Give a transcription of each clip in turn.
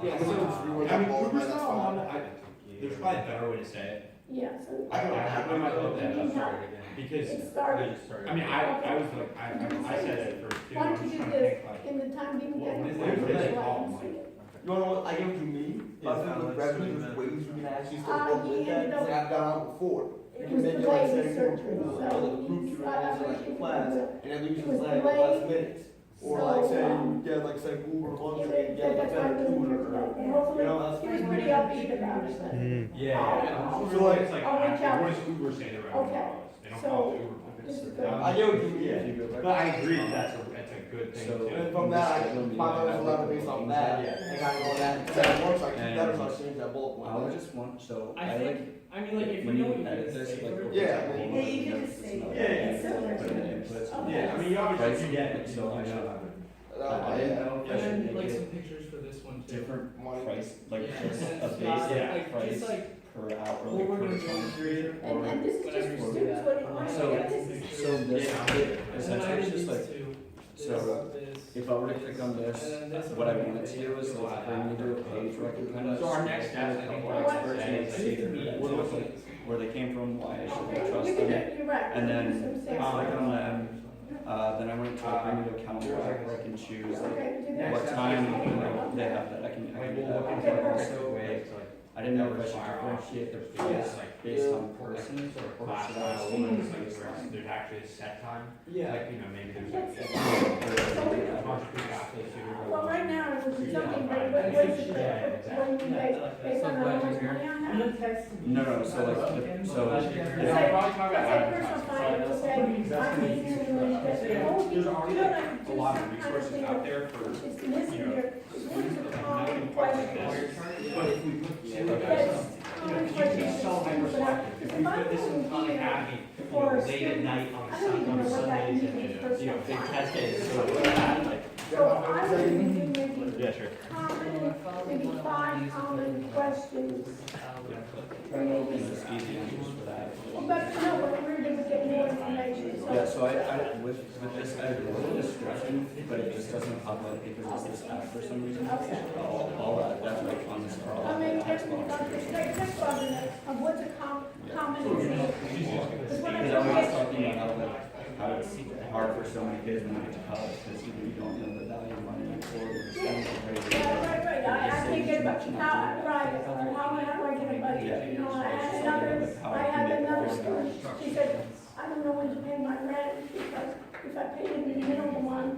Yeah, so, I mean, Cooper's not on, there's probably a better way to say it. Yeah, so. I might look that up, because, It started. I mean, I was like, I said it first too, Why I'm don't you just do trying to this think like, in the time given? Well, when is that- it? When is it so I called, can Mike? see it. You wanna know what I give it to me? I think the revenue is ways we can actually start looking at that, because I've done it before. You It can was make it like delayed saying, surgery, like so a group you you got answer that like a much class, information. and then we It just was like delayed. less minutes. Or like say, So, you get like say Uber lunch, Yeah, and you get like that's why that I really tutor, wanted or, to- hopefully, you know, that's. he was pretty upbeat about it, but. yeah, I'll- so like, it's like, I'll reach out. what does Uber say the revenue Okay, was? They don't so, call it Uber. this is good. I get what you mean. But I agree, that's a good thing So- too. And from that, I can find out a lot based on that, and I go on that, and that works, I keep that, so I change that bullet point. I would just want, so I I think, like, I mean, like, if you when know you what you're edit gonna this, say. like. for it, Yeah. for Yeah, you can just say- notes, Yeah, yeah. it's not like put in inputs. Yeah, I mean, you obviously Price, can get, so I know. I Yeah. didn't know if I And should then, like, make some it pictures for this one too. different Money. price, like Yeah, just and a then base just, like, price just like, per hour, what like we're per gonna do time is read it, And, or. and this is just for students, what it wants, So- this is. So this, essentially it's just like, this, so this, if I were to click on this, and then this what I one. wanted to do is like bring me to a page where I can kind of. So our next step, I think, Couple like, experts say, and is see to meet. where they came from, why I should Okay, trust you can them. do- you're right. And then, That's what I'm saying. click on them, then I went to bring me to a calendar where I can choose like Okay, do that. what time they have that I can do that. But also, like, I didn't know if I should differentiate the price based on person or class should I style, assume like, it's where based on. there's actually a set time, Yeah. like, you know, maybe there's like. Let's- a bunch of people out there too. Well, right now, it would be something, but what is it, what do you based on how much money on I'm that? gonna text you. No, no, so like, so. Yeah, I'll probably talk about Let's say personal advertising. finance, okay, I need to, There's already a a lot of resources out there for, It's listed you know, here, what is the common question? but if we put, That's common if question. we sell hyperstructure, if we put this in Khan Academy, you know, late at night on I don't even know what that Sundays means, and, you know, big test days, so we're like. So I would think maybe Yeah, sure. common, maybe 5 common questions. Maybe. It's just easy to use for that. Well, but no, but we're gonna get more information, so. Yeah, so I, with this, I wrote a description, but it just doesn't pop up because it's this app for some reason. Okay. I'll add that like on this. I mean, that's next question of what's a common example. Because when I Because I look was at- talking about how it's hard for so many kids when they get to college because you don't know the value of money or spending it crazy. Right, I can't get, but how, right, how do I get a budget, you know, I had another student, she said, I don't know when to pay my rent, because if I pay it in the middle of the month,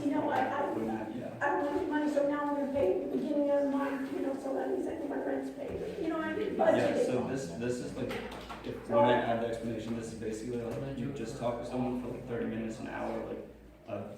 you know, I don't have any money, so now I'm gonna pay at the beginning of the month, you know, so that means I think my rent's paid, you know, I mean, budget. Yeah, so this is like, if, when I add the explanation, this is basically like, you just talk to someone for like 30 minutes, an hour, like,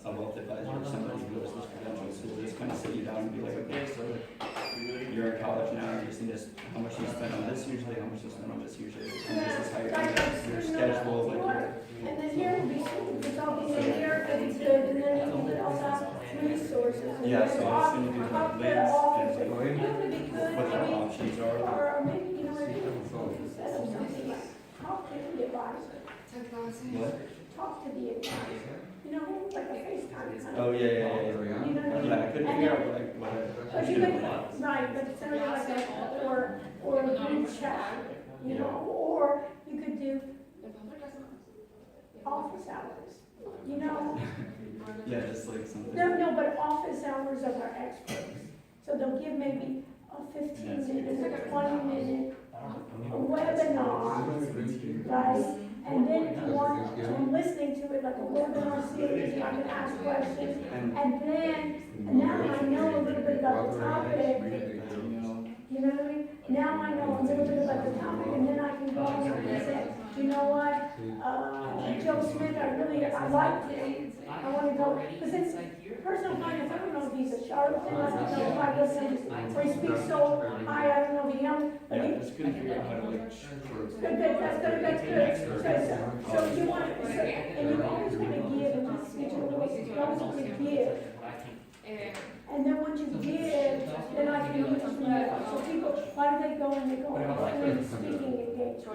a wealth advisor or somebody who has this credentials, who will just kind of sit you down and be like, okay, so like, you're in college now, you just need to, how much you spend on this usually, how much you spend on this usually, and this is how your schedule, like, your. And then here would be, it's all being here, it's good, and then you would also have resources. And Yeah, then so I was gonna do up the the links office, and like, you know, it'd be good, what the maybe, options are. or maybe, you know, maybe instead of something like, talk to the advisor, What? talk to the advisor, you know, like a FaceTime kind of. Oh, yeah. You know what I mean? Yeah, I couldn't And figure out then- what I But you could, right, but it's something like that, or a group chat, you know, or you could do office hours, you know? Yeah, just like something. No, but office hours of our experts. So they'll give maybe a 15-minute, or 20-minute webinar, right? And then if you want, I'm listening to it like a webinar series, I can ask questions. And, And then, now I know a little bit about the topic, you know, you know what I mean? Now I know a little bit about the topic, and then I can go on and say, you know what? Joe Smith, I like him. I want to go, because it's personal finance, I don't know if he's a charlatan, I don't know if I listen, or he speaks so high, I don't know if he knows, but yeah, he, just couldn't figure out how to like. good, that's good. So you want, and you always want to give, and this is you always want to give. And then once you give, then I can use from there. So people, why do they go and they go, and then speaking engagement.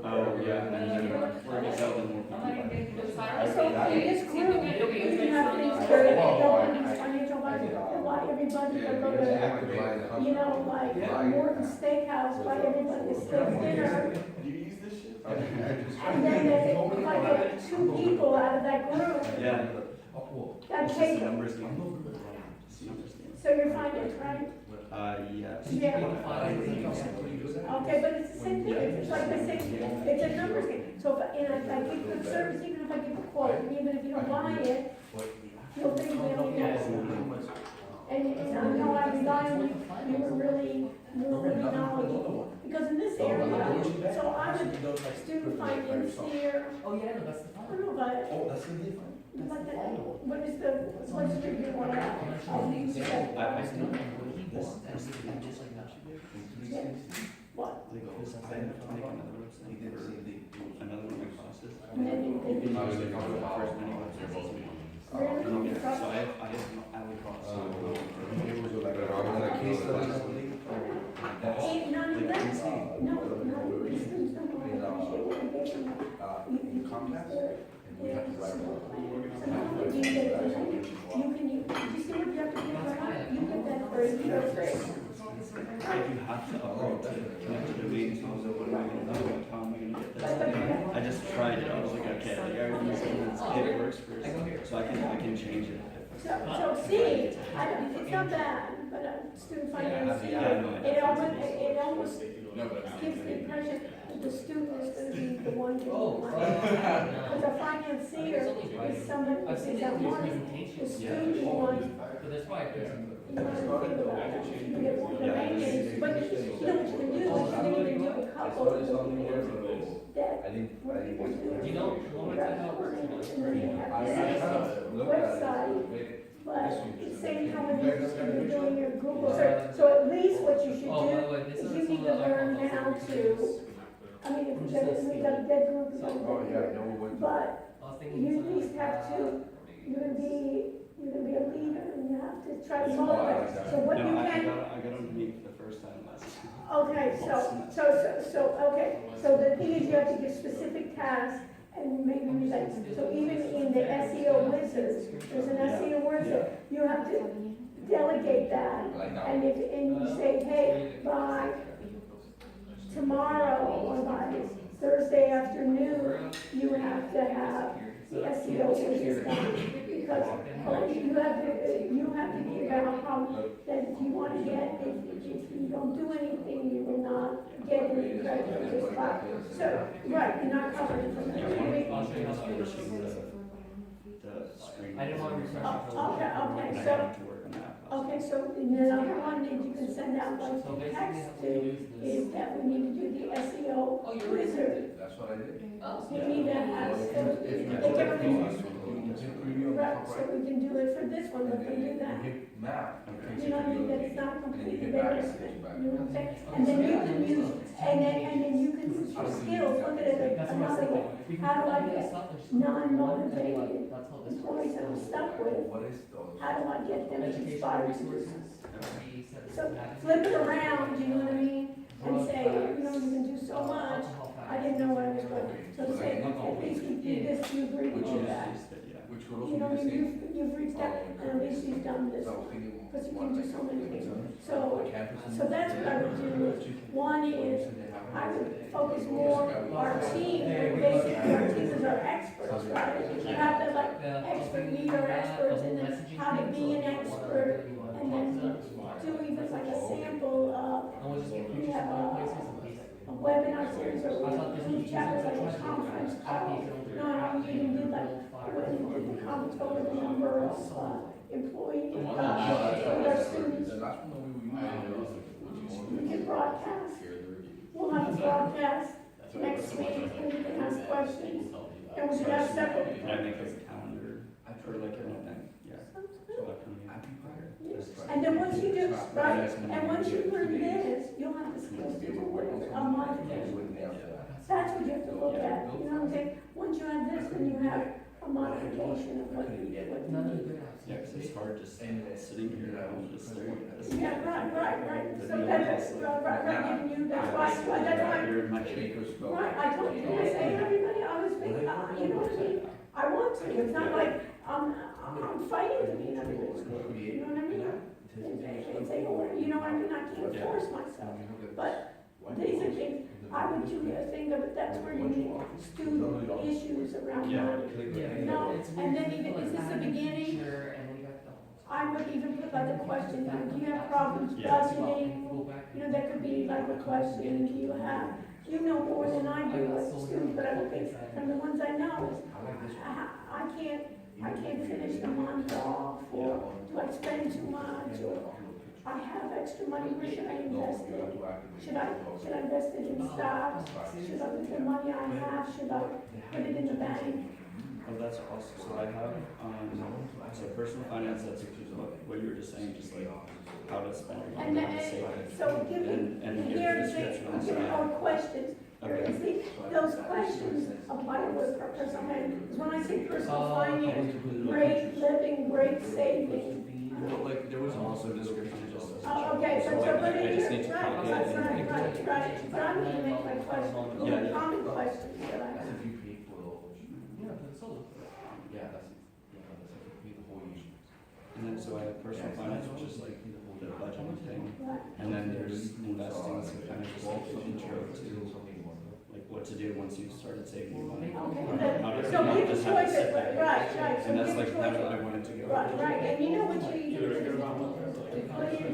Oh, yeah, and then we're just out more people. So in this group, you can have things where they go on these financial advisors, why everybody everybody to go to, you know, like Morton Steakhouse, buy everybody a steak dinner. Do you use this shit? And then if I get 2 people out of that group, Yeah. that It's just takes, a numbers game. Just a numbers game. so you're finance, right? Yes. Yeah. Okay, but it's the same thing, it's like the same, it's a numbers game. So if I give good service, even if I give a quote, and even if you don't buy it, you'll think we don't get it. And I know I rely on you, you were really knowledgeable. Because in this area, so I'm a student financier, Oh, yeah, no, that's the I fine. don't know, but Oh, that's the difference. what what's the review on that? I still He this. wants that, just like that should be. What? Like, this, I have to make another website for another one of my classes. And then you I can, was like, I'll go first, then you websites. really? Yeah, so I have Alacross. Ain't none of that, no, no, these things don't appreciate what they gave them. You can use, you see what you have to do for that? You get that for a year free. If you have to upgrade to connect to the main phone, so what am I gonna do? What time am I gonna get this? I just tried it, I was like, okay, like, I already used it, it works first, so I can change it. So see, it's not bad, but student finance, it almost gives the impression that the student is gonna be the one doing the money. Because a financier is somebody who takes out money, the student wants, But that's why. you want to think about it. You get the maintenance, but you know what you can do, is you can do a couple of things that where people do. You know, you want me to help? And then they have this website, but at the same time, when you're doing your Google search, so at least what you should Oh, by the do way, this is is you need to learn how to, I mean, if we got a dead group, we got a dead group. But I was thinking. you at least have to, you're gonna be a leader, and you have to try to motivate. So what you No, I can, got underneath the first time last. okay, okay, so the thing is, you have to give specific tasks, and maybe like, so even in the SEO wizards, there's an SEO wizard, you have to delegate that. And you say, hey, by tomorrow or by Thursday afternoon, you have to have the SEO wizards done. Because you have to figure out how, that if you want to get, if you don't do anything, you will not get any credit for this spot. So, right, you're not covered from that. I'll show you how to do it. The screen. I didn't want to refresh it. Okay, And I so, have to work on that. okay, so another one that you can send out So like basically, text how to we use this. is that we need to do the SEO Oh, you wizard. That's what I did. Oh, We need to have, right, so we can do it for this one, let them do that. You know what I mean, that's not completely there, you know what I'm saying? And then you can use, and then you can use your skills, look at it That's like what I another way. said. How do I get non-motivated That's how this employees that I'm stuck with? What is those? How do I get them Educational inspired to do resources. something? We said So that- flip it around, you know what I mean? And say, you know, you can do so much, I didn't know what I was doing. So say, at least you do this, you agree with all that. Which would You know, also be the same. you've reached out, and at least you've done this, So I was thinking. because you can do so many things. So, Campus. so that's what I would do. One is, I would focus more, our team, basically, our team is our experts, right? You have to like, expert leader experts, and then how to be an expert, and then do even like a sample of, we have a webinar series, or we chapters like a conference call. No, you can do like, when the conference call with a number of employees, with our students, we can broadcast. We'll have a broadcast next week, and you can ask questions, and we should have separate. Can I make like a calendar for like everything? Yeah. So that can be. And then once you do, right, and once you learn this, you'll have the skills to do whatever, a modification. That's what you have to look at, you know what I'm saying? Once you have this, then you have a modification of what you did, what None of you the need. good apps. Yeah, 'cause it's hard just sitting here and just staring at this. Yeah, right, so that's, right, giving you, that's why, You're in my shape. right, I told you, I say, everybody, I was thinking, you know what I mean? I want to, it's not like, I'm fighting to be in everybody's group, you know what I mean? force myself. But these are things, I would do a thing of it, that's where you need student issues around Yeah. money. No, and then even, is this the beginning? Sure, and then we got the. I would even put like a question, do you have problems Yeah. budgeting? You know, that could be like a question, do you have, you know more than I do as a student, but I would think from the ones I know, I can't finish the month off, or do I spend too much, or I have extra money, where should I invest it? Should I invest it in stocks? Should I put the money I have, should I put it in the bank? Oh, that's also, so I have, so personal finance, that's what you were just saying, just like how to spend your And money, then, how to save it. so give me, And give here the is description on the give me side. more questions. Here Okay. is those questions apply to what for personal finance. Because when I say personal finance, great living, great saving. Well, like, there was also a description just. Oh, okay, so like, put I it just here, need to right, copy it right, and right, make right, it. right. But I'm gonna make my question, Yeah, yeah. common questions that I have. That's if you pay for the whole, Yeah, but it's all. yeah, that's if you pay the whole year. And then, so I have personal finance, which is like the budgeting thing, Right. and then there's investing, so kind of just like the intro to like what to do once you've started saving your money. Okay, How to- so not give a just how to choice, sit right, there. right, so And that's give a like how choice. I wanted to go. Right, right, and you know what you do, put in,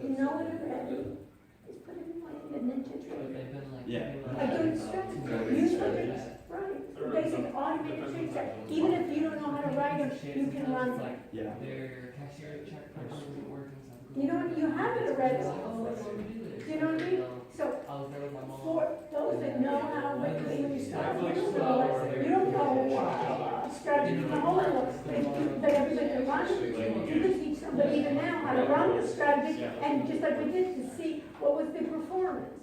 you know it already, is put it in like the ninja trader. Yeah. A good strategy, use what it is, right, basic automated trades, that even if you don't know how to write them, you can run them. Yeah. Their cashier check program isn't working, so. You know, you have it already, Oh, that's what we do this. you know what I mean? So, I was there with my mom. for those that know how regularly you start, you don't know strategy from all of them, but everybody can run it. You could teach somebody even now how to run the strategy, and just like we did, to see what was the performance,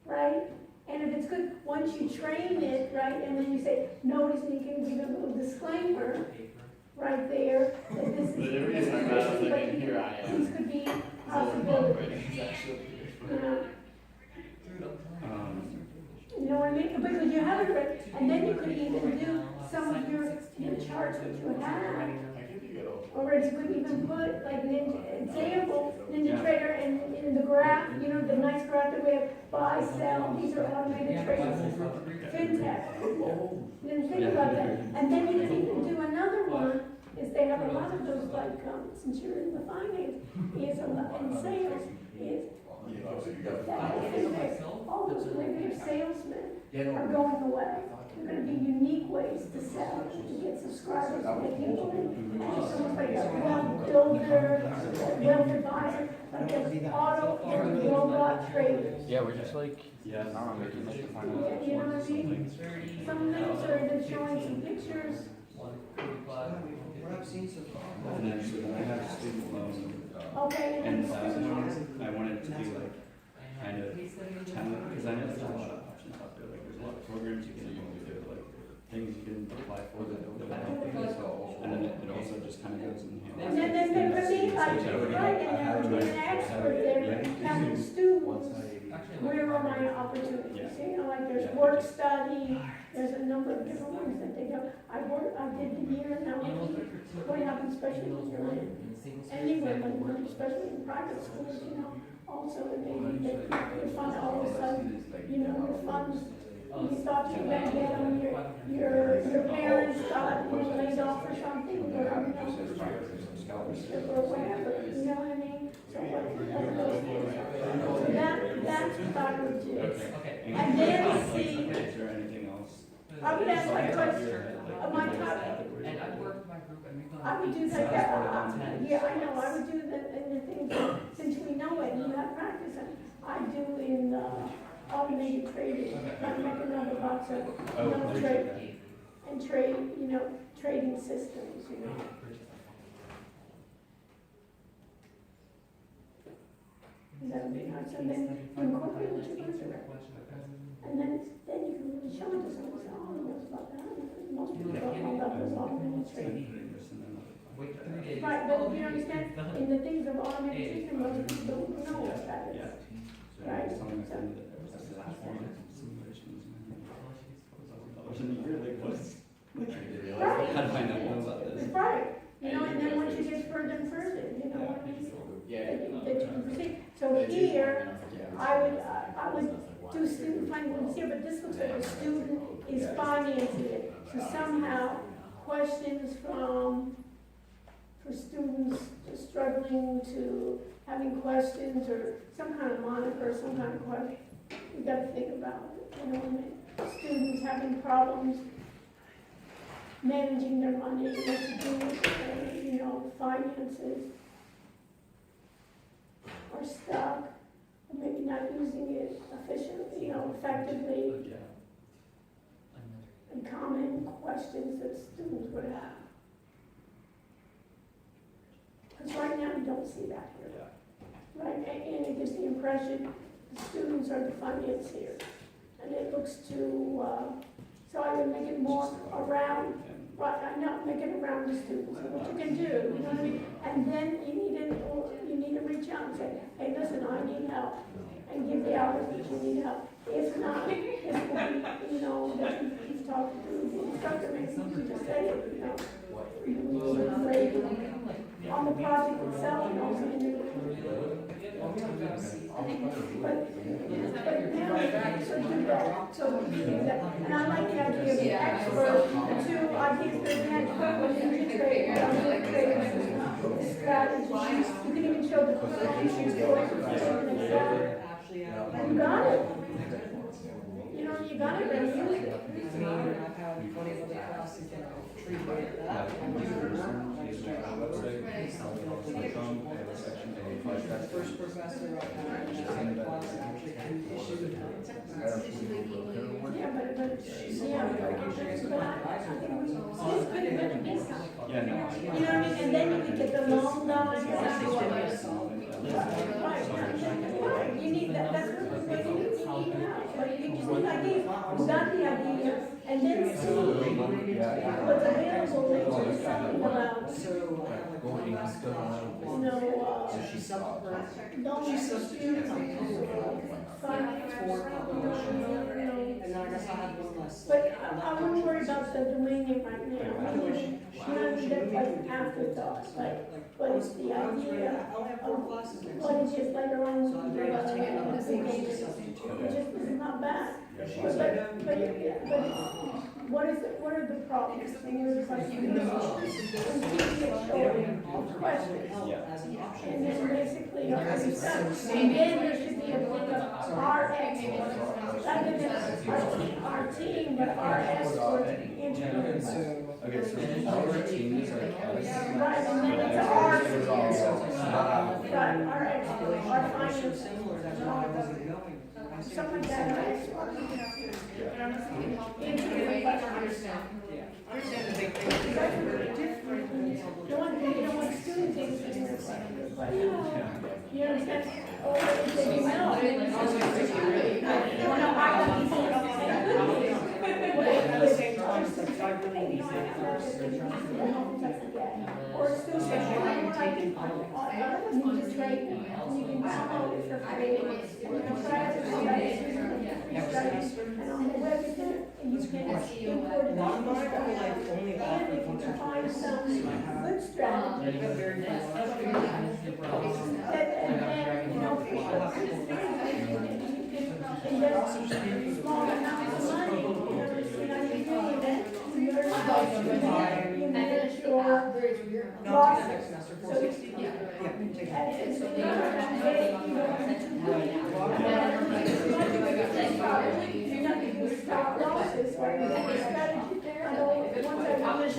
right? And if it's good, once you train it, right, and then you say, notice, and you can give a little disclaimer right there, that this is. The reason I'm not thinking, here I am. These could be possibilities, you know? You know what I mean? Because you have it right, and then you could even do some of your charts that you have. I think you get all. Or you could even put like an example, Ninja Trader, and in the graph, you know, the nice graph that we have, buy, sell, these are automated trades. Fintech. Didn't think about that. And then you can even do another one, is they have a lot of those, like, since you're in the finance, is a lot in sales, is that all those regular salesmen are going away. They're gonna be unique ways to sell, to get subscribers, to get people in. And it's almost like a wealth builder, a wealth advisor, like an auto and robot traders. Yeah, we're just like. Yeah. Yeah, you know what I mean? Some things are even showing some pictures. And then, so then I have student loan, Okay, and and I wanted to do like, kind of, because I know there's a lot of options out there, like there's a lot of programs you can do, like things you can apply for that will help you as well. And then it also just kind of goes in hand. and then for me, like, right, and then when you're an expert there, having students, where are my opportunities? You know, like there's work study, there's a number of different ones that they go. I did the year, and now what happens, especially when you're in, anywhere, when especially in private schools, you know, also maybe they, your fund, all of a sudden, you know, your funds, you thought you were gonna get them, your parents got, you know, laid off or something, or, you know, scholarship or whatever, you know what I mean? So what, that's what I would do. Okay. And then Like, see, is there anything else? I would ask like question, my top, And I work with my group and we've done. I would do that, yeah, I know, I would do that, and the things, since we know it, and you have practice, and I do in, automated trading, like make another box of, you know, trade, and trade, you know, trading systems, you know. That would be nice, and then you incorporate what you learned in it. And then you can really show it to someone, say, oh, he knows about that, and most people don't know about those automated trading. Wait 3 days. Right, but you understand, in the things of automated system, most people don't know what that is. Right? Right. How do I not know about this? Right, you know, and then once you get further and further, you know what I mean? Yeah. That you can proceed. So here, I would do student financing here, but this looks like a student is financing it. So somehow, questions for students struggling to, having questions or some kind of moniker, some kind of question, you gotta think about it, you know what I mean? Students having problems managing their money, what to do with, you know, finances, or stuck, or maybe not using it efficiently, you know, effectively, and common questions that students would have. Because right now, we don't see that here. Right, and it gives the impression the students are the financiers. And it looks too, so I would make it more around, right, I know, make it around the students, what you can do, you know what I mean? And then you need to reach out and say, hey, listen, I need help, and give the hours that you need help. If not, this will be, you know, that you've talked to the instructor, maybe you just say it, you know. On the project itself, you know, and but now, so do that, so do that. And I like the idea of the expert, the two ideas, there's an expert, what you integrate, the strategies, you can even show the potential for you got it. You know, you got it, and use it. First professor of class actually issued. Yeah, but I think this could have been a big time. Yeah, no. You know what I mean, and then you could get the long lines. Right, you need that, that's what you need now, but you just need ideas, you got the idea, and then see what's available, and do something about, you know, don't let the students, but I wouldn't worry about the domain name right now, that's like an afterthought, but it's the idea of what it is later on, which is not bad. But what are the problems? And there's questions. And then basically, and then there should be a thing of our experts, rather than our team, but our experts interviewing. Okay, so our team is like, Right, and then it's our right, our experts, our finance, something like that, our experts. Understand the big thing. That's really different when you don't want students answering their question. You understand? Or if they do know. At the same time, since I really need Or students you just trade them, and you can download it for free, and you can try it, and on the web, you can import it. And if you can find some good strategy, and then, you know, you can invest small amounts of money, you manage your losses. So, and so you don't do stop losses, or you have a strategy. I know once I publish a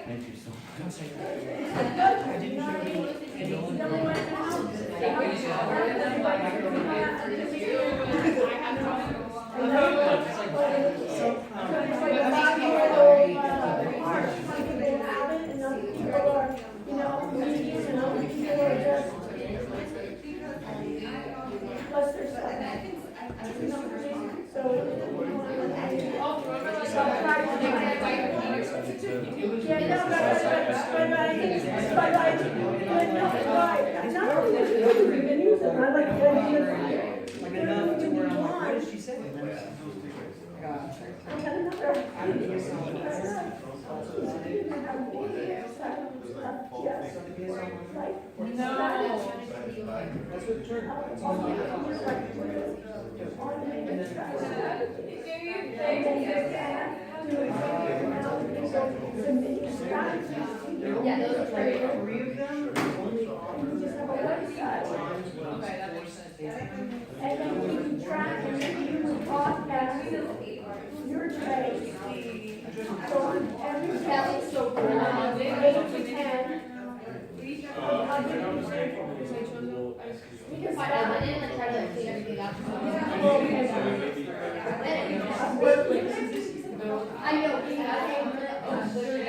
thank you so much. Like enough to where I'm like, I got another. Yes. Like, No. That's what turned. Yeah, those are three of them, only on. Just have a website. Okay, that makes sense. And then you can track and you podcast your trade. So on every day, so from 8 to 10. Because I didn't like try to like clean everything up. I know, because I literally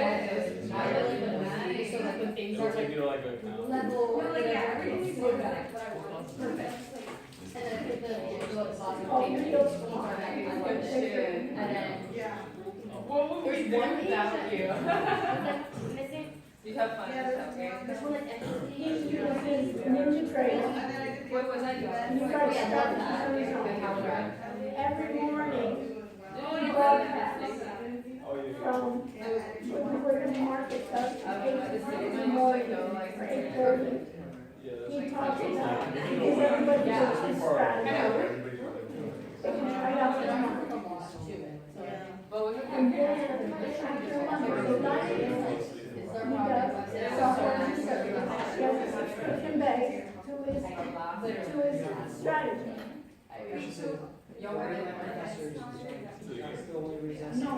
I really been mad, so like when things are like level, whatever, it's so bad. Perfect. And then I put the go at the bottom of the page, and then there's one page that was like missing. You have fun, okay? There's one like He empty. uses Ninja Trader. What was that? You Oh, guys yeah, I start love that. Arizona. Every morning, Oh, he you broadcasts from where the market does, 8 in the morning, or 8:30. He talks about, because everybody gets his strategy. They can try out their market. What was it? And then, after Monday night, he does software research. He has a subscription base to his strategy. Y'all were in my professors. That's the only reason. So,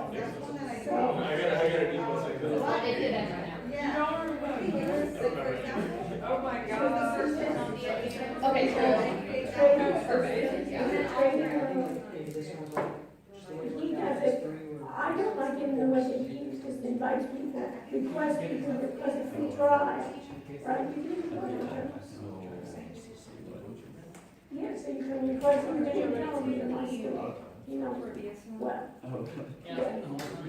They did that right now. Oh my god. Okay, Maybe this one's like. he does it. I don't like it in the way that he just invites people, request people, request a free trial, right? You can request it. Yeah, so you can request them, they don't tell them you're my student, you know, well. Oh,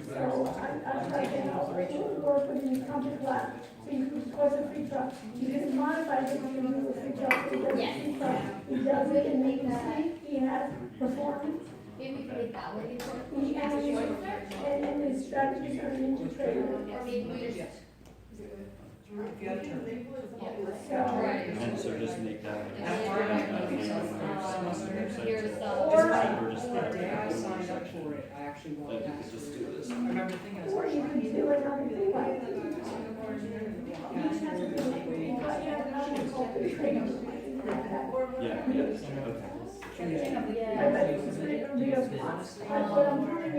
So I try to help people work within the company lab, so you can request a free trial. You can modify it, you can do a free trial, so he does a free trial. He does it and he can see, he has performance. maybe we can make that one before. He and his strategies are Ninja Trader. Or maybe we just. If you have to. So, and so just make that. Here's Or- The day I signed up for it, I actually Like, wanted you that. could just do this. I remember thinking, I was or like, you could do another thing like. Yeah, yeah, okay.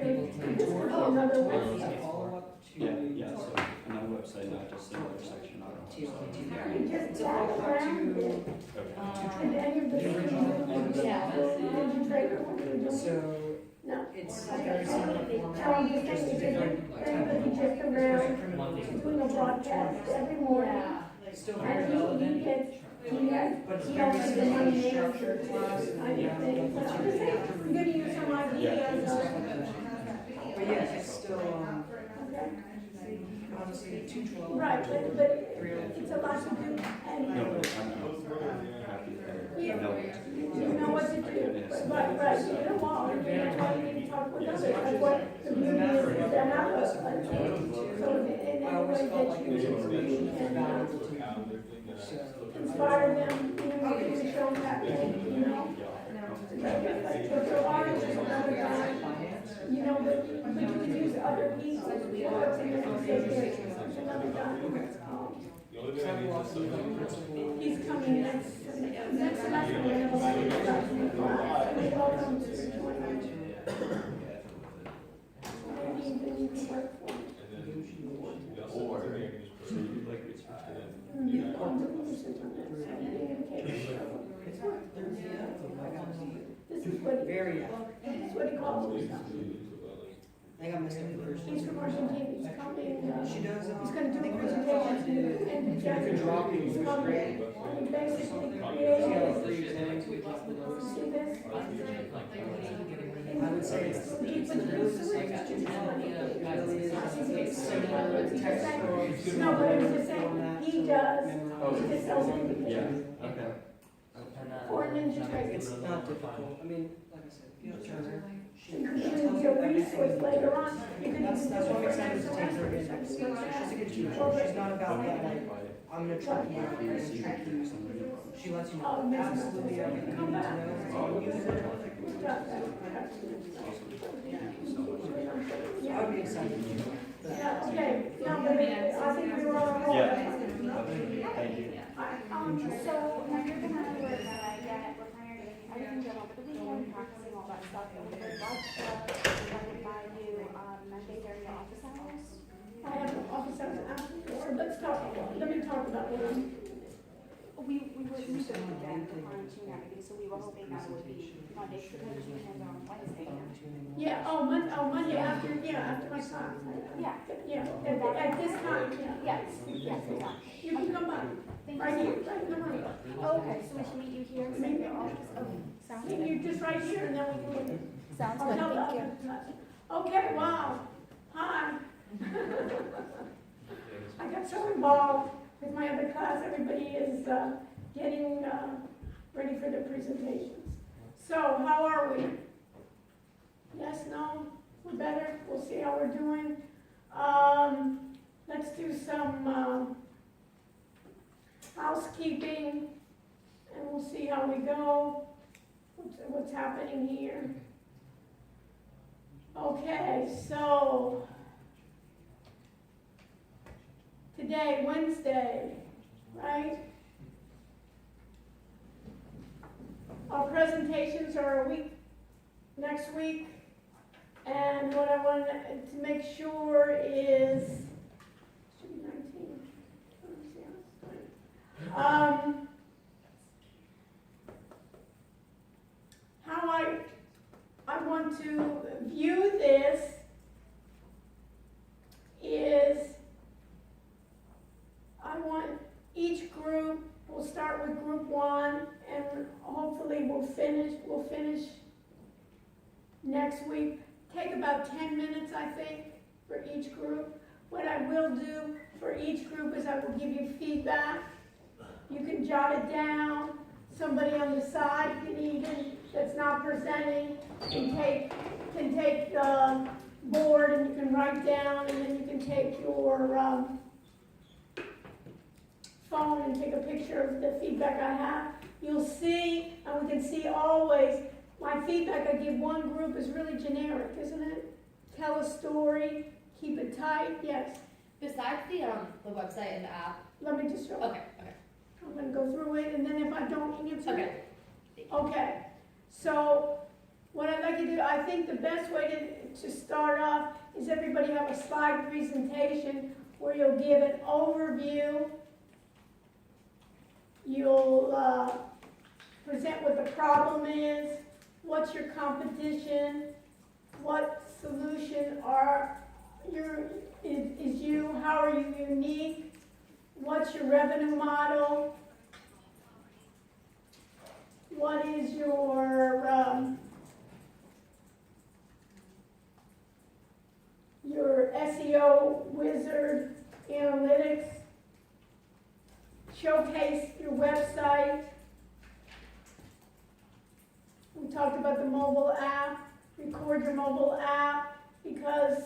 Another website. follow up to. Yeah, yeah, so another website, not just another section on our website. You just tap around it, Okay. and any of the things you trader when you're doing. So No. it's Okay. very similar I'm format. just Just saying, different everybody just around, doing a broadcast every morning. Still very And he relevant, gets, he has, but it's he very offers the money similar manager structured class and I yeah. think, but I'm just saying, I'm giving you some ideas of. But yeah, it's still, Okay. honestly, 212. Right, but it's a lot to do, No, and but I'm happy that, Yeah. no. you know what to do, but, right, you know, well, you know, you talk with others, like what the beauty is to have a, so in I any always way felt that like you it was can valuable to me. So, inspire them, you know, you can show them that, you know. Like, if there are just another guy, you know, but you can use other people, you know, and then say, there's another guy. He's coming next semester, we have a lot of stuff in the class, we all come to the 20. Maybe even you can work for him. So you like research? You come to research on that, so communication. This is what, very, this is what he calls himself. I got messed up the first. He's from Argentina, he's coming, She does, he's gonna do a presentation in the January, he's coming, and he basically She got created, like 3 exams, we got those. see this? I would say it's, He puts really the just like, sewage it to really is, it's similar It's the textbook. same. No, but it's the same, he does, Memorize. he just sells it. Yeah, okay. For Ninja Trader. it's not difficult, I mean, like I said, if you have Turner, she You can tells use you your everything. resource later on. You can That's use it what for makes sense next to take her in, semester. she's a good teacher, she's not about that, like, I'm gonna trick you, I'm gonna trick you. She lets you know absolutely everything you need to know, use it. I would be excited. Yeah, okay, no, but I think we were on a roll. Yeah. Thank you. So, when you're gonna work that I get, we're planning on getting everything done over the weekend, practicing all that stuff, and we would love to run by you, Monday during your office hours. I have an office hours after, so let's talk, let me talk about what We were using the weekend to fine tune everything, so we were hoping that it would be Monday, because we can on Wednesday. Yeah, Monday after, after my class. Yeah. Yeah, at this time, yeah. Yes, exactly. You can come by, Thank right you. here, right, come on. Oh, okay, so we should meet you here in your office? Okay, sounds good. You're just right here and then we can. Sounds I'll good, tell thank the you. other- Okay, wow, hi. I got so involved with my other class, everybody is getting ready for their presentations. So, how are we? Yes, no, we're better, we'll see how we're doing. Let's do some housekeeping, and we'll see how we go, what's happening here. Okay, so, today, Wednesday, right? Our presentations are next week, and what I want to make sure is, should be 19. How I want to view this is, I want each group, we'll start with group 1, and hopefully we'll finish next week. Take about 10 minutes, I think, for each group. What I will do for each group is I will give you feedback. You can jot it down. Somebody on the side can even, that's not presenting, can take the board and you can write down, and then you can take your phone and take a picture of the feedback I have. You'll see, and we can see always, my feedback I give one group is really generic, isn't it? Tell a story, keep it tight, yes. Besides the website and the app. Let me just show you. Okay. I'm gonna go through it, and then if I don't answer. Okay. Okay, so what I'd like to do, I think the best way to start off is everybody have a slide presentation where you'll give an overview. You'll present what the problem is, what's your competition, what solution is you, how are you unique, what's your revenue model, what is your SEO wizard analytics, showcase your website. We talked about the mobile app, record your mobile app, because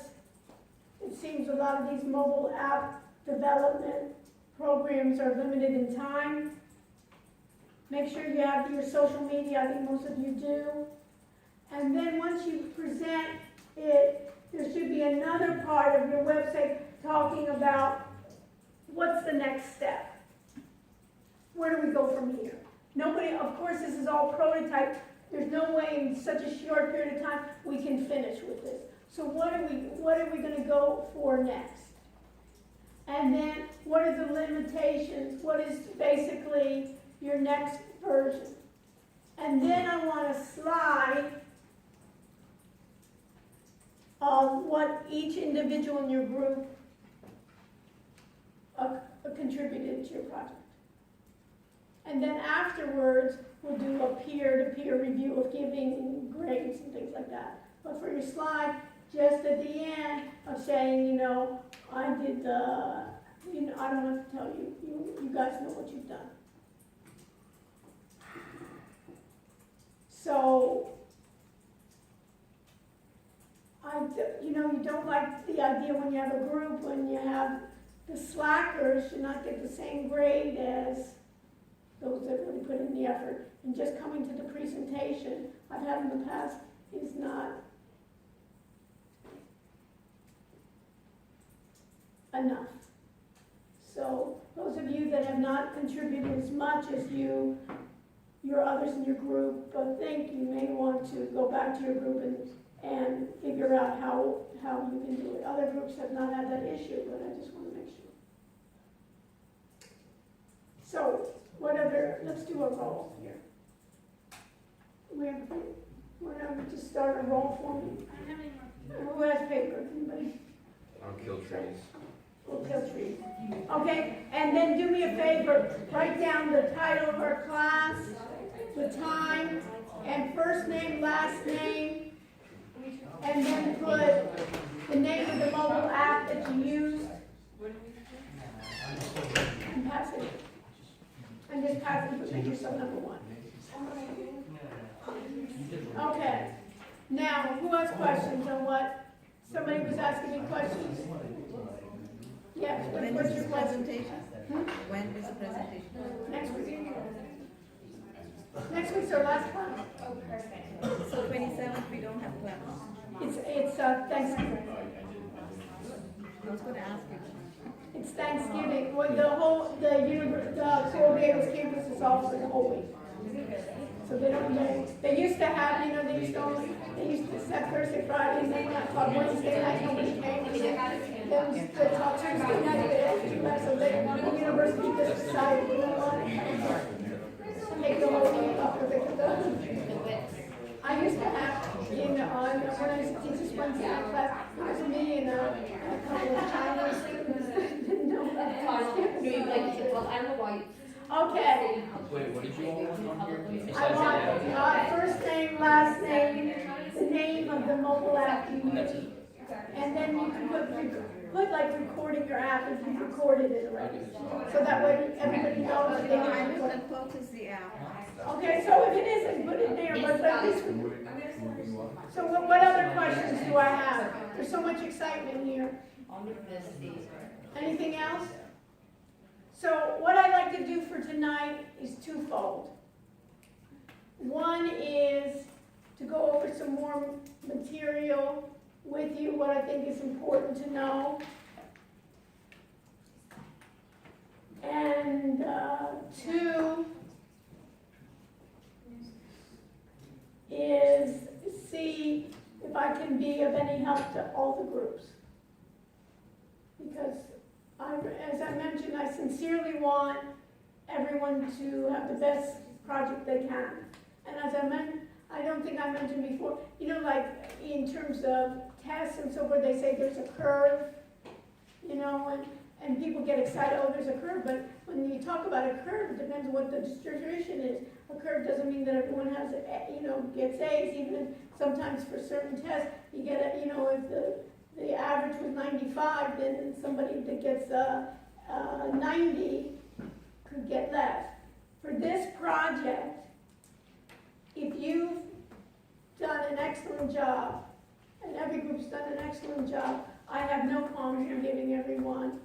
it seems a lot of these mobile app development programs are limited in time. Make sure you have your social media, I think most of you do. And then once you present it, there should be another part of your website talking about what's the next step. Where do we go from here? Nobody, of course, this is all prototype. There's no way in such a short period of time we can finish with this. So what are we going to go for next? And then what are the limitations? What is basically your next version? And then I want a slide of what each individual in your group contributed to your project. And then afterwards, we'll do a peer-to-peer review of giving grades and things like that. But for your slide, just at the end of saying, I did the, I don't have to tell you, you guys know what you've done. know, you don't like the idea when you have a group, when you have the slackers should not get the same grade as those that really put in the effort. And just coming to the presentation I've had in the past is not enough. So those of you that have not contributed as much as your others in your group, think you may want to go back to your group and figure out how you can do it. Other groups have not had that issue, but I just want to make sure. So, let's do a roll here. We're going to just start a roll for me. Who has paper? Anybody? I'll kill trees. We'll kill trees. Okay, and then do me a favor, write down the title of our class, the time, and first name, last name, and then put the name of the mobile app that you used. And pass it. And just pass it, make yourself number one. Okay. Now, who has questions on what? Somebody was asking me questions? Yes, what's your presentation? When is the presentation? Next week. Next week's our last one. So 27th, we don't have class. It's Thanksgiving. I was gonna ask you. It's Thanksgiving. Well, the Coral Gables campus is off for the whole week. So they used to have, they used to have Thursday, Friday, and then when I taught Wednesday night, nobody came. Then they taught Tuesday night, so the university just decided, you know what? Take the whole week off of it. I used to have, when I used to teach this Wednesday night class, it was me and a couple of Chinese students that didn't know about Thanksgiving. Well, I don't know why. Okay. Wait, what did you all want on here? I want first name, last name, the name of the mobile app you use. And then you can put like recording your app if you've recorded it already. So that way everybody knows that they I can record. understand purchase the app. Okay, so if it isn't, put it there, but at least, so what other questions do I have? There's so much excitement here. Anything else? So what I'd like to do for tonight is twofold. One is to go over some more material with you, what I think is important to know. And two is see if I can be of any help to all the groups. Because as I mentioned, I sincerely want everyone to have the best project they can. And as I don't think I mentioned before, like in terms of tests and so forth, they say there's a curve, and people get excited, oh, there's a curve, but when you talk about a curve, it depends on what the distribution is. A curve doesn't mean that everyone has, gets A's, even if sometimes for certain tests, you get, if the average was 95, then somebody that gets 90 could get less. For this project, if you've done an excellent job, and every group's done an excellent job, I have no qualms in giving everyone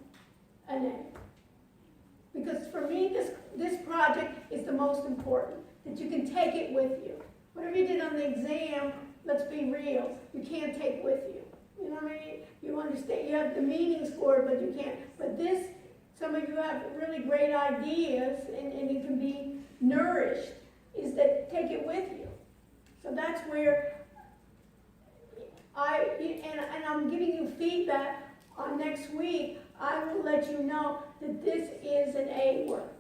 an A. Because for me, this project is the most important, that you can take it with you. Whatever you did on the exam, let's be real, you can't take with you. You know what I mean? You understand, you have the meaning for it, but you can't. But this, some of you have really great ideas, and it can be nourished, is that take it with you. So that's where and I'm giving you feedback on next week. I will let you know that this is an A work.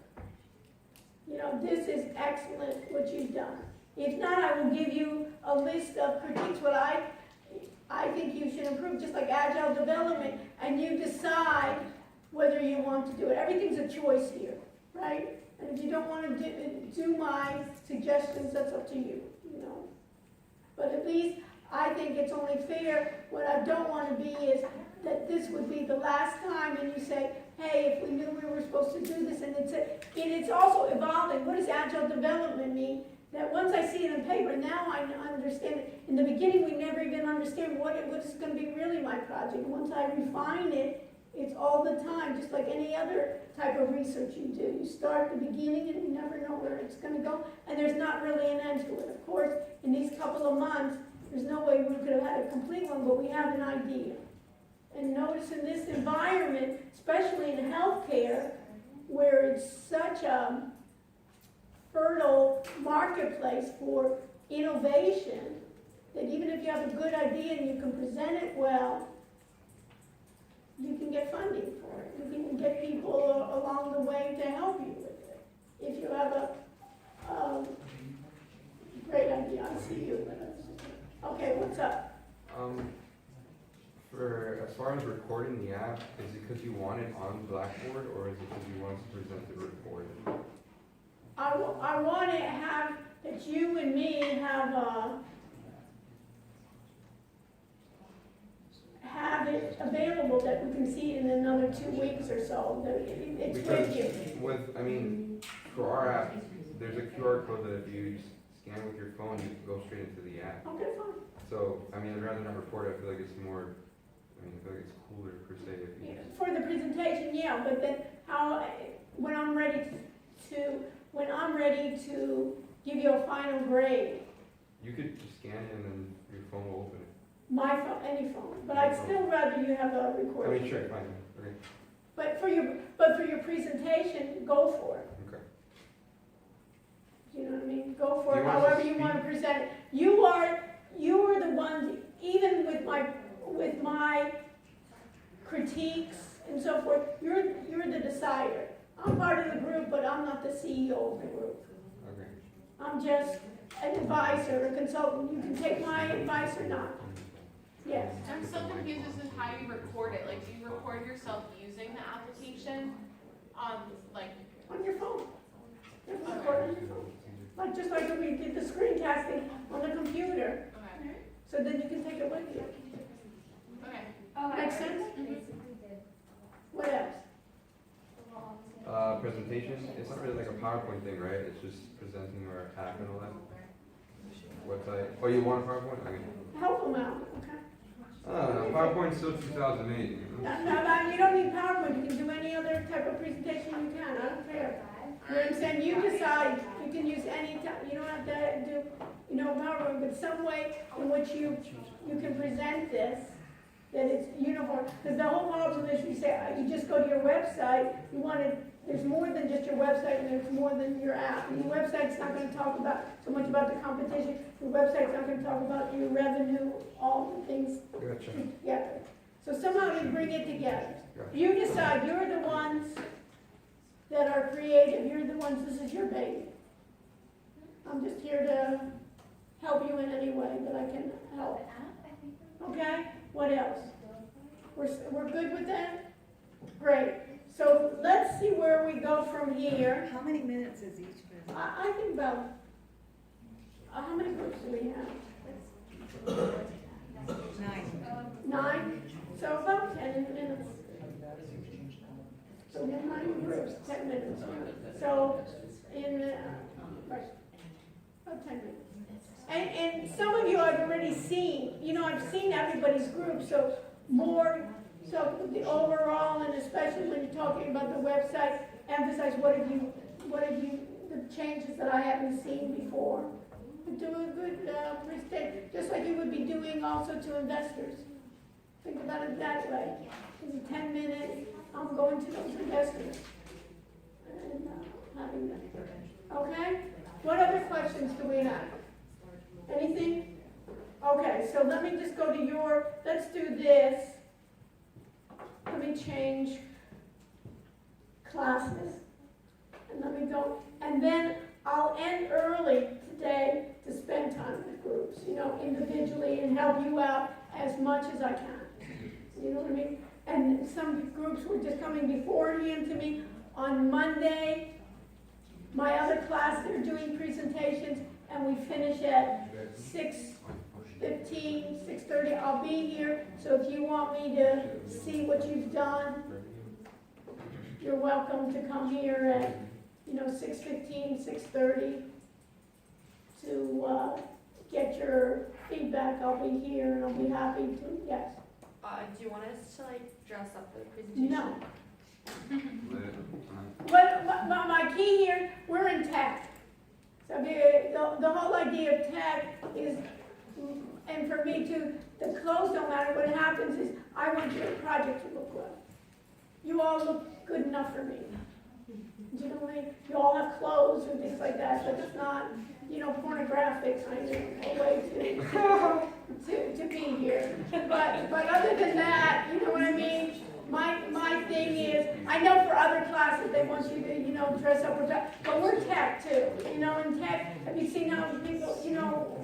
This is excellent what you've done. If not, I will give you a list of critiques, what I think you should improve, just like agile development, and you decide whether you want to do it. Everything's a choice here, right? And if you don't want to do my suggestions, that's up to you, But at least I think it's only fair. What I don't want to be is that this would be the last time and you say, hey, if we knew we were supposed to do this, and it's also evolving. What does agile development mean? That once I see it in paper, now I understand understand it. In the beginning, we never even understand what is gonna be really my project. Once I refine it, it's all the time, just like any other type of research you do. You start at the beginning and you never know where it's gonna go, and there's not really an end to it. Of course, in these couple of months, there's no way we could have had a complete one, but we have an idea. And notice in this environment, especially in healthcare, where it's such a fertile marketplace for innovation, that even if you have a good idea and you can present it well, you can get funding for it. You can get people along the way to help you with it. If you have a great idea, I see you. Okay, what's up? For as far as recording the app, is it because you want it on Blackboard, or is it because you want to present it recorded? I want to have, that you and me have it available, that we can see it in another 2 weeks or so, that it's with you. For our app, there's a QR code that if you scan with your phone, you can go straight into the app. Okay, fine. So, I'd rather not record it. I feel like it's more, I feel like it's cooler per se if you just... For the presentation, yeah, but then when I'm ready to give you a final grade, You could just scan it and then your phone will open it. my phone, any phone, but I'd still rather you have a recording. Sure, fine, okay. But for your presentation, go for it. Okay. You know what I mean? Go for Do it you want us to however you want to present it. You are the ones, even with my critiques and so forth, you're the decider. I'm part of the group, but I'm not the CEO of the group. Okay. I'm just an advisor, a consultant. You can take my advice or not. Yes. I'm so confused as to how you record it. Like, do you record yourself using the application on, like... On your phone. You have to record on your phone. Just like when we did the screencasting on the computer. Okay. So then you can take it with you. Okay. Make sense? What else? Presentation, it's not really like a PowerPoint thing, right? It's just presenting our app and all that. Website. Oh, you want a PowerPoint? Help them out, okay? PowerPoint's still 2008. You know? No, you don't need PowerPoint. You can do any other type of presentation you can. I don't care. You know what I'm saying? You decide. You can use any time. You don't have to do, PowerPoint, but some way in which you can present this, that it's uniform. Because the whole problem is you say, you just go to your website, there's more than just your website, and there's more than your app. And your website's not going to talk so much about the competition. Your website's not going to talk about your revenue, all the things Gotcha. together. So somehow you bring it together. Gotcha. You decide, you're the ones that are creative, you're the ones, this is your baby. I'm just here to help you in any way that I can help. Okay, what else? We're good with that? Great. So let's see where we go from here. How many minutes is each presentation? I think about, how many groups do we have? 9. 9? So about 10 minutes. So we have 9 groups, 10 minutes. So in, about 10 minutes. And some of you I've already seen, I've seen everybody's group, so the overall, and especially when you're talking about the website, emphasize the changes that I haven't seen before. Do a good presentation, just like you would be doing also to investors. Think about it that way. In 10 minutes, I'm going to those investors and having them. Okay? What other questions do we have? Anything? Okay, so let me just go to let's do this. Let me change classes. And let me go, and then I'll end early today to spend time with groups, individually, and help you out as much as I can. You know what I mean? And some groups were just coming beforehand to me. On Monday, my other class, they're doing presentations, and we finish at 6:15, 6:30. I'll be here, so if you want me to see what you've done, you're welcome to come here at 6:15, 6:30 to get your feedback. I'll be here and I'll be happy to, yes. Do you want us to like dress up for the presentation? No. Lit. What, my key here, we're in tech. So the whole idea of tech is, and for me too, the clothes don't matter. What happens is, I want your project to look good. You all look good enough for me. Do you know what I mean? You all have clothes and things like that, but it's not, you know, pornographic kind of a way to be here. But other than that, you know what I mean? My thing is, I know for other classes, they want you to, you know, dress up or that, but we're tech too. You know, in tech, have you seen how people, you know,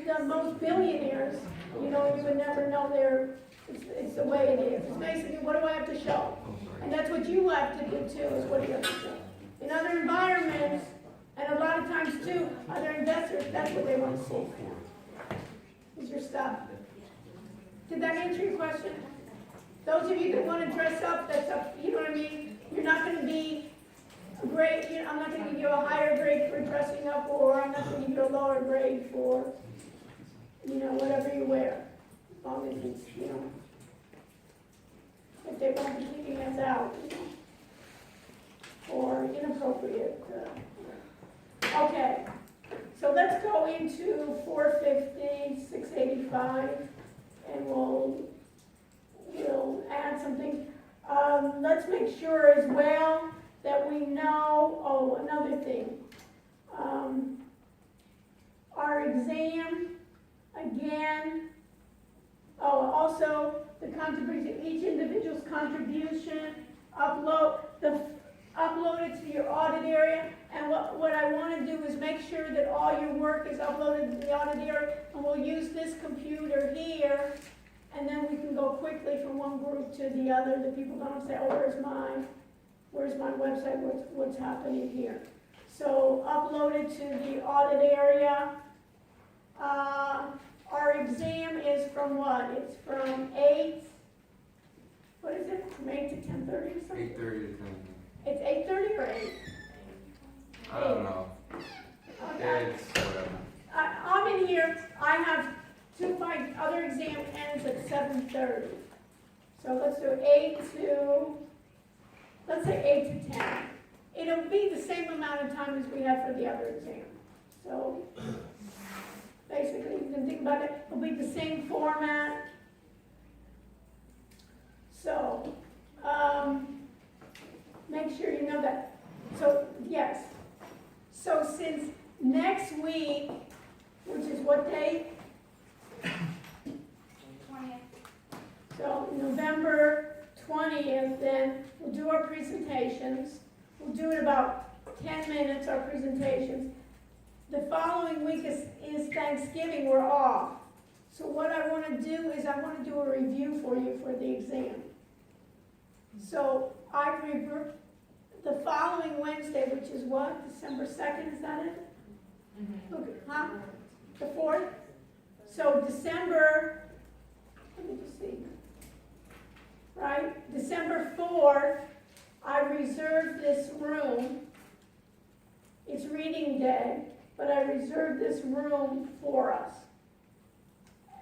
the most billionaires, you know, you would never know it's the way it is. It's basically, what do I have to show? And that's what you have to do too, is what do you have to show. In other environments, and a lot of times too, other investors, that's what they want to see. Is your stuff. Did that answer your question? Those of you that want to dress up, that's up, you know what I mean? You're not going to be a grade, you know, I'm not going to give you a higher grade for dressing up, or I'm not going to give you a lower grade for, you know, whatever you wear. As long as it's, you know, if they won't be keeping us out, you know, or inappropriate. Okay, so let's go into 450, 685, and we'll add something. Let's make sure as well that we know, oh, another thing. Our exam, again, also the contribution, each individual's contribution, upload it to your audit area. And what I want to do is make sure that all your work is uploaded to the audit area, and we'll use this computer here. And then we can go quickly from one group to the other. The people don't say, oh, where's my website, what's happening here. So upload it to the audit area. Our exam is from what? It's from 8, what is it, from 8 to 10:30 or something? 8:30 to 10. It's 8:30 or 8? I don't know. Okay. It's whatever. I'm in here, I have my other exam ends at 7:30. So let's do 8 to, let's say 8 to 10. It'll be the same amount of time as we have for the other exam. So basically, you can think about it, it'll be the same format. So, make sure you know that. So, yes. So since next week, which is what day? 20th. So November 20th, then we'll do our presentations. We'll do it about 10 minutes, our presentations. The following week is Thanksgiving, we're off. So what I want to do is I want to do a review for you for the exam. So the following Wednesday, which is what, December 2nd, is that it? Mm-hmm. Okay, huh? The 4th? So December, let me just see, right? December 4th, I reserved this room. It's reading day, but I reserved this room for us.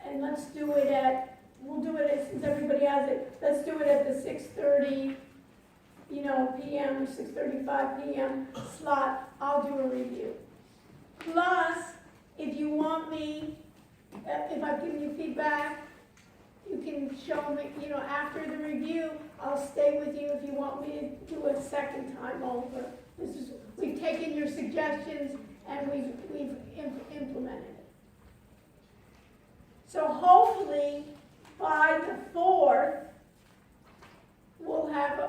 And let's do it we'll do it since everybody has it, let's do it at the 6:30, p.m., 6:35 p.m. slot. I'll do a review. Plus, if you want me, if I've given you feedback, you can show me, after the review, I'll stay with you if you want me to do a second time over. We've taken your suggestions and we've implemented it. So hopefully, by the 4th, we'll have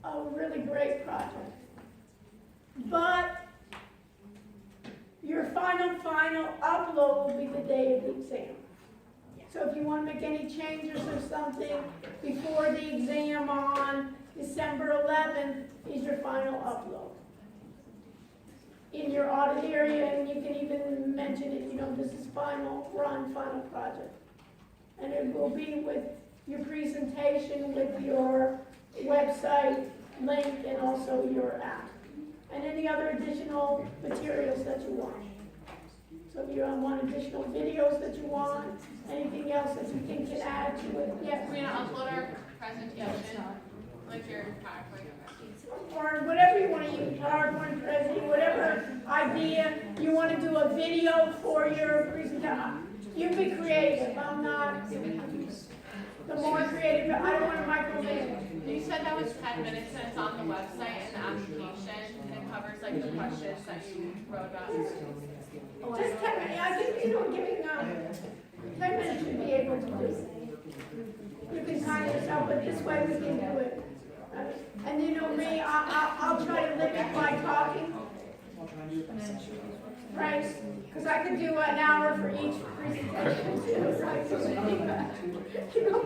a really great project. But your final upload will be the day of the exam. So if you want to make any changes or something before the exam on December 11th is your final upload in your audit area, and you can even mention it, this is final project. And it will be with your presentation, with your website link, and also your app, and any other additional materials that you want. So if you want additional videos that you want, anything else that you think can add to it, yes. We're gonna upload our presentation, like your PowerPoint. Or whatever you want to use, PowerPoint, Prezi, whatever idea, you want to do a video for your presentation. You be creative, I'm not, the more creative, I don't want to micromanage. You said that was 10 minutes and it's on the website and the application and it covers like the questions that you wrote about. Just 10 minutes, I think, giving, 10 minutes you'd be able to do. You can time yourself, but this way we can do it. And me, I'll try to limit my talking. Right, because I could do an hour for each presentation too, right?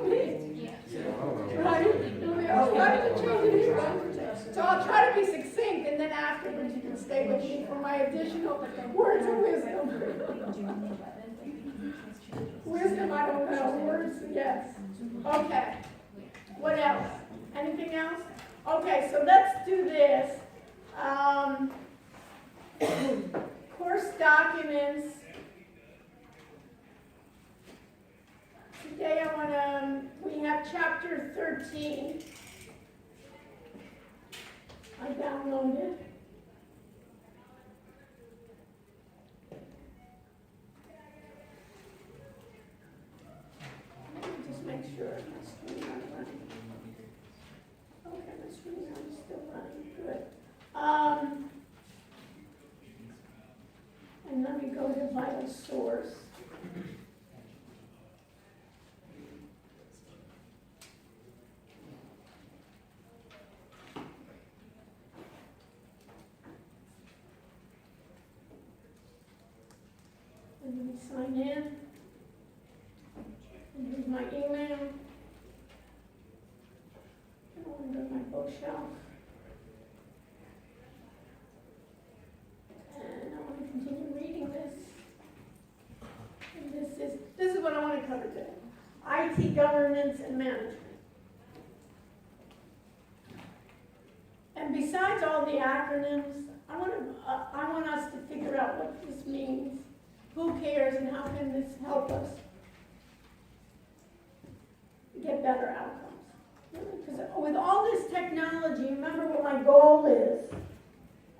Me. Right? Oh, why did you change it? So I'll try to be succinct, and then afterwards you can stay with me for my additional words of wisdom. Wisdom, I don't know. Words, yes. Okay. What else? Anything else? Okay, so let's do this. Course documents. Today we have chapter 13. I downloaded. Let me just make sure my screen is running. Okay, my screen is still running. Good. And let me go to Vital Source. And let me sign in. And here's my email. I want to go to my bookshelf. And I want to continue reading this. And this is what I want to cover today. IT governance and management. And besides all the acronyms, I want us to figure out what this means. Who cares and how can this help us get better outcomes? Because with all this technology, remember what my goal is.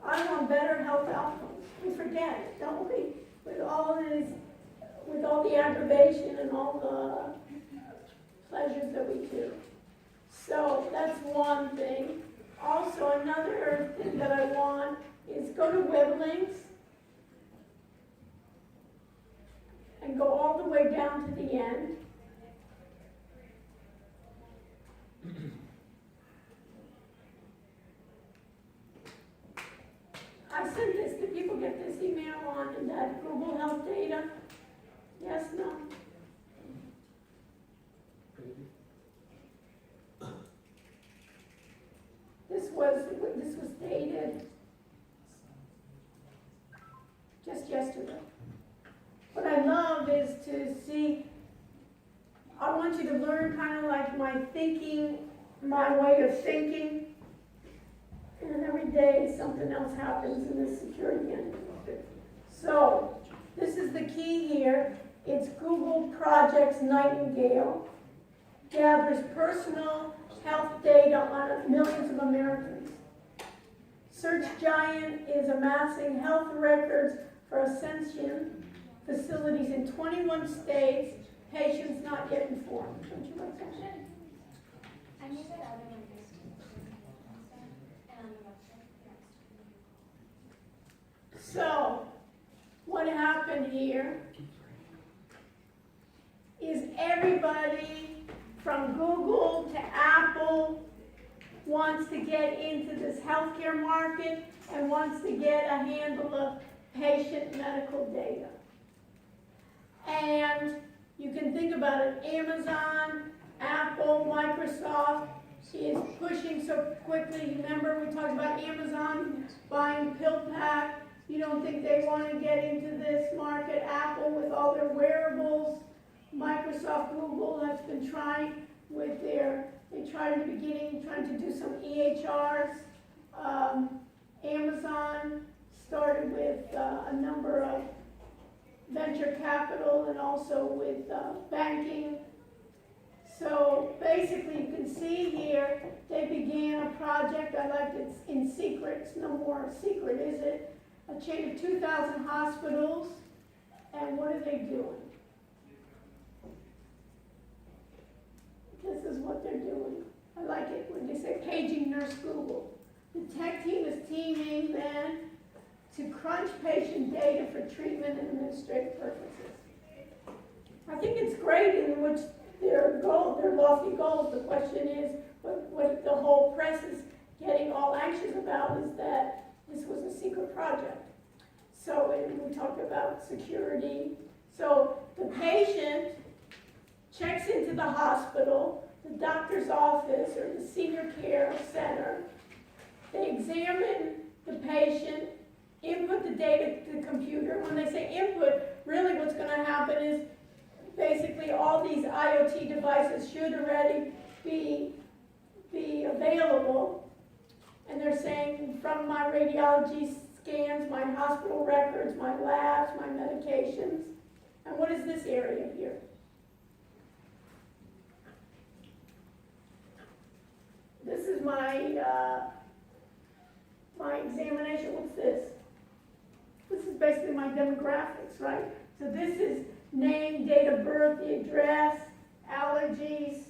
I want better health outcomes. We forget it, don't we? With all the aggravation and all the pleasures that we do. So that's one thing. Also, another thing that I want is go to WebLinks and go all the way down to the end. I sent this, did people get this email on that Google Health data? Yes, no? This was dated just yesterday. What I love is to see, I want you to learn kind of like my thinking, my way of thinking. And every day something else happens in this security engine. So, this is the key here. It's Google Projects Nightingale. Gathers personal health data on millions of Americans. Search Giant is amassing health records for Ascension facilities in 21 states. Patients not yet informed. Don't you like that? I knew that other one was. So, what happened here is everybody from Google to Apple wants to get into this healthcare market and wants to get a handle of patient medical data. And you can think about it, Amazon, Apple, Microsoft is pushing so quickly. Remember we talked about Amazon buying PillPack. You don't think they want to get into this market? Apple with all their wearables. Microsoft, Google has been trying with they tried in the beginning trying to do some EHRs. Amazon started with a number of venture capital and also with banking. So basically, you can see here, they began a project, I like it in secret, it's no more secret, is it? A chain of 2,000 hospitals, and what are they doing? This is what they're doing. I like it when they say paging Nurse Google. The tech team is teaming then to crunch patient data for treatment and administrative purposes. I think it's great in which their lofty goals. The question is, what the whole press is getting all anxious about is that this was a secret project. So, and we talked about security. So the patient checks into the hospital, the doctor's office, or the senior care center. They examine the patient, input the data to the computer. When they say input, really what's going to happen is basically all these IoT devices should already be available. And they're saying from my radiology scans, my hospital records, my labs, my medications. And what is this area here? This is my my examination. What's this? This is basically my demographics, right? So this is name, date of birth, the address, allergies,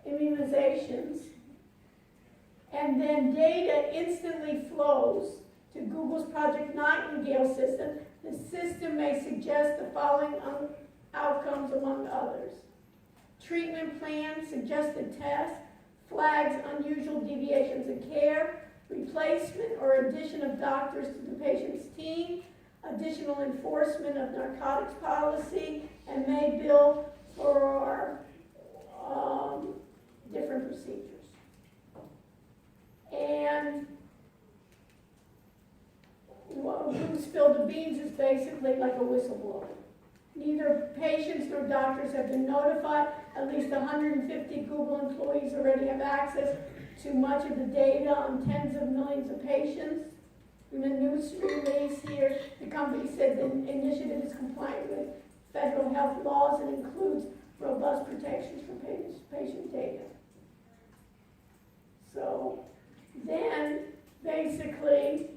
immunizations. And then data instantly flows to Google's Project Nightingale system. The system may suggest the following outcomes among others. Treatment plan, suggested tests, flags unusual deviations in care, replacement or addition of doctors to the patient's team, additional enforcement of narcotics policy, and may bill for different procedures. And who spilled the beans is basically like a whistleblower. Neither patients nor doctors have been notified. At least 150 Google employees already have access to much of the data on tens of millions of patients. In the news release here, the company said the initiative is compliant with federal health laws and includes robust protections for patient data. So then, basically,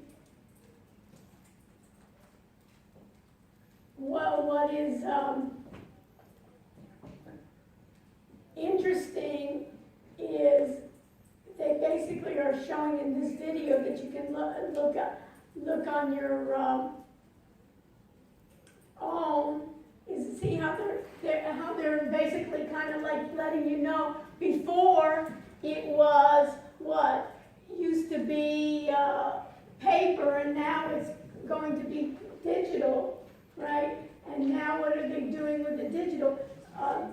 what is interesting is they basically are showing in this video that you can look on your own, is to see how they're basically kind of like letting you know. Before it was what used to be paper, and now it's going to be digital, right? And now what are they doing with the digital?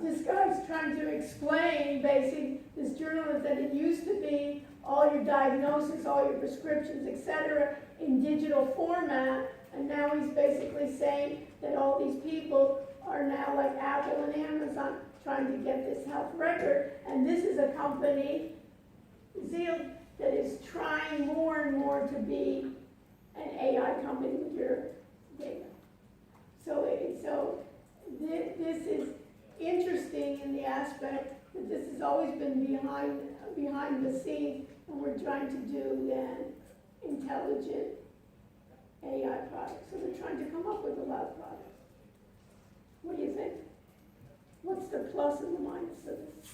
This guy's trying to explain, basically, this journalist, that it used to be all your diagnosis, all your prescriptions, etc., in digital format, and now he's basically saying that all these people are now like Apple and Amazon trying to get this health record, and this is a company, Zeal, that is trying more and more to be an AI company with your data. So this is interesting in the aspect that this has always been behind the scenes, and we're trying to do then intelligent AI products. So they're trying to come up with a lot of products. What do you think? What's the plus and the minus of this?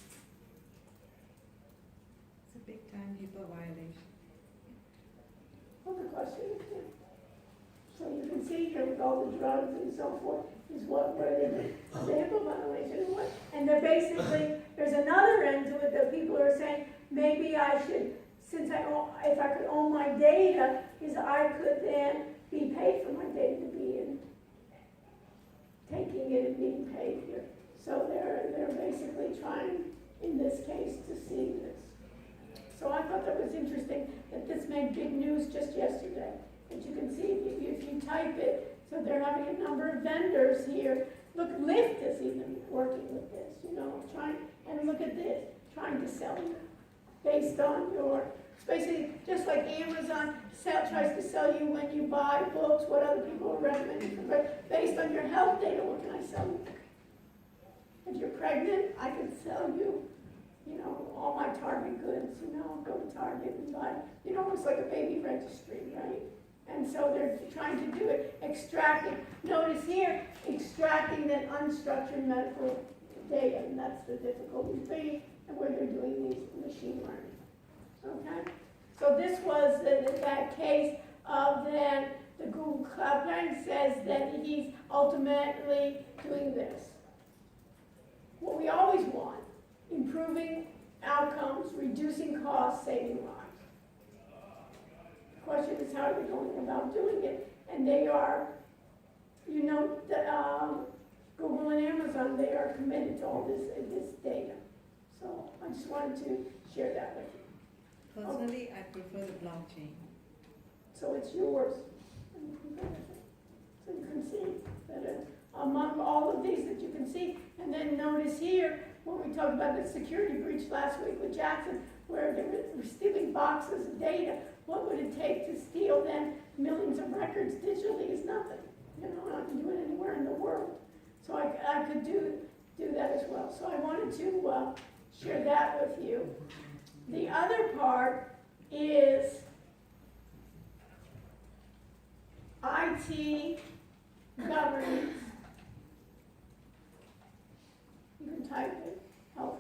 It's a big time HIPAA violation. Well, the question is, yeah. So you can see here with all the drugs and so forth, is what they do. The HIPAA violation and what? And they're basically, there's another end to it that people are saying, maybe I should, if I could own my data, is I could then be paid for my data to be in, taking it and being paid here. So they're basically trying, in this case, to see this. So I thought that was interesting that this made big news just yesterday. As you can see, if you type it, so they're having a number of vendors here. Look, Lyft is even working with this, trying, and look at this, trying to sell you based on your It's basically just like Amazon tries to sell you when you buy books, what other people are recommending, but based on your health data, what can I sell you? If you're pregnant, I could sell you, you know, all my Target goods, you know, go to Target and buy, you know, it's like a baby registry, right? And so they're trying to do it, extracting, notice here, extracting that unstructured medical data, and that's the difficulty thing, and where they're doing these machine learning, okay? So this was that case of then the Google Cloud Planning says that he's ultimately doing this. What we always want, improving outcomes, reducing costs, saving lives. The question is, how are they going about doing it? And they are, you know, Google and Amazon, they are committed to all this data. So I just wanted to share that with you. Personally, I prefer the blockchain. So it's yours. So you can see that among all of these that you can see, and then notice here, when we talked about the security breach last week with Jackson, where they were stealing boxes of data, what would it take to steal then millions of records digitally is nothing. You know, I can do it anywhere in the world. So I could do that as well. So I wanted to share that with you. The other part is IT governance. You can type it, healthcare.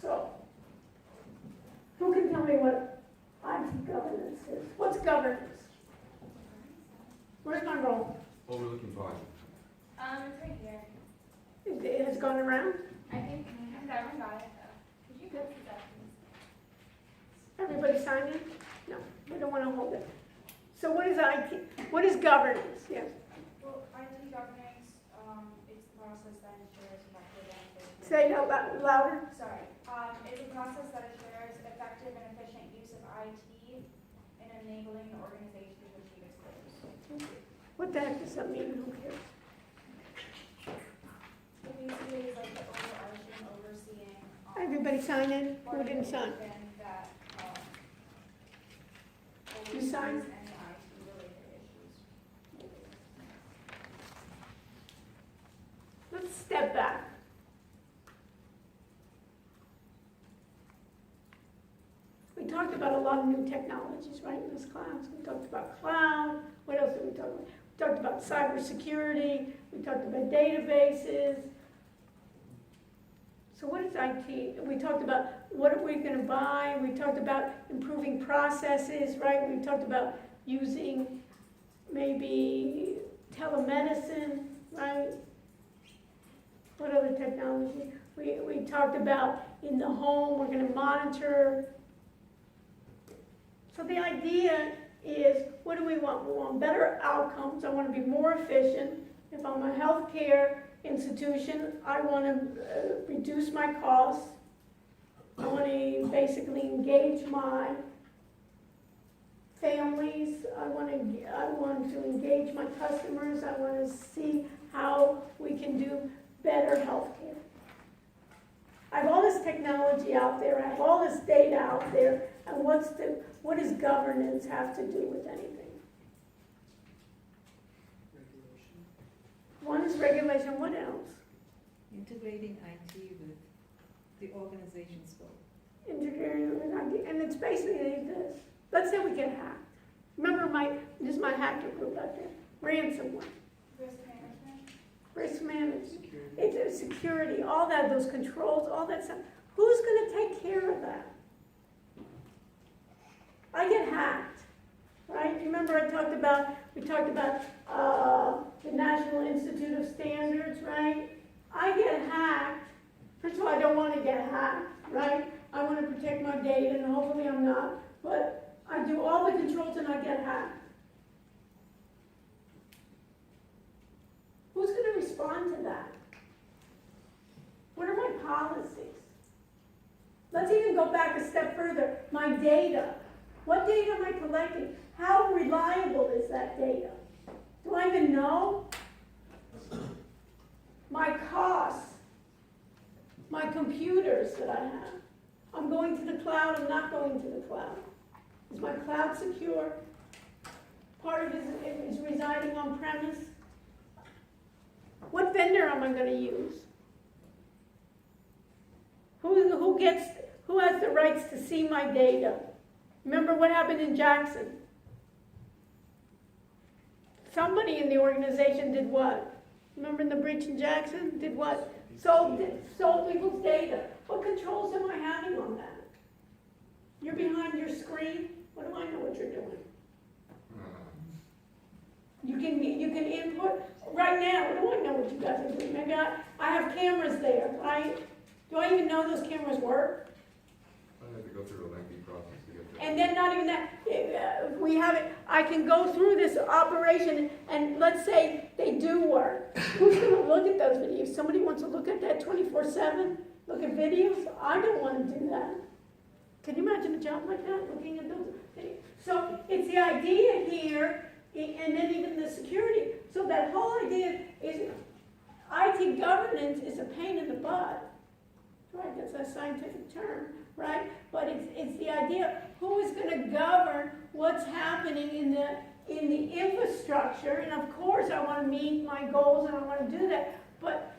So, who can tell me what IT governance is? What's governance? Where's my role? Overlooking body. It's right here. It has gone around? I think everyone got it though. Could you go through that, please? Everybody signed in? No, we don't want to hold it. So what is IT? What is governance? Yes. Well, IT governance, it's the process that ensures effective and efficient. Say no louder. Sorry, it's a process that ensures effective and efficient use of IT in enabling the organization to achieve its goals. What the heck does that mean? Who cares? It basically is like the overarching, overseeing. Everybody sign in? Who didn't sign? That, You signed? oversees any IT-related issues. Let's step back. We talked about a lot of new technologies, right, in this class. We talked about cloud. What else did we talk about? We talked about cybersecurity. We talked about databases. So what is IT? We talked about what are we going to buy. We talked about improving processes, right? We talked about using maybe telemedicine, right? What other technology? We talked about in the home, we're going to monitor. So the idea is, what do we want? We want better outcomes. I want to be more efficient. If I'm a healthcare institution, I want to reduce my costs. I want to basically engage my families. I want to engage my customers. I want to see how we can do better healthcare. I have all this technology out there. I have all this data out there. And what does governance have to do with anything? One is regulation. What else? Integrating IT with the organization's goal. Integrating with IT. And it's basically this. Let's say we get hacked. Remember this is my hacker group out there. Ransomware. Risk management. Risk management. It's security, all that, those controls, all that stuff. Who's going to take care of that? I get hacked, right? Remember we talked about the National Institute of Standards, right? I get hacked. First of all, I don't want to get hacked, right? I wanna protect my data, and hopefully I'm not, but I do all the controls and I get hacked. Who's gonna respond to that? What are my policies? Let's even go back a step further. My data. What data am I collecting? How reliable is that data? Do I even know? My costs. My computers that I have. I'm going to the cloud, I'm not going to the cloud. Is my cloud secure? Part of it is residing on premise. What vendor am I going to use? Who has the rights to see my data? Remember what happened in Jackson? Somebody in the organization did what? Remember in the breach in Jackson? Did what? Sold people's data. What controls am I having on that? You're behind your screen. What do I know what you're doing? You can input. Right now, what do I know what you guys are doing? Maybe I have cameras there, right? Do I even know those cameras work? I have to go through a lengthy process to get there. And then not even that, if we have it, I can go through this operation and let's say they do work. Who's gonna look at those videos? Somebody wants to look at that 24/7? Look at videos? I don't wanna do that. Can you imagine a job like that, looking at those videos? So it's the idea here, and then even the security. So that whole idea is IT governance is a pain in the butt. Right, that's a scientific term, right? But it's the idea, who is going to govern what's happening in the infrastructure? And of course I want to meet my goals and I want to do that. But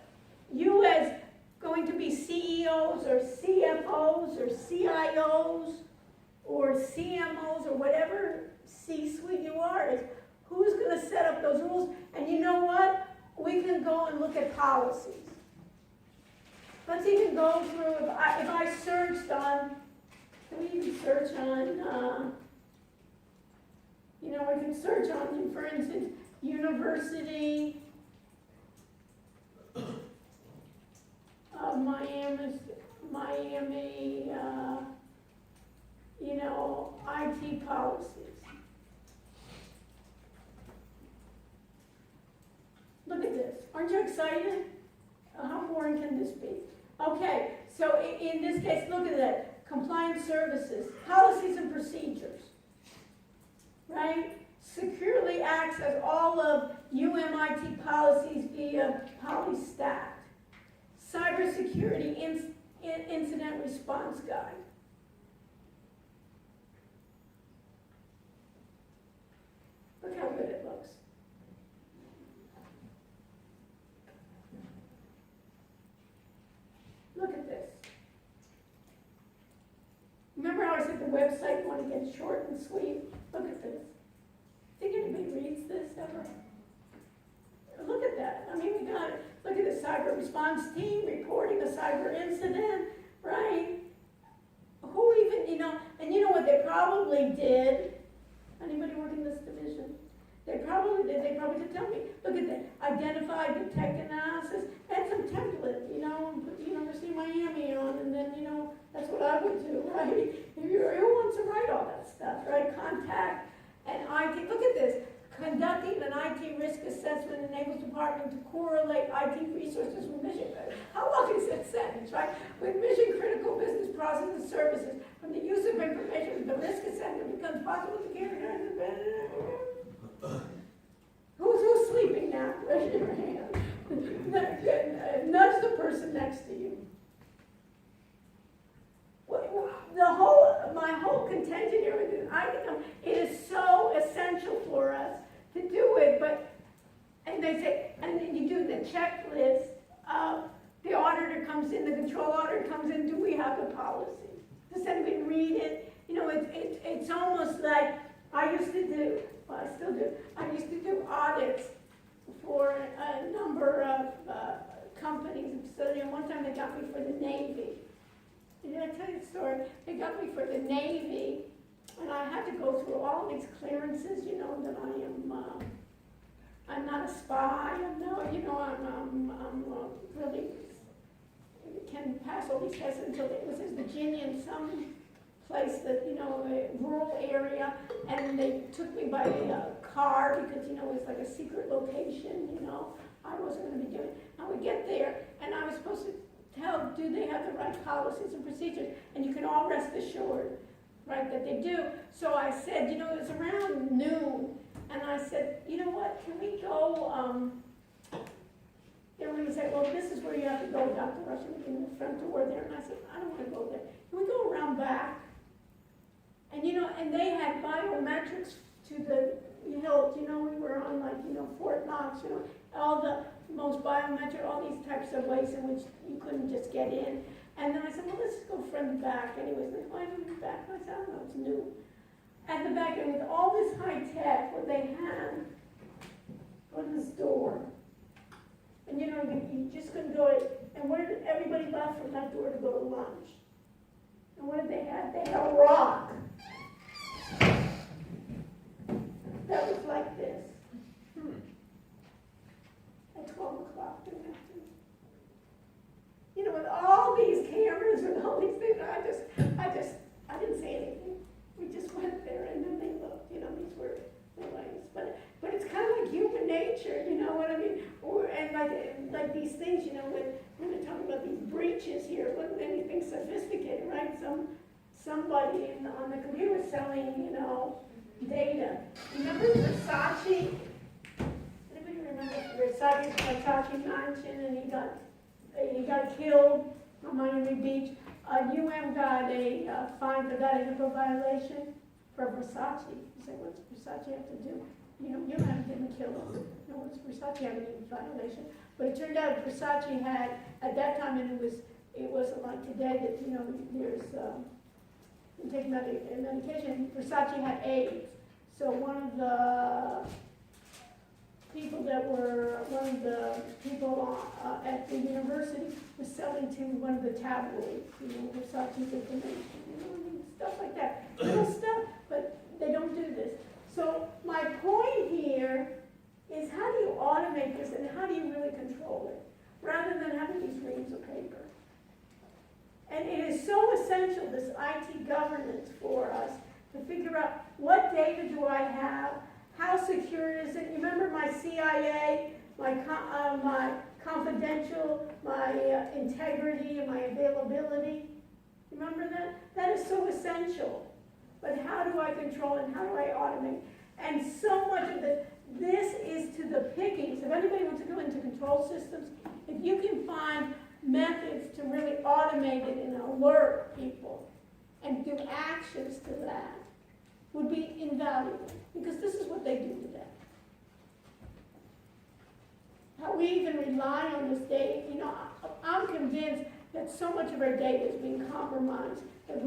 you as going to be CEOs or CFOs or CIOs or CMOs or whatever C-suite you are, is who's going to set up those rules? And you know what? We can go and look at policies. Let's even go through, if I searched on, can we even search on, we can search on, for instance, University of Miami, IT policies. Look at this. Aren't you excited? How boring can this be? Okay, so in this case, look at that. Compliance services, policies and procedures, right? Securely access all of UMIT policies via PolyStat. Cybersecurity incident response guide. Look how good it looks. Look at this. Remember how I said the website want to get short and sweet? Look at this. Think anybody reads this ever? Look at that. I mean, we got it. Look at the cyber response team reporting a cyber incident, right? Who even, and you know what they probably did? Anybody work in this division? They probably could tell me, look at that, identify, detect analysis, add some template, put the University of Miami on, and then, that's what I would do, right? Who wants to write all that stuff, right? Contact and IT, look at this. Conducting an IT risk assessment enables department to correlate IT resources with mission. How long is that sentence, right? With mission critical business processes and services. From the use of information, the risk assessment becomes possible to carry out. Who's sleeping now? Raise your hand. Nudge the person next to you. My whole contention here is, it is so essential for us to do it, and they say, and then you do the checklist, the auditor comes in, the control auditor comes in, do we have the policy? Does anybody read it? It's almost like I used to do, well, I still do, I used to do audits for a number of companies and facilities, and one time they got me for the Navy. Did I tell you the story? They got me for the Navy, and I had to go through all these clearances, that I'm not a spy, I'm really, can pass all these tests until it was in Virginia in some place that, you know, a rural area, and they took me by car because, you know, it's like a secret location, you know. I wasn't gonna be doing it. I would get there, and I was supposed to tell, do they have the right policies and procedures? And you can all rest assured, right, that they do. So I said, you know, it was around noon, and I said, you know what, can we go, they were gonna say, well, this is where you have to go, Dr. Rush, in the front door there. And I said, I don't wanna go there. Can we go around back? And, you know, and they had biometrics to the hilt, you know, we were on like, you know, Fort Knox, you know, all the most biometric, all these types of ways in which you couldn't just get in. And then I said, well, let's just go from the back. Anyways, like, why don't we back? I said, I don't know, it's new. At the back, and with all this high tech, what they had was this door. And, you know, you just couldn't go in. And where did everybody left from that door to go to lunch? And what did they have? They had a rock. That was like this. At 12 o'clock in the afternoon. You know, with all these cameras and all these things, I didn't say anything. We just went there and then they looked, you know, these were the ways. But it's kind of like human nature, you know what I mean? And like these things, you know, when we're talking about these breaches here, it wasn't anything sophisticated, right? Somebody on the computer selling, you know, data. Remember Versace? Anybody remember Versace mansion, and he got killed on Miami Beach? UM got a fine for that, a HIPAA violation for Versace. You say, what's Versace have to do? You know, UM didn't kill him. No, what's Versace have to do with violation? But it turned out Versace had, at that time, and it wasn't like today that, you know, there's, you take medication, Versace had AIDS. So one of the people at the university was selling to one of the tabloids, you know, Versace's information, you know, I mean, stuff like that. Little stuff, but they don't do this. So my point here is, how do you automate this and how do you really control it, rather than having these reams of paper? And it is so essential, this IT governance for us, to figure out what data do I have, how secure is it? You remember my CIA, my confidential, my integrity, and my availability? Remember that? That is so essential. But how do I control it and how do I automate? And so much of this is to the pickings. If anybody wants to go into control systems, if you can find methods to really automate it and alert people and do actions to that, would be invaluable, because this is what they do today. How we even rely on this data, you know, I'm convinced that so much of our data is being compromised that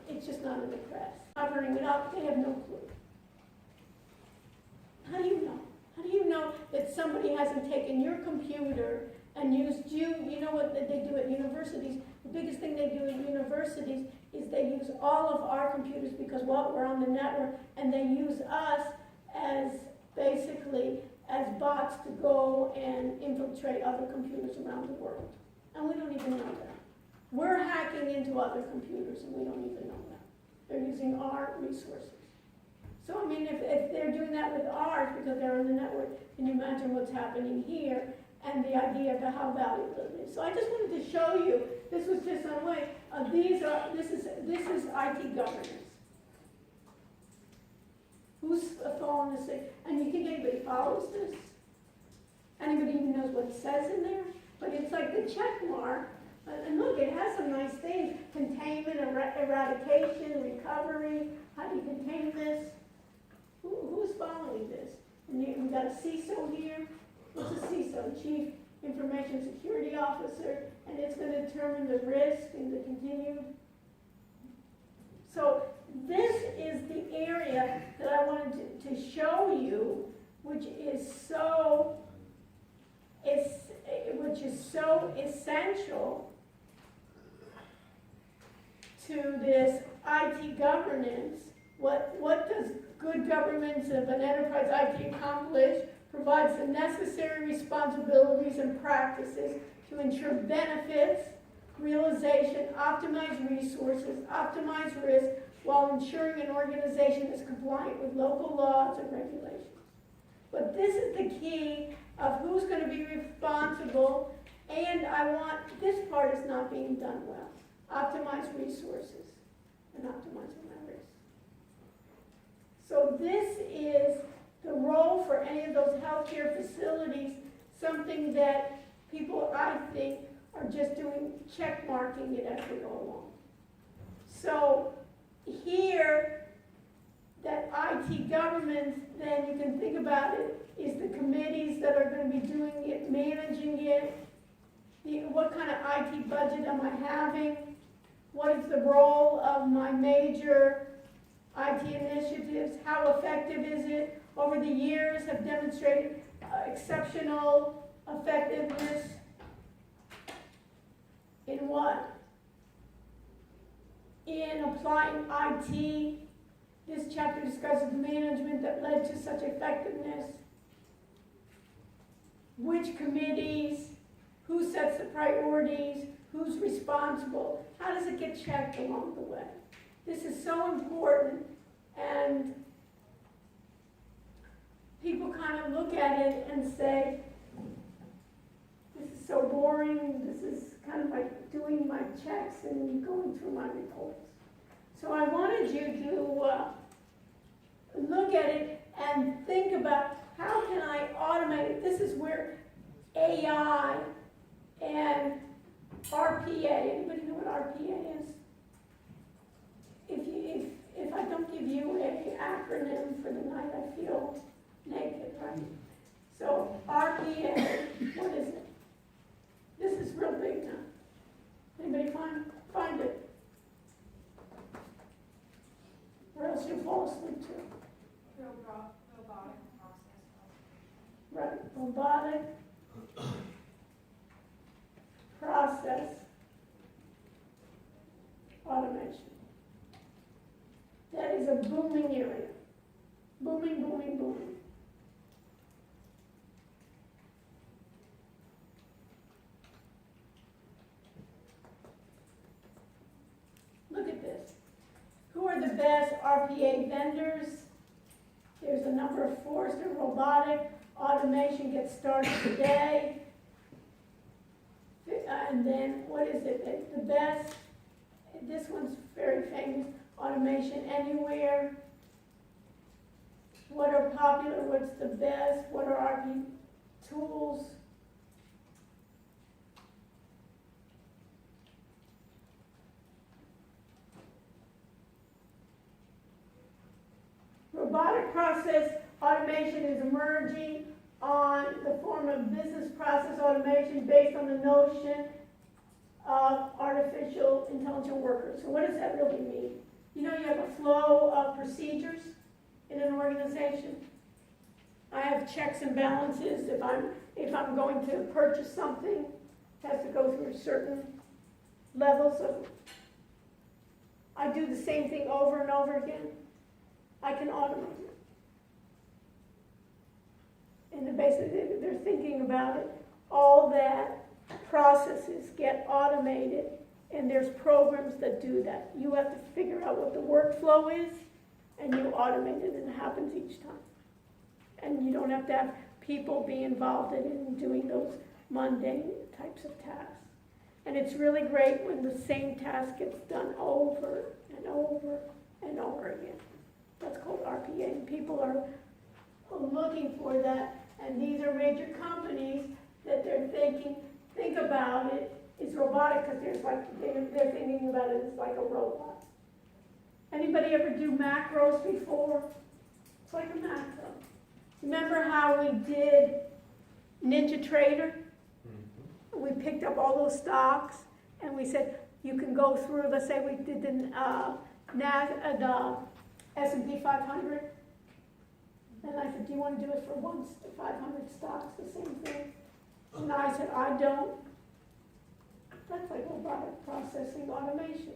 it's just not in the press. Covering it up, they have no clue. How do you know? How do you know that somebody hasn't taken your computer and used you know what they do at universities? The biggest thing they do at universities is they use all of our computers because, well, we're on the network, and they use us as basically as bots to go and infiltrate other computers around the world. And we don't even know that. We're hacking into other computers and we don't even know that. They're using our resources. So, I mean, if they're doing that with ours because they're on the network, can you imagine what's happening here and the idea of how valuable it is? So I just wanted to show you, this was just a way, this is IT governance. Who's following this thing? And you think anybody follows this? Anybody even knows what it says in there? But it's like the check mark. And look, it has some nice things. Containment, eradication, recovery. How do you contain this? Who's following this? And we got a CISO here. What's a CISO? Chief Information Security Officer. And it's going to determine the risk and the continued. So this is the area that I wanted to show you, which is so essential to this IT governance. What does good governance of an enterprise IT accomplish? Provides the necessary responsibilities and practices to ensure benefits, realization, optimize resources, optimize risk, while ensuring an organization is compliant with local laws and regulations. But this is the key of who's going to be responsible, and I want, this part is not being done well. Optimize resources and optimizing my risk. So this is the role for any of those healthcare facilities, something that people, I think, are just doing, check marking it as we go along. So here, that IT government, then you can think about it, is the committees that are going to be doing it, managing it, what kind of IT budget am I having, what is the role of my major IT initiatives, how effective is it, over the years have demonstrated exceptional effectiveness in what? In applying IT. This chapter discusses management that led to such effectiveness. Which committees, who sets the priorities, who's responsible, how does it get checked along the way? This is so important, and people kind of look at it and say, this is so boring, this is kind of like doing my checks and going through my reports. So I wanted you to look at it and think about how can I automate it. This is where AI and RPA, anybody know what RPA is? If I don't give you an acronym for the night, I feel naked, right? So RPA, what is it? This is real big now. Anybody find it? Or else you'll fall asleep too. Robotic process. Right, robotic process automation. That is a booming area. Booming, booming, booming. Look at this. Who are the best RPA vendors? There's a number of Forrester. Robotic automation gets started today. And then, what is it? The best, this one's very famous, Automation Anywhere. What are popular? What's the best? What are RP tools? Robotic process automation is emerging on the form of business process automation based on the notion of artificial intelligent workers. So what does that really mean? You know, you have a flow of procedures in an organization. I have checks and balances. If I'm going to purchase something, it has to go through certain levels of. I do the same thing over and over again. I can automate it. And basically, they're thinking about it. All that processes get automated, and there's programs that do that. You have to figure out what the workflow is, and you automate it, and it happens each time. And you don't have to have people be involved in doing those mundane types of tasks. And it's really great when the same task gets done over and over and over again. That's called RPA, and people are looking for that. And these are major companies that they're think about it. It's robotic because they're thinking about it as like a robot. Anybody ever do macros before? It's like a macro. Remember how we did NinjaTrader? We picked up all those stocks and we said you can go through. Let's say we did the S&P 500. And I said, do you want to do it for 500 stocks, the same thing? And I said, I don't. That's like robotic processing automation.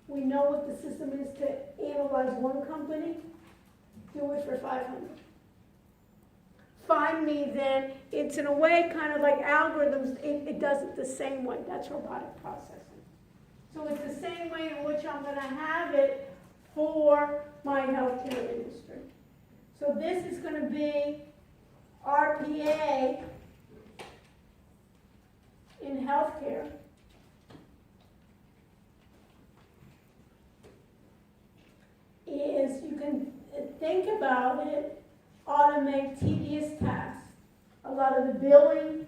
We know what the system is to analyze one company, do it for 500. find me, then it's in a way kind of like algorithms, it does it the same way. That's robotic processing. So it's the same way in which I'm going to have it for my healthcare industry. So this is going to be RPA in healthcare. Is you can think about it, automate tedious tasks. A lot of the billing,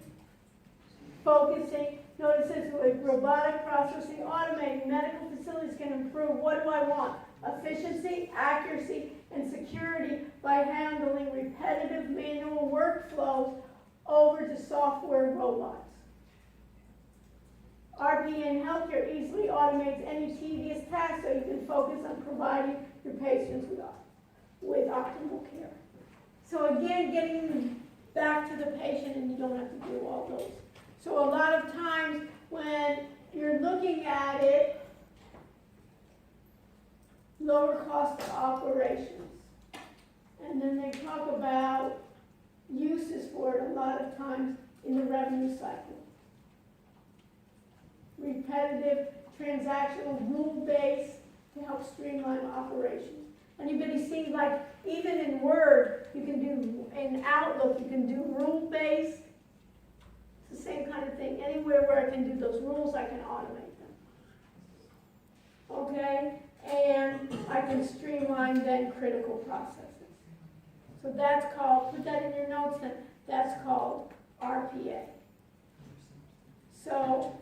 focusing, notice this with robotic processing, automating medical facilities can improve. What do I want? Efficiency, accuracy, and security by handling repetitive manual workflows over to software robots. RPA in healthcare easily automates any tedious task so you can focus on providing your patients with optimal care. So again, getting back to the patient, and you don't have to do all those. So a lot of times when you're looking at it, lower cost of operations. And then they talk about uses for it a lot of times in the revenue cycle. Repetitive, transactional, rule-based to help streamline operations. Anybody see, like, even in Word, you can do, in Outlook, you can do rule-based. It's the same kind of thing. Anywhere where I can do those rules, I can automate them. Okay? And I can streamline then critical processes. So that's called, put that in your notes then, that's called RPA. So,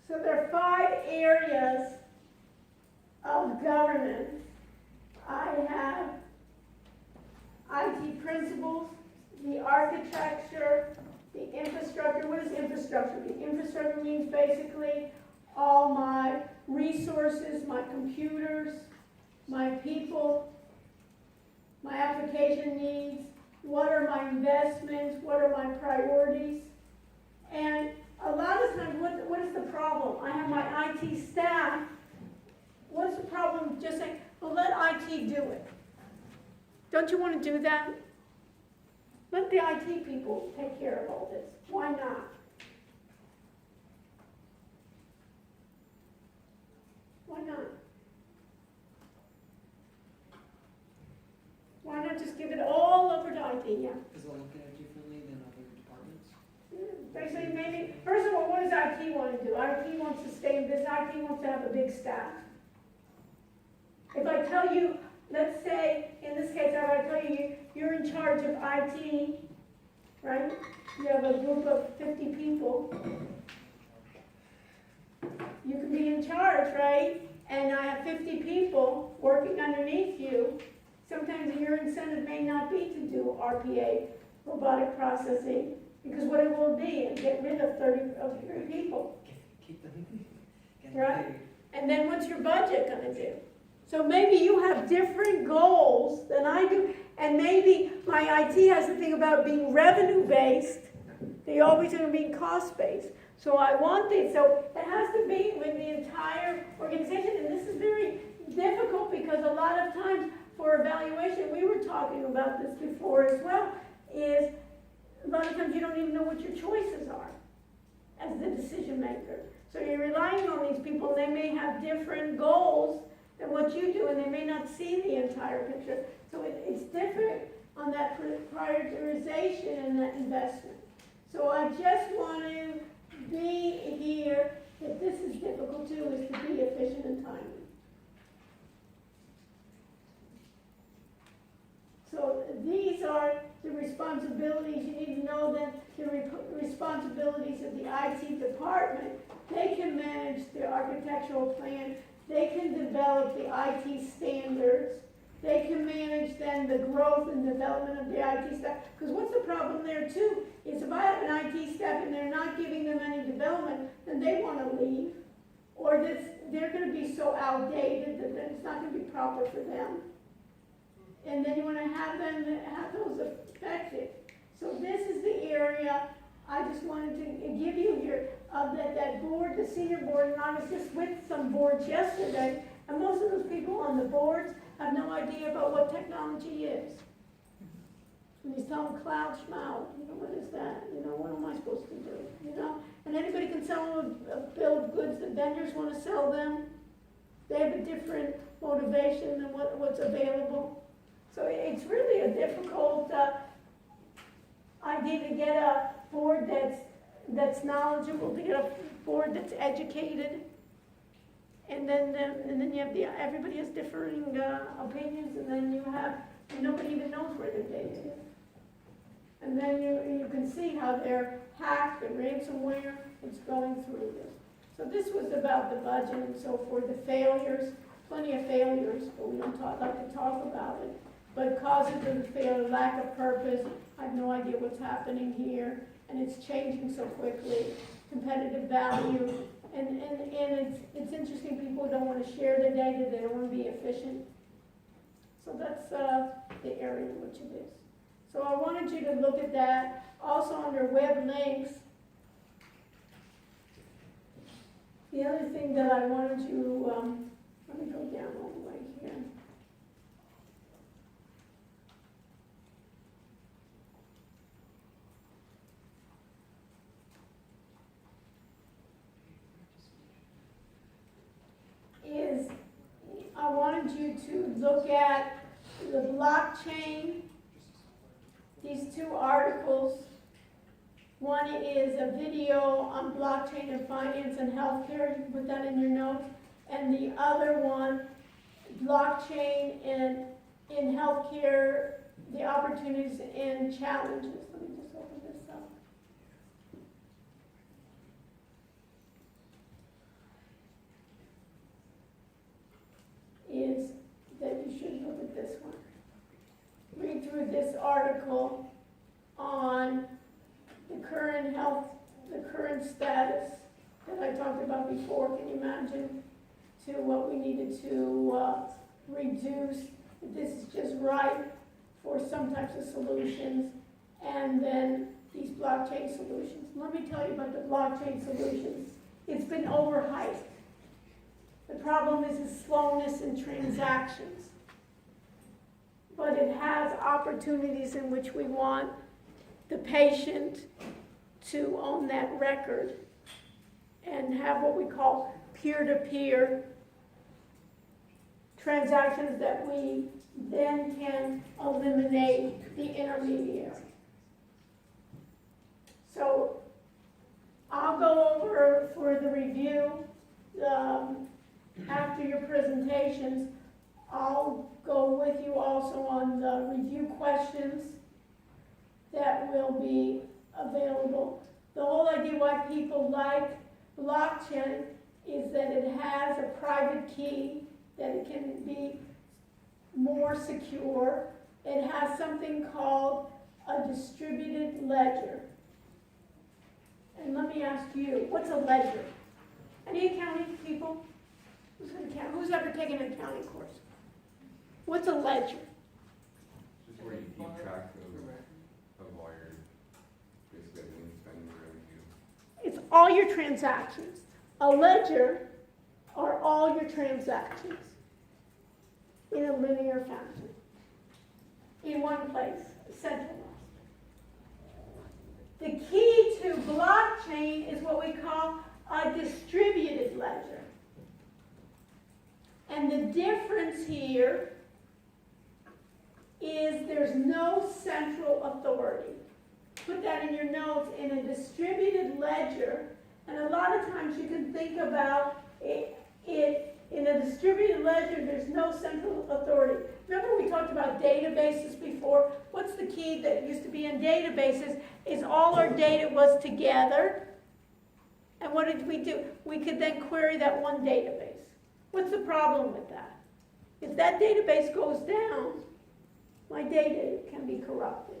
so there are 5 areas of governance. I have IT principles, the architecture, the infrastructure. What is infrastructure? The infrastructure means basically all my resources, my computers, my people, my application needs, what are my investments, what are my priorities. And a lot of times, what is the problem? I have my IT staff. What's the problem? Just saying, well, let IT do it. Don't you want to do that? Let the IT people take care of all this. Why not? Why not? Why not just give it all over to IT? Yeah. Because they'll look at it differently than other departments. Basically, maybe, first of all, what does IT want to do? IT wants to stay in business. IT wants to have a big staff. If I tell you, let's say, in this case, if I tell you you're in charge of IT, right? You have a group of 50 people. You can be in charge, right? And I have 50 people working underneath you. Sometimes your incentive may not be to do RPA, robotic processing, because what it will be is get rid of 30 of your people. Keep them. Right? And then what's your budget going to do? So maybe you have different goals than I do, and maybe my IT has to think about being revenue-based. They always are being cost-based. So I want these. So it has to be with the entire organization, and this is very difficult because a lot of times for evaluation, we were talking about this before as well, is a lot of times you don't even know what your choices are as the decision maker. So you're relying on these people, and they may have different goals than what you do, and they may not see the entire picture. So it's different on that prioritization and that investment. So I just want to be here, that this is difficult too, is to be efficient and timely. So these are the responsibilities. You need to know that the responsibilities of the IT department. They can manage the architectural plan. They can develop the IT standards. They can manage then the growth and development of the IT staff. Because what's the problem there too, is if I have an IT staff and they're not giving them any development, then they want to leave. or they're gonna be so outdated that it's not gonna be proper for them. And then you wanna have them, have those affected. So this is the area I just wanted to give you here, that board, the senior board, and I was just with some boards yesterday, and most of those people on the boards have no idea about what technology is. And you tell them cloud schmout, what is that? What am I supposed to do? And anybody can sell them a bill of goods, the vendors wanna sell them. They have a different motivation than what's available. So it's really a difficult, idea to get a board that's knowledgeable, to get a board that's educated. And then you have everybody has differing, opinions, and then nobody even knows where their data is. And then you can see how they're hacked and ransomware, it's going through this. So this was about the budget and so forth, the failures, plenty of failures, but we don't like to talk about it. But causes of the failure, lack of purpose, I have no idea what's happening here, and it's changing so quickly, competitive value, and it's interesting, people don't want to share their data, they don't want to be efficient. So that's the area in which it is. So I wanted you to look at that. Also under web links, the other thing that I wanted to, let me go down all the way here. Is I wanted you to look at the blockchain, these two articles. One is a video on blockchain and finance and healthcare, you can put that in your notes, and the other one, blockchain and in healthcare, the opportunities and challenges. Let me just open this up. Is that you should look at this one. Read through this article on the current status that I talked about before. Can you imagine to what we needed to reduce? This is just right for some types of solutions, and then these blockchain solutions. Let me tell you about the blockchain solutions. It's been overhyped. The problem is the slowness in transactions. But it has opportunities in which we want the patient to own that record and have what we call peer-to-peer transactions that we then can eliminate the intermediary. So I'll go over for the review after your presentations. I'll go with you also on the review questions that will be available. The whole idea why people like blockchain is that it has a private key, that it can be more secure. It has something called a distributed ledger. And let me ask you, what's a ledger? Any accounting people? Who's ever taken an accounting course? What's a ledger? It's just where you keep track of all your, basically everything, spending revenue. It's all your transactions. A ledger are all your transactions in a linear fashion, in one place, centralized. The key to blockchain is what we call a distributed ledger. And the difference here is there's no central authority. Put that in your notes. In a distributed ledger, and a lot of times you can think about it in a distributed ledger, there's no central authority. Remember we talked about databases before? What's the key that used to be in databases is all our data was together. And what did we do? We could then query that one database. What's the problem with that? If that database goes down, my data can be corrupted.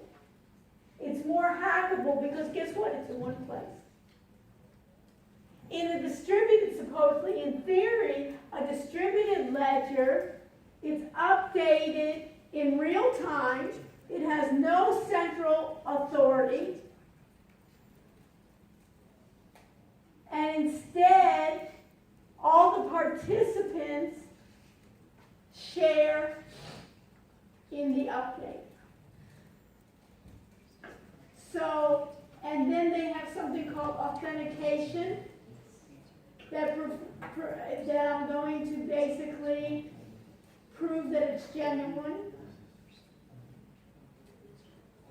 It's more hackable because guess what? It's in one place. in a distributed, supposedly, in theory, a distributed ledger, it's updated in real time, it has no central authority, and instead, all the participants share in the update. So, and then they have something called authentication that I'm going to basically prove that it's genuine.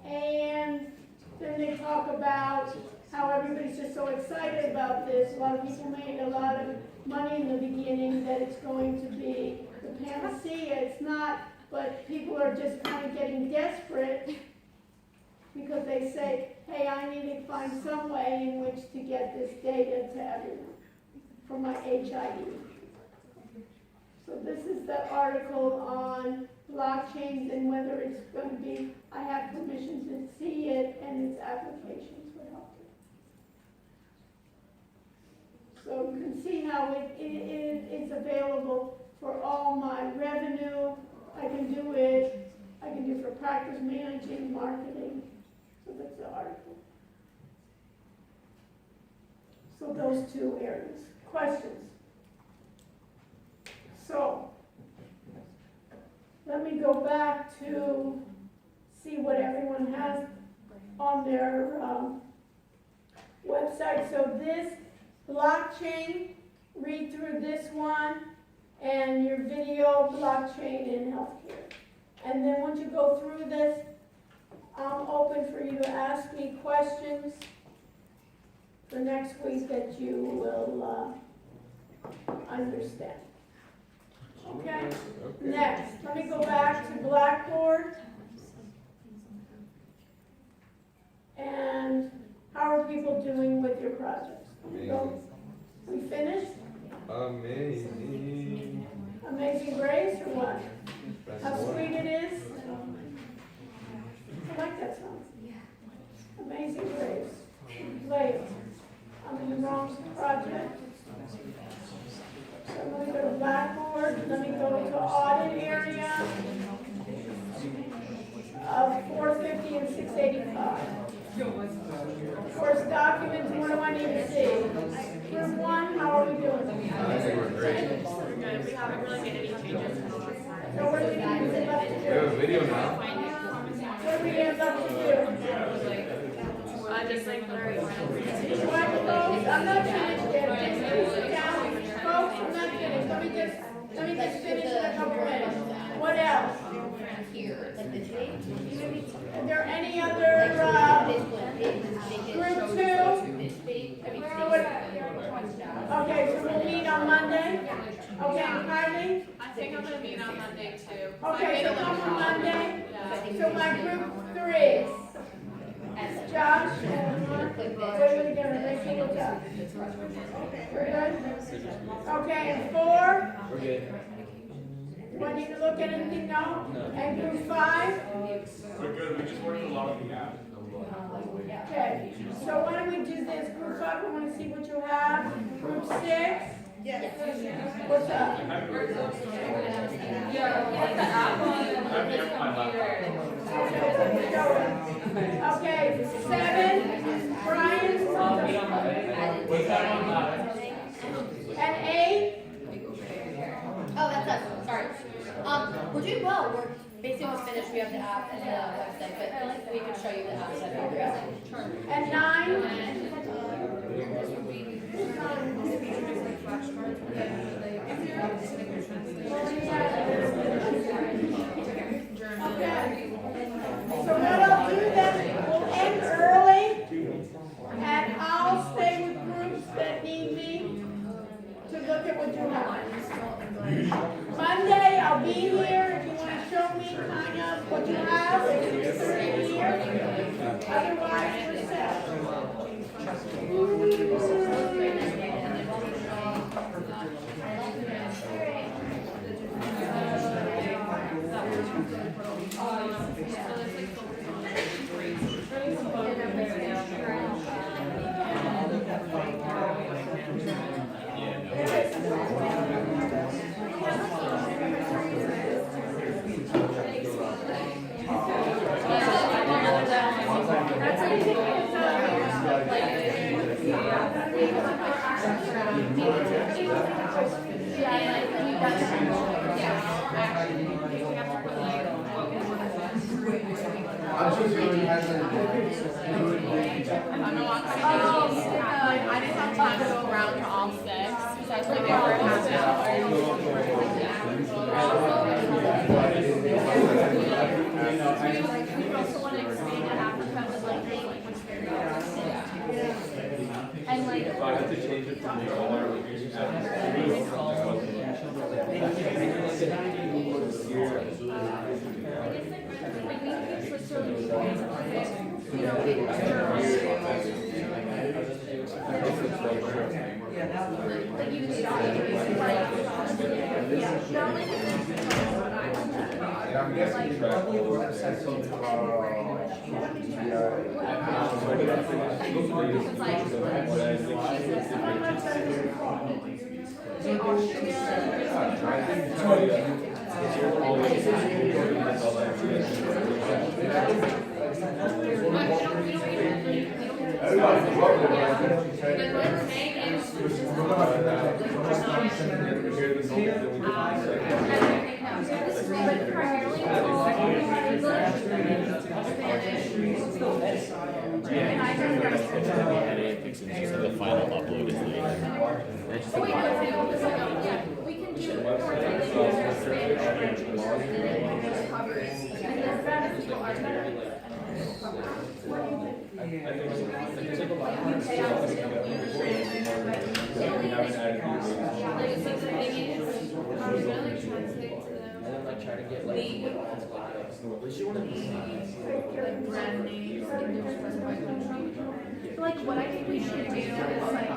And then they talk about how everybody's just so excited about this. A lot of people made a lot of money in the beginning that it's going to be the panacea. It's not, but people are just kind of getting desperate because they say, hey, I need to find some way in which to get this data to everyone for my HIE. So this is the article on blockchains and whether it's going to be, I have permission to see it and its applications would help it. So you can see how it's available for all my revenue. I can do it for practice managing, marketing. So that's the article. So those two areas. Questions? So, let me go back to see what everyone has on their website. So this blockchain, read through this one, and your video blockchain in healthcare. And then once you go through this, I'm open for you to ask me questions for next week that you will understand. Okay? Next, let me go back to Blackboard. And how are people doing with your projects? We finished? Amazing. Amazing Grace or what? How sweet it is? I like that song. Amazing Grace. Play it. I'm in the wrong project. So let me go to Blackboard. Let me go to audit area of 450 and 685. Course documents, what do I need to see? Group 1, how are we doing? I think we're great. We're good. We haven't really made any changes in the last time. So what do we have left to We have a do? video now. What do we have left to do? Just like Larry. What, folks? I'm not finished yet. Please sit down. Folks, I'm not finished. Let me just finish in a couple minutes. What else? Here, like this way. Are there any other, group 2? Okay, so we'll meet on Monday? Okay, Kylie? I think I'm gonna meet on Monday too. Okay, so come on Monday? Yeah. So my group 3. Josh and Mark, we're together, Rachel, what's up? We're good? Okay, and 4? We're good. Do I need to look at anything now? And group 5? We're good, we just worked a lot of the app. Okay, so why don't we do this? Group 5, I want to see what you have. Group 6? Yes. What's up? Okay, 7, Brian, What's that on and 8? Oh, that's us, sorry. We're doing well, we're basically almost finished, we have the app and the website, but we can show you the app that we're using. And 9? Okay. So what I'll do then, we'll end early, and I'll stay with groups that need me to look at what you have. Monday, I'll be here if you want to show me kind of what you have, it's 30 here. Otherwise, we're set. I just have time to go around to all six, so I was like, for half an hour. We also want to expand to Africa with like the language barriers. And like. If I had to change it from the older, would you I'm guessing the final upload is later. Oh, wait, yeah, we can do it. Brand names in different specified country. So like what I think we should do is like,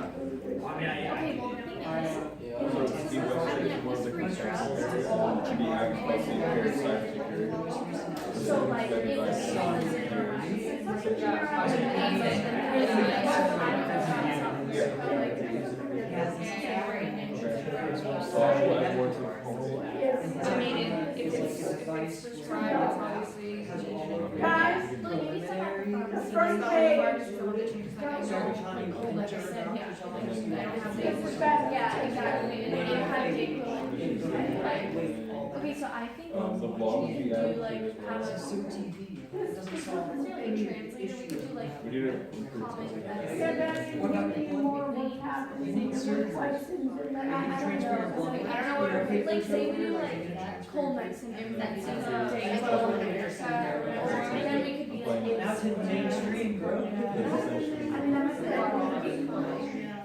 okay, well the thing is, so like I mean, if it's prescribed, it's obviously. Guys, the first page. Yeah, exactly. And you have to, okay, so I think we should do like have a translator, we could do like comment. I don't know what, like say we do like cold medicine and that's days of America, and then we could be like. That's in mainstream, bro.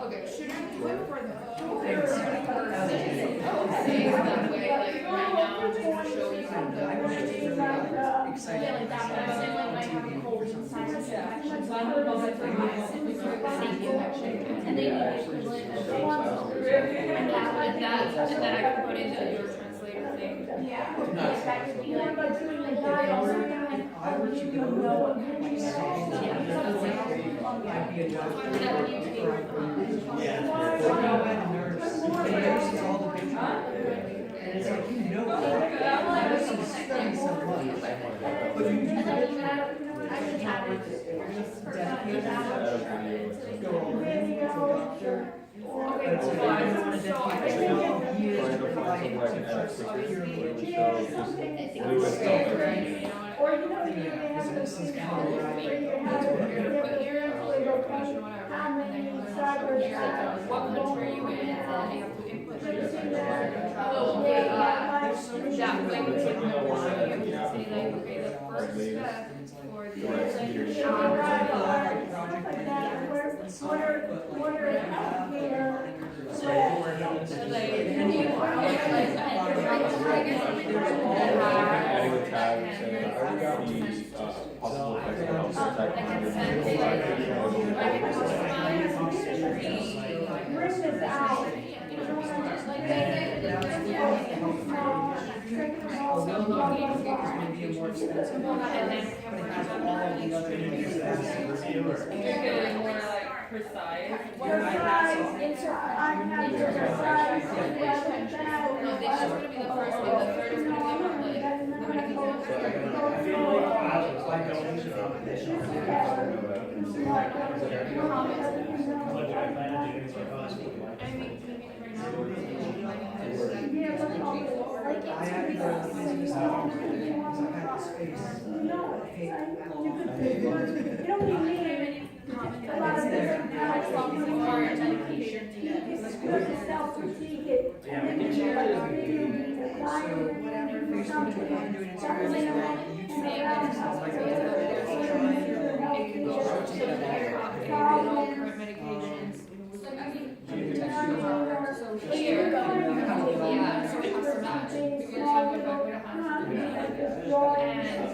Okay, should we do it for the? Okay. That way, like right now, just to show you how the. Yeah, like that, but I'm saying like I have a cold and sinus infection, so I'm gonna visit for medicine, we start with safety infection, and they need the equivalent of and then I can put into your translator thing. Yeah. That could be like, but doing the diet, I would you go know what country Yeah, so it's like. I'd be a doctor. That would need to be. I know a nurse, and nurses all the big and it's like, you know, there's some study so much. But you do that. Go all in to a doctor. But it's like, you don't want to dedicate 12 years to providing or you know, you have to see how What country are you in? And you have to input your Oh, yeah. That way we can say like, okay, the first step for the adding a tag saying, possible effects of Bring this out. pay. You don't need a lot of different medication. it's good to self-critique it, and then you like maybe you need a diet or something. Something around,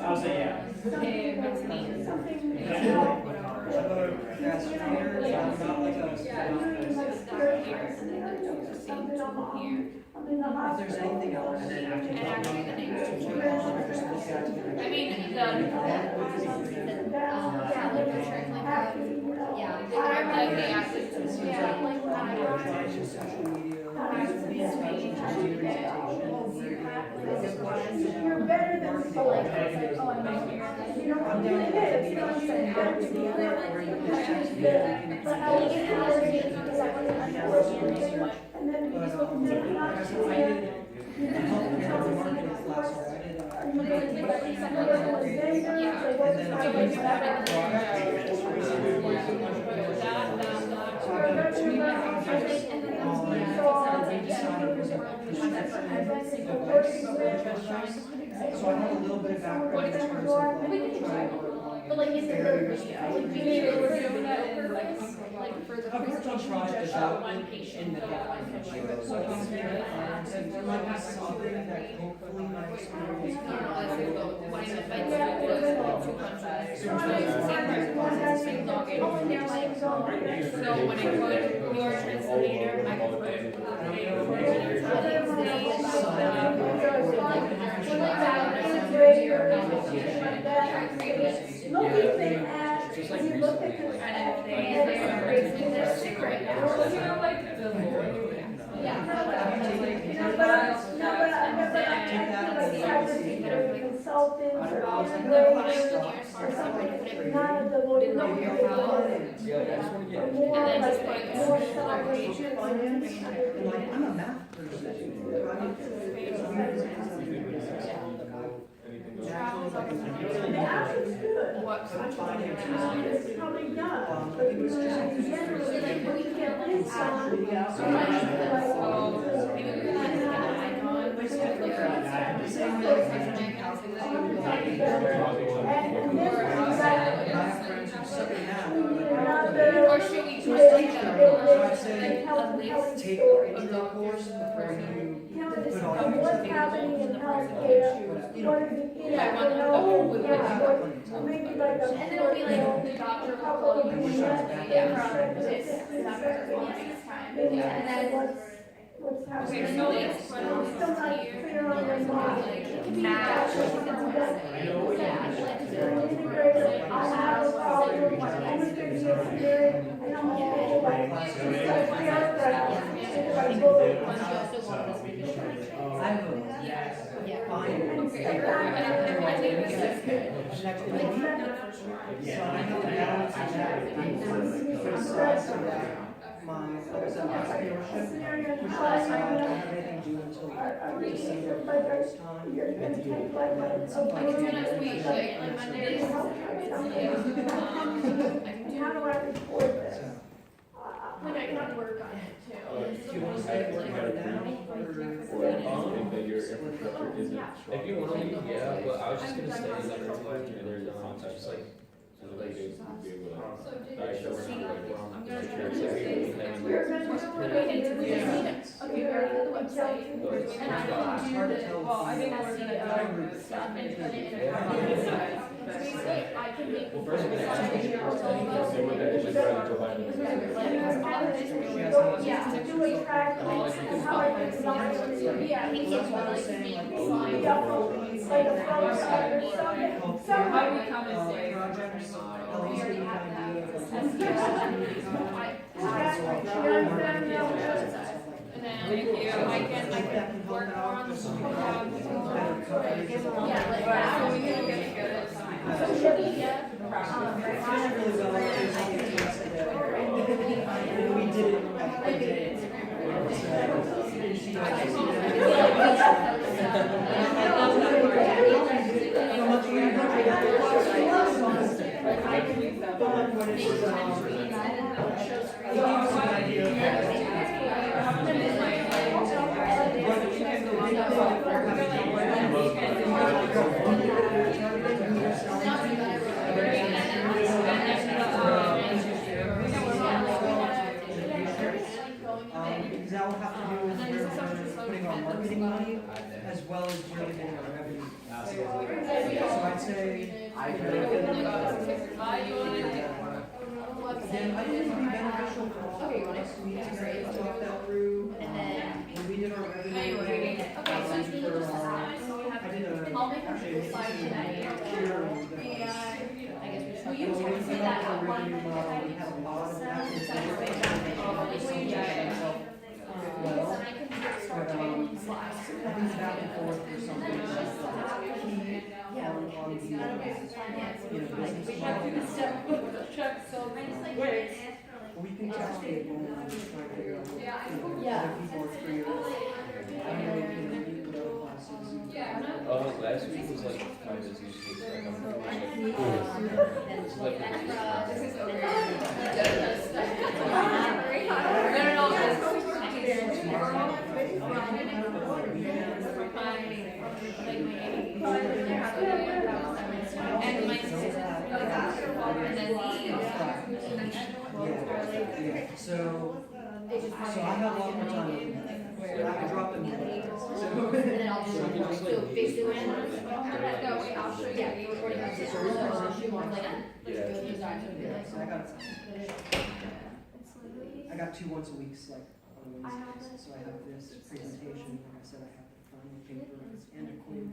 I'll say yeah. If there's anything else. And actually the names are too. I mean, the, yeah, like the shark, like, yeah, like the acid, yeah, like, Social media. you're better than someone. You know, it is, you know what I'm saying? But I was and then you just look at the So I have a little bit of background in terms of like, but like, is it really, like, maybe we're doing that over, like for the I've worked on presentation, trial just show one development patient, in the one patient. So I can speak at conference, and there might be something that hopefully my experience. I don't know, let's say, well, what I meant by that was like 200. So when I put your translator, I can put looking at, you look at the, consultants or integrators or something, not at the local level. I'm a math person. The action's good. It's probably done, but generally, like, when you get this on, or should we just like Take a course and what's happening in healthcare, what are the, maybe like a. and then it'll be like the doctor will call you. And then What's okay, happening? so it's Still not clear on your mind. Integrated, I have a problem, I'm gonna be a spirit, and I'm gonna go like, it's like bullet. I will. Fine. okay, So I have to balance that my entrepreneurship, which I don't have anything due until December first time. You're gonna take like a. How do I report this? Like I can work on it too. Do you want to stay like right now? If you want to leave, yeah, but I was just gonna say that there's just like. We're gonna do Okay, we're on the website, and I will do the, well, I think we're gonna go stuff and put it in a website. Basically, I can make. Well, first we're gonna say we're gonna just try to provide them. yeah, do a track, how I design it. Yeah, I think it's one of the main slides. Like a flowchart or something. How we come and say. We already have that. And then, thank you, I can work on the yeah, like that, so we can get together. Social media. We did it. I love that part. say, I you could- know, Bye, you want it? then I think it'd be beneficial for all Okay, you of want us, it? we to Great. talk that through. And then- When we did our revenue. Are you ready? Okay, so it's really just that, so we have, I did a. I'll make a actually, Google slide tonight. hearing that And I guess we just. Will you was- when we text did me that our one? revenue model, we had a lot of back and forth. Will you Well, I can start but, training slides. I think back and forth for something that's key on the, you know, business model. So, We can text people and try to figure out, you know, Yeah. other people are free. I know we can meet with other classes. Last week was like my busiest week, like I'm pretty much like. Then like extra. This is over. So I have a lot more time with them. I can drop them in. And then I'll just, so basically, I'll show you, yeah, we already have this, so she wants like, let's go through that to be like. So I got two once a week, like on Wednesdays, so I have this presentation, like I said, I have the final paper and a quiz in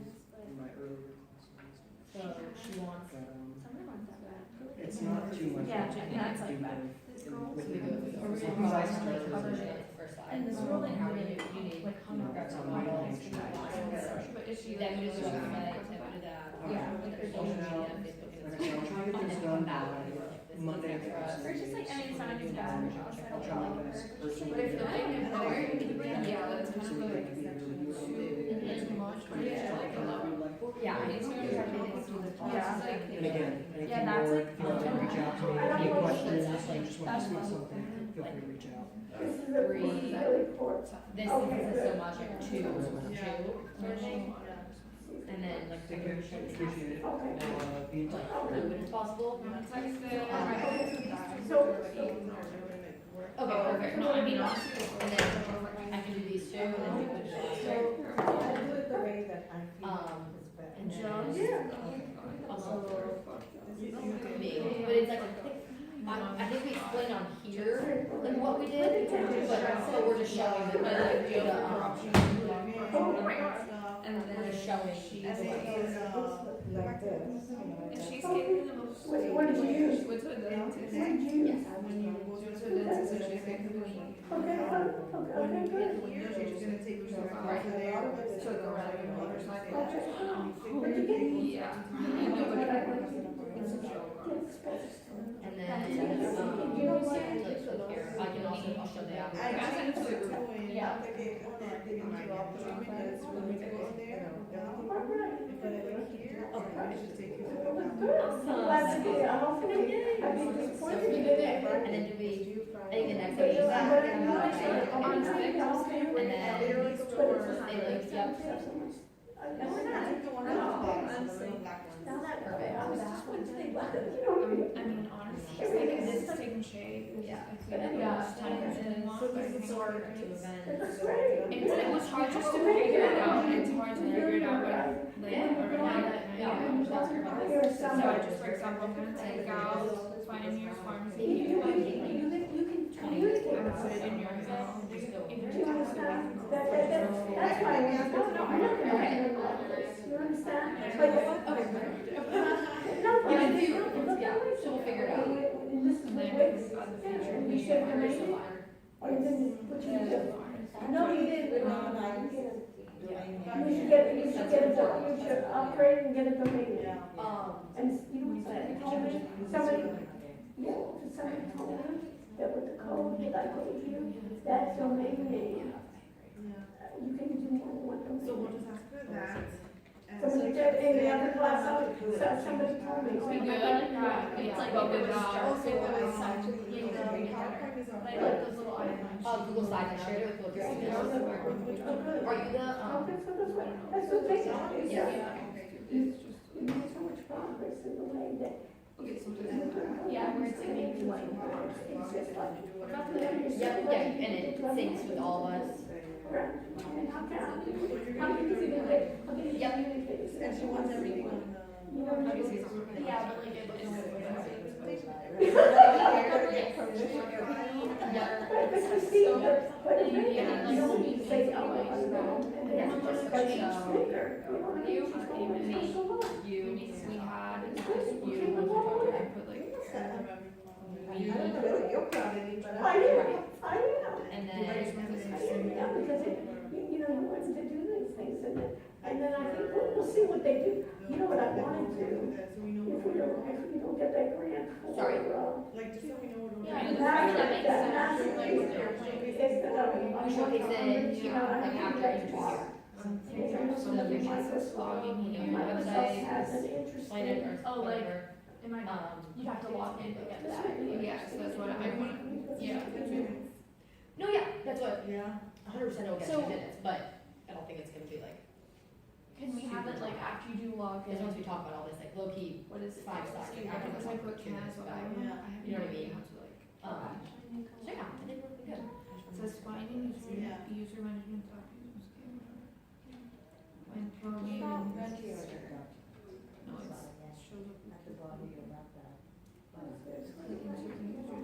my earlier classes. So she wants. It's not too much. Yeah, work to yeah, it's like do that. both. With We go the- through. because I started Cover as a- it first side. And this So rolling how really, you need, like, you know, that's on models, my page. But is she Then we like? just go back, then we do that. Yeah. Like their social media, Facebook, Like I said, I'm trying to get this done by Monday. Or Or just like, I mean, sometimes it's bad. I'll try my best. First But if they're like, yeah, that's kind of like. Yeah. And again, anything Yeah, that's more, like- if you want to reach out to me, any questions, like just want to see something, feel free to reach out. This is a really important. This is so much, like two. And then like. Take care, appreciate it. Okay. Be in touch. Like, fluid as possible. So, Okay, perfect, no, I mean, and then I can do these two, and then we can do this. I do it the way that I feel is better. And then. yeah. Me, but it's like, I think we explained on here, like what we did, but we're just showing them, like, do the, And then we're just showing she's Like this, you know. And like she's that. getting the most. What did you use? What's her dentist? What did you use? When you go to the dentist, so she's getting clean. Okay, okay, good. So the other side. Where'd you get it? Yeah. It's a joke. and then, like, click here, I can also, I'll show the app. I sent it to the group. Yeah. Glad to hear. I'm hoping I'd be disappointed if you did it. And then do we, I think the next thing is that, and then, they like, yep, I mean, honestly, it's like this is taking shape. Yeah. It's like the last time it's in long, but it's hard to events. it was hard just to figure it out, and it's hard to figure it out when, like, overnight. So I just, for example, I'm gonna take out Pioneer's Pharmacy. You can communicate. I'm gonna put it in your email. You understand? That's why we have, no, I'm not gonna write it like this. You understand? No, Yeah, I but do. Yeah, so we'll figure it out. this is the way, you said the name, or you didn't, what you did? No, you didn't, but no, you didn't. You should get you should upgrade and get a domain. And you know what somebody told me? Somebody told me that with the code that I gave you, that domain name, you can do more than one domain. So we'll just ask for that. Somebody did in the other class, somebody told me. We good? It's like a good Also, Like those little, Google Slides, I shared it with Google. Are you the, That's what they are. yeah. You made so much progress in the way that. Yeah, where it's like maybe like. It's just like. Yeah, and it syncs with all of us. And how can you do that? How can you communicate? Yep. And she wants everything on You know, Yeah, but like it was. But you see, but if you don't say, oh, I don't know, and then it's just like each finger, you know what I mean? She's going to so long. We had, It's good, you you, keep it going. I put like, I don't know, you're proud of me, but I am, I am. and I am, yeah, because it, you know, you want to do these things, and then I think, well, we'll see what they do. You know what I want to do, if we don't get that grant for, Sorry. Like, just so we know what we're Yeah, doing. that makes that sense. massive Like, piece, airplane. it's the, We showcase it, you know, like after each year. It's almost like a Microsoft, Microsoft has an interesting. Oh, like, am I, you have to log in to get that. Yeah, so that's what I want, yeah. No, yeah, that's what, Yeah. 100% it'll get So- 2 minutes, but I don't think it's gonna be like, Can we have it like after you do log because in? once we talk about all this, like low key, What is 5 stars. I can just like look at it, so I Yeah. You know what I mean? How to like. So yeah, I think we're good. It says finding Yeah. user management documents. When programming. No, it's shows up.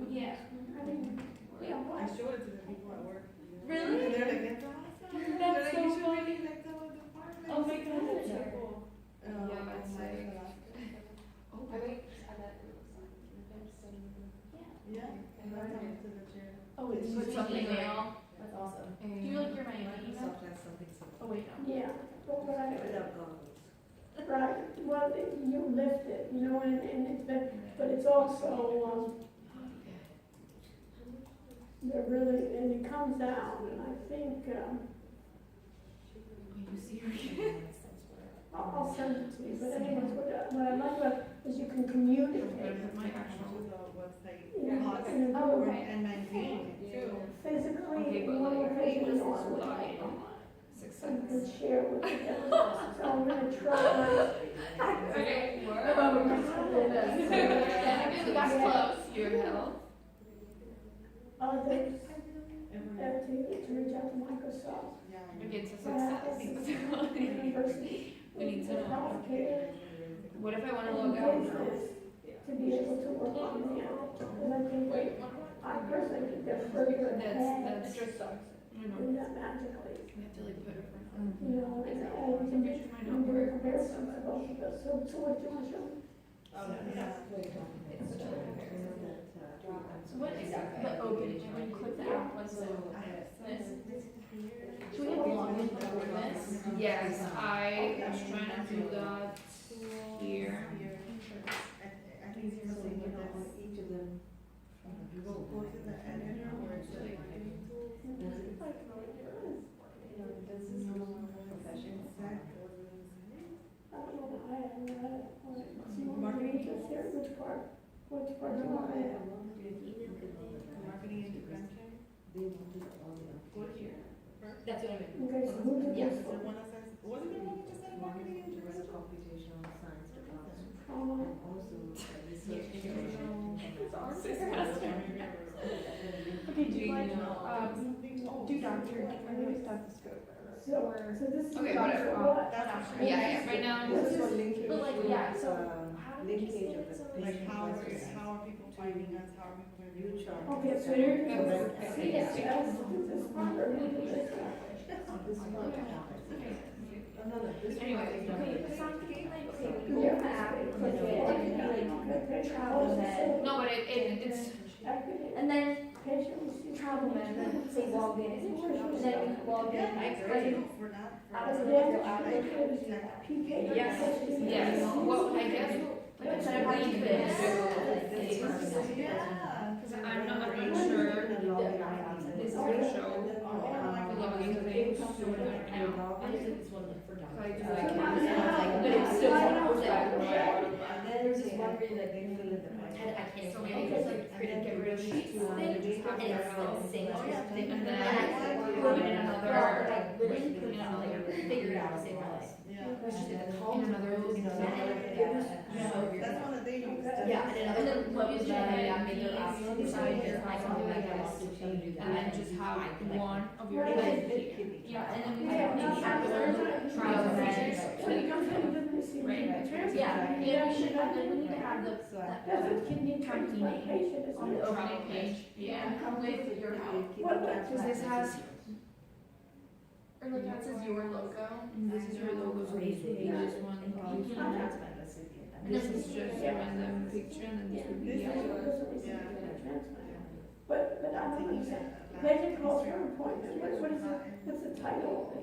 Yeah. I mean, yeah, I showed it to the people at work. Really? And they're like, that's awesome. That's They're like, so you should funny. really like tell the department. Oh my God. That's so cool. Yeah, it's like- Oh, yeah. And I tell it to the chair. Oh, it's Put just something something in. email. That's awesome. Do you like your email? Oh wait, no. yeah, but I, right, well, you lift it, you know, and it's, but it's also, they're really, and it comes out, and I think, You see her. I'll send it to you, but anyways, what I like about it is you can communicate. My actual. To the website. Yeah, Lots. and Oh, okay. And maintain it too. physically, Okay, but one like, location this is is also logging like, on. and can share with them. So I'm gonna try. Okay. Oh, We got close. Your health. Others, to reach out to Microsoft. Yeah. Okay, so Perhaps success. University. We need to know. Healthcare. What if I wanna log out? Business, to be able to work on them. And I think that, I personally think they're further ahead That's just sucks. I know. in that magically. We have to like put it for. You know, and we can do comparisons of both of those. So what do you want to show me? So what is the opening? When you click the app, what's the, this? Do we have a login for this? Yes, I was trying to do that here. I think it's something with that, each of them. Go to the editor or it's like. I don't know, I haven't read it. So you want to read this here, which part do you want to add? Marketing intervention. Go here. That's what I meant. Okay, so who did Yes. this The one? one that says, wasn't there one that just said marketing intervention? Okay, do you like, do doctor, I know it's stethoscope. So this is. Okay, done whatever. for what? Yeah, right now, This is- but like, yeah, so how do you Linkage say of it? the So like how are people finding us, how are people finding us? Okay, so Twitter? you're. See, yes, this part, or maybe this one. Anyway, okay, it sounds like, okay, we go Yeah. back, Okay, travel med. no, but it's, And then Patient receives. travel med, then say log in, and then we log in. I agree. For that. PK. yes, well, I guess, like, instead of leaving this, Yeah. because I'm not sure, this is gonna show, the logging thing, so we're doing it now. I just think this one for So now. I do like, but it's still And then there's this one where you like, they fill in the blank. I can't So explain maybe it, it's like, couldn't get rid of sheets, thing, and it's like the same thing. and then I put in another, like, literally put it on, like, figure it out, save my life. Yeah. It's just in the in column, another, you know, it was so weird. That's one that they use. Yeah, and then what was that, I made their app, decided their icon like this, and do that. and then just have one of your Like, kids. Yeah, and then we Yeah, have no, trial absolutely. med, so you can, right? Yeah, Yeah, we should have, we need to have the, That's a kidney transplantation, isn't on the it? opening page, yeah, with your help. Because this has, or like that says your logo, and this is your logo, so this would be this one. And this is just a random picture, and then this would be the other. But I don't understand. Patient calls for an appointment, what is it, what's the title?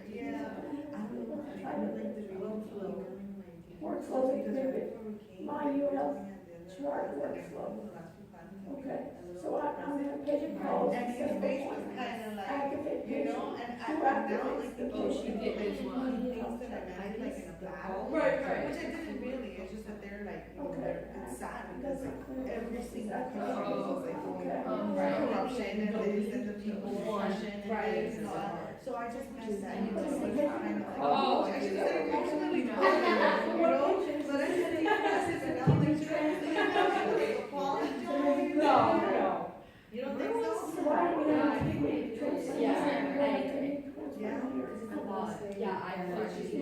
Yeah. What's the title? Workflow exhibit, my UL chart workflow. Okay, so I'm having patient calls. And his face was kind of like, Activate you patient. know, and Who now activates like the the Oh, she patient? did this one. things that are made like in a bottle. Right, right. Which I didn't really, it's just that they're like, you know, Okay. it's sad because like every single Okay. company is like going Okay. on Right. corruption and this and the people washing and Right. this and all that. So I just missed that, you know, What's so the it's patient kind of like. Oh, I should say emotionally no. you know, but I said, you know, I said, and now they're trying to apologize. No. You don't think so? So why do we have kidney transplant? Yeah, I agree. Yeah. A lot, yeah, I purchased The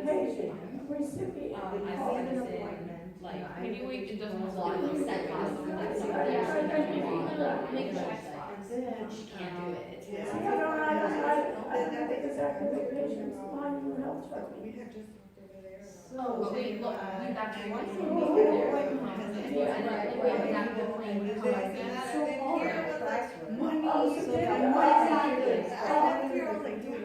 patient, recipient. I call said it. the same, like, Maybe we, it doesn't have to lot be of like set that. classes, Yeah. make checkbox, she can't do it. Yeah. I don't think it's active patients, mine will help chart. We had just talked over there. Oh, wait, look, you actually want to Oh, be okay. there. Yeah. And like, we have the plane This come and like that, this. and then here was like money, Oh, so so they- like money, I never feel like, dude,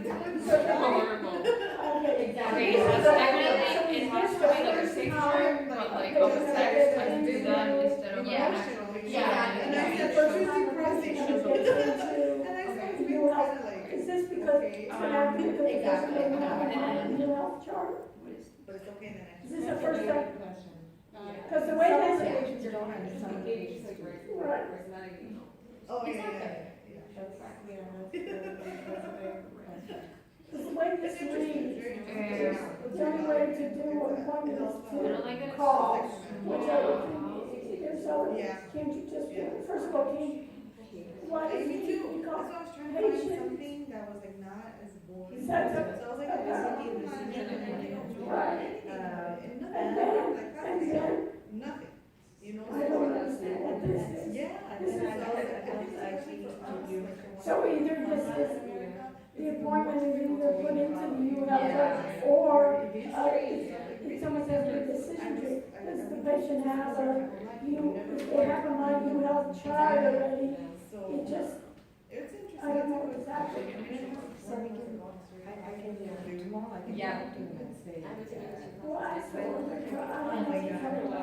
Horrible. Okay, Okay, so it's definitely, it has to be like a picture, but like on the text, I can do that instead of. Yeah. Yeah. And I said, but she's depressing. And I said, it's been kind of like, Is this because it's an active? Exactly. Mental health chart? but it's okay then. Is this the first time? Because the way this is, right, Oh, yeah, because the way this reads, the only way to do an appointment is I don't like to it. call, which I would think is, so Yeah. can't you just, first of all, why Hey, is me it too. you That's call? why I was trying to find something that was like not as boring. Is So that I was like, okay. Right. and nothing, And then, like, and then, nothing, you know? I don't understand what this is. Yeah, and This then is- I was like, this is actually to you. So either this is, the appointment is either put into the new health chart, or, if someone says the decision tree, does the patient have a, if they have a my new health chart already, So, it just, it's interesting. I don't know exactly. Yeah. Well, I saw the, I don't know.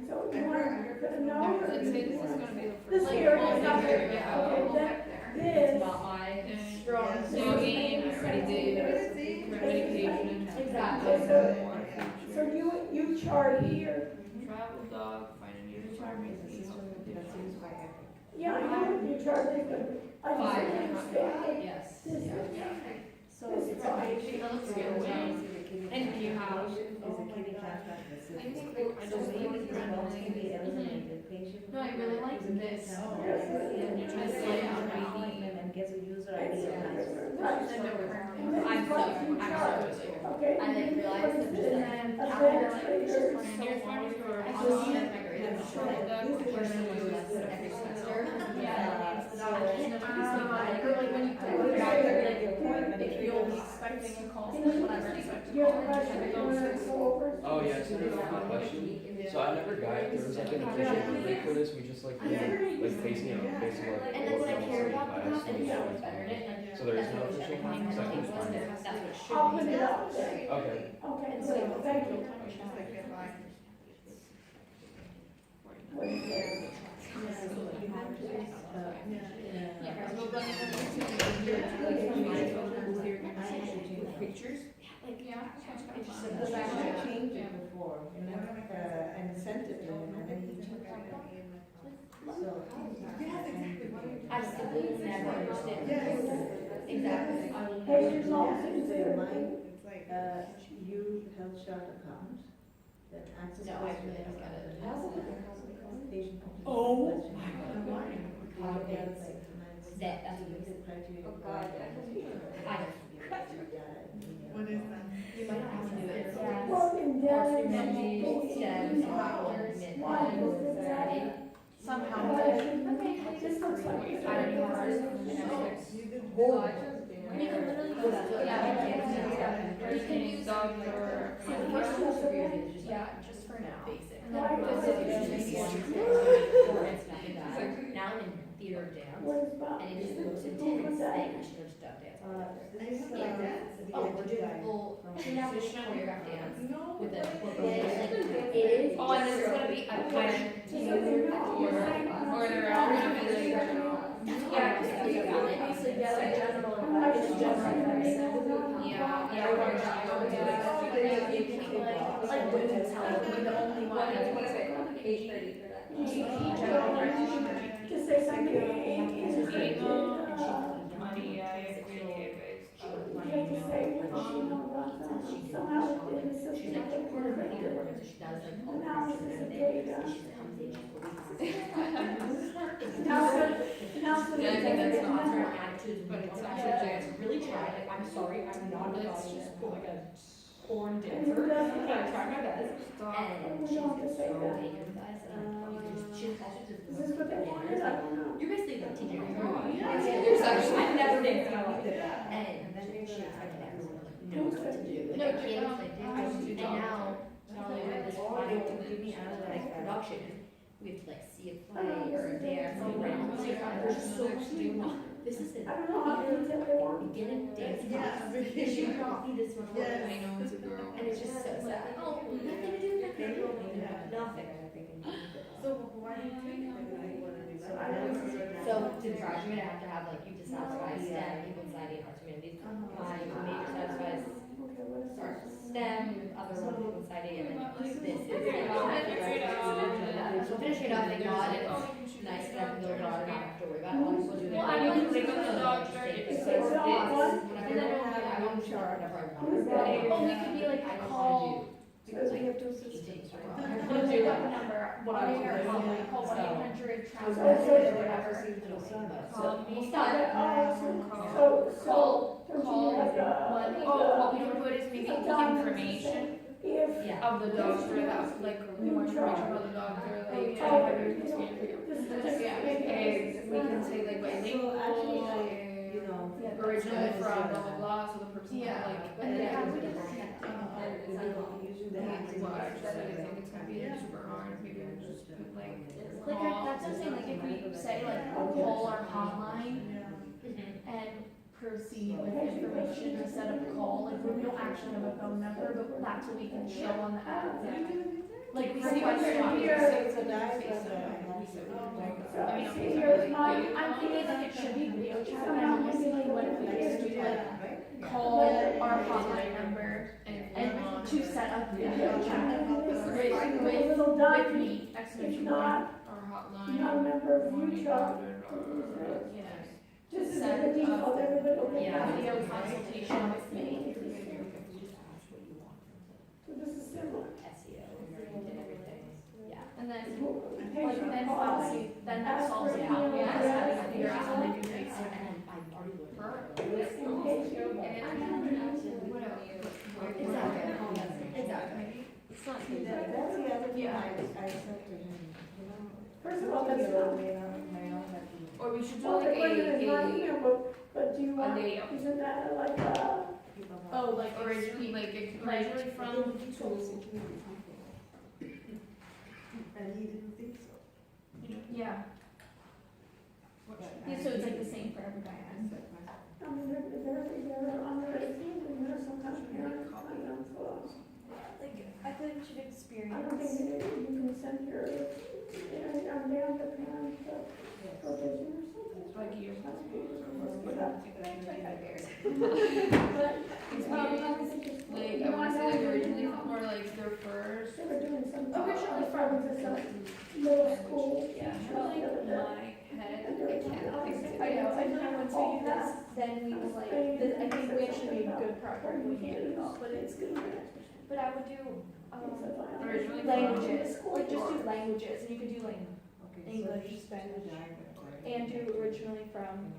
So you want to know? Let's say this is gonna be the This first. here Like, is not here, here. yeah, Okay, we'll then get there. this. It's not my strong Zoning, I already did, medication. Exactly. So you chart here. Travel dog, find a new retirement. Yeah, I know what you chart is, but I just Fine. don't understand. Yes. This is, So this is fine. That looks good. And do you have? I think I just like randomly. No, I really like this. And you try to slide out ID. I'm so, absolutely. Okay. I didn't realize that just then. Here's one for Actually, travel dog, we're gonna do this every semester. Yeah. If you'll be expecting a call, Can you- whatever, expect a You have a call. question you want to go over? Oh, yeah, so there's a quick question. So I never got, there was like an official rubric for this, we just like, like basically, basically like. And then when I cared about the class, cup, and and that so was better, and So there is no official one, so I can just find it. that's what it should I'll be. put it out there. Okay. Okay, so thank you. What is it? Pictures? Yeah. Because I had changed it before, you know, and sent it to him, and then he took it. So. Absolutely never understand. Yes. Exactly. Patients lost in It's like, you health chart account, that access. No, I really don't get it. Patient. Oh. That, that's what it is. criteria. Oh, God. I. What is that? You might have to do it. Somehow. This looks like. I don't know how to. You did whole. We can literally use that, yeah, or you can use dog or. Yeah, just for now. Basic. And then Now I'm in theater dance, What is that? and it is the most intense thing, I should go to dub dance. Oh, we're doing full choreographed dance with a, it is. Oh, and this is gonna be a kind or they're all gonna be like, yeah, Actually, yeah, like general. like women's health, we're the only one. 8:30 for that. To say something, it's just like, Money, yeah, you have to say what you know about them. Somehow it didn't, so She's like, part of her theater work is she does like all the analysis things of and data. she comes in, she Analysis Yeah, I think that's her not her attitude, but it's actually actually just really try. Like, I'm sorry, I'm not a It's just just like a porn And dancer. who doesn't I try my best. Stop. And We she's don't have to say so that. big and guys, and she also just. Is this what they wanted? I don't know. You're basically like teaching her. Oh, yeah. There's actually, I've never danced, and I liked it. And then she was like, everyone like knows what to do. No, Like, you kids, don't. like, I used to do and now, not only with this project to move me out of like production, we have to like see a play or a dance around. There's so much to do. This is the I don't know how detailed they want. beginning dance Yeah. class. They should not be this much work. Yes. I know it's a girl. And it's just so sad. Oh, nothing to do, nothing to do. Nothing. So why do you think that I wanna do that? So to graduate, I have to have like, you have to satisfy STEM, equal society, and arts and humanities. My major satisfies arts, STEM, other ones, equal society, and then this is. So finish it up, thank God, it's nice to have no daughter, not have to worry about it. All people do is. Well, I mean, they go to the doctor, it It's says whenever this. I want to start, whenever I want. Oh, we could be like, I don't call. wanna do. Because we have to. Teaching. We'll do that number, What I call was your doing. call, like, call So- 1-800 So- travel so- or whatever. Call me. We'll start. So, don't you like, What we don't do it is maybe information if. Yeah. of the doctor, that's like more information about the doctor, like, Oh, yeah, eggs, we can say like So actually, bilingual, you know. originally from blah blah blah, so the person Yeah. like. And then how do we get Well, actually, I think it's gonna be super hard, maybe we'll just put like. Like, that's what I'm saying, like, if we say, like, call our hotline and proceed with information instead of call, like, we don't actually have a phone number, but that's what we can show on the app. Like, we see what's wrong here. So, I mean, see, here's my, I'm thinking like it should be video chat, but I'm just thinking what if we just do like, call our hotline number and to set up video chat with me, exclamation point, not, Our not a hotline. member of Utah. Yeah. Just as a default, everybody will get Yeah. that. video consultation with me. So this is similar. SEO, and everything. Yeah. And then, Hey, like, then obviously, then that solves the problem, yeah, it's having to figure out how to do things. And then I've already looked at it. Exactly. It's not, that's the other thing I said to him, you know. First of all, that's not. Or we should do Well, the like question is not a, here, but do you want, day. isn't that like, Oh, like originally, like originally from. And he didn't think so. Yeah, yeah, so it's like the same for everybody. I mean, they're underestimated, and there's some kind of parent, I don't know. Like, I feel like we should I don't experience. think that you can send your, I'm down to parent, provision or something. Like years. That's good. Like, I wanna say like originally more like their first. They were doing some. Originally from some middle school. Yeah, the probably other day. my head, And they were I can't doing all think this. of it. I know, and then once we do this, then we will like, this, I think we actually made good progress, we can't do all, but it's good. But I would do, Originally languages, like just do languages, and you could do like Okay, so English, Spanish, and do originally from,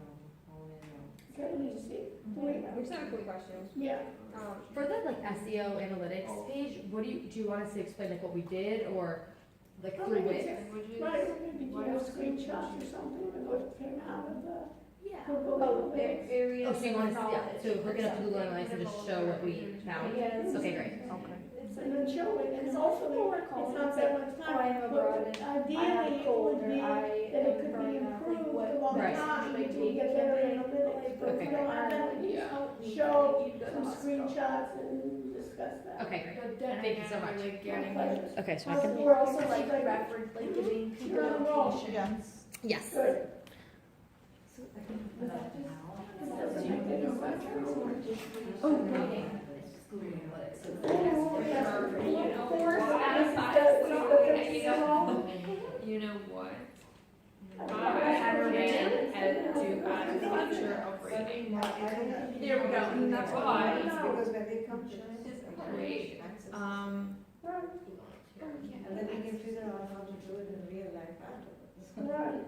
So we need to see. Wait, I just have a quick question. yeah. For the like SEO analytics page, do you want us to explain like what we did or like Well, through maybe which it's- languages? Right, maybe do a screenshot or something of what came out of the Yeah. Google Oh, Analytics. areas. Oh, so you want us, yeah, so we're gonna Google Analytics and just show what we found? Yes. Okay, great. And then show it, and Because hopefully, people were it's calling not and that saying, much oh, time. I have a but broad, I have ideally, a it cold, would or be I that it could be am improved what along Right. time, should I until we take get better campaign? analytics, but Okay. we don't have that, we Yeah. just show some screenshots and discuss that. Okay, great. But then Thank you so again, much. like getting My it. pleasure. Okay, so I Also, can, We're also like reference, like giving people You're on a roll. locations. yes. Good. Oh, You know what? I had her ran and do add a feature of rating. There we go, and that's why. Because when they come to Great. and then we can figure out how to do it in real life afterwards. Right.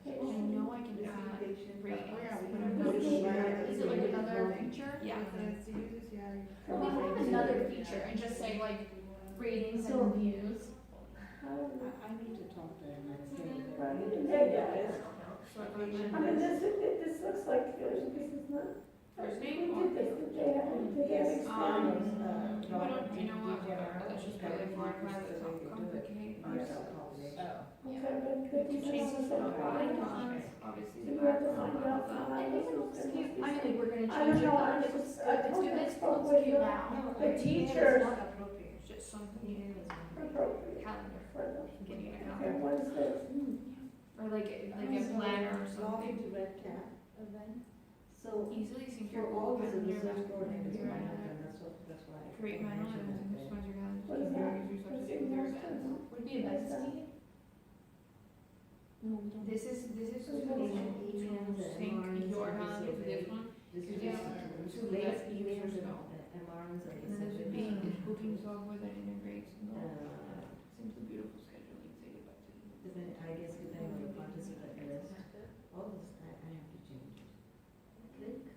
I know I can add ratings, but I'm not Which sure. one? Is it like another feature? Yeah. We can have another feature and just say like ratings and reviews. I need to talk to him and see. I mean, this looks like, this is not. First We name did this, did they have experience? Why don't, you know what, let's just put it for it, rather than complicate ourselves. Okay, but these are Change also icons, obviously. You have to find out how I think it's cute. I mean, like, we're gonna I change don't it, know, but I it's, just- it's cute, it's spoke cute with you. now. The teachers appropriate. It's just something, appropriate calendar, for them. getting a Okay, calendar, what is this? or like a planner or Log something. into Red Cat event. So Easily sync for your all Google the calendar, research coordinators, your that's why. create manual items and customize your calendar, What is keep your that? users up to What's date with in their this? events. Would it be a bestie? No, we don't. This is to sync your calendar to this one, This is Yeah. just to late let emails users and know. MRs and And then there's a big booking software that integrates, Uh, simply beautiful scheduling, take it back to you. I guess depending on the participant list, all this, I have to change it. Click,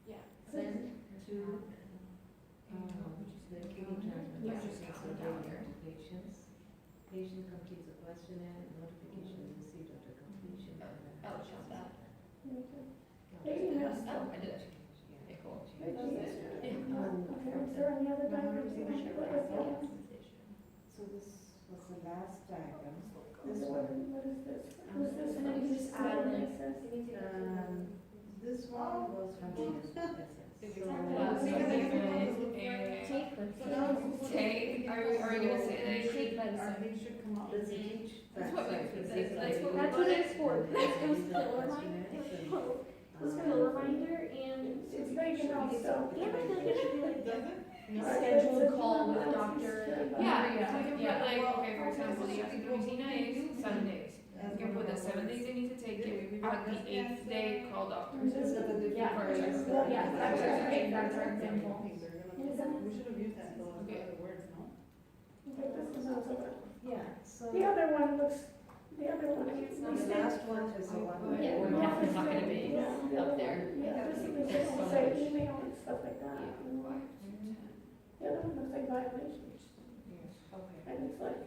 Yeah. send to, the key term, Yeah. to patients. Patient completes a questionnaire, notification is received after completion. Oh, just that. They email Oh, stuff. I did it. Yeah. Okay, cool. Okay, is there any other diagrams you want to put us on? So this was the last diagram. This This one, one, what is this? Who's this? And then you can just add like- this one was from the essence. Take, are we gonna say that? Take medicine. should come up. Does it teach? That's what we- that's what we That's what it's for. It was These for are a questionnaires and, reminder. It was for a reminder and. It's making all stuff. Yeah, but then it should be like Alright, scheduled that's call with another Dr. piece. Yeah, we can put Yeah. like, okay, for example, the Academicina is 7 days. You can put the 7 days they need to take it, at the 8th day, call doctors. This is the different Yeah. versions. Yeah, that's our example. We should have used that for Okay. other words, no? Okay, this is also good. Yeah, so. The other one looks, the other one, we The said. last one is the one. Yeah, we're definitely not gonna be up there. Yeah, this is, say email and stuff like that. The other one looks like violations. Okay. And it's like,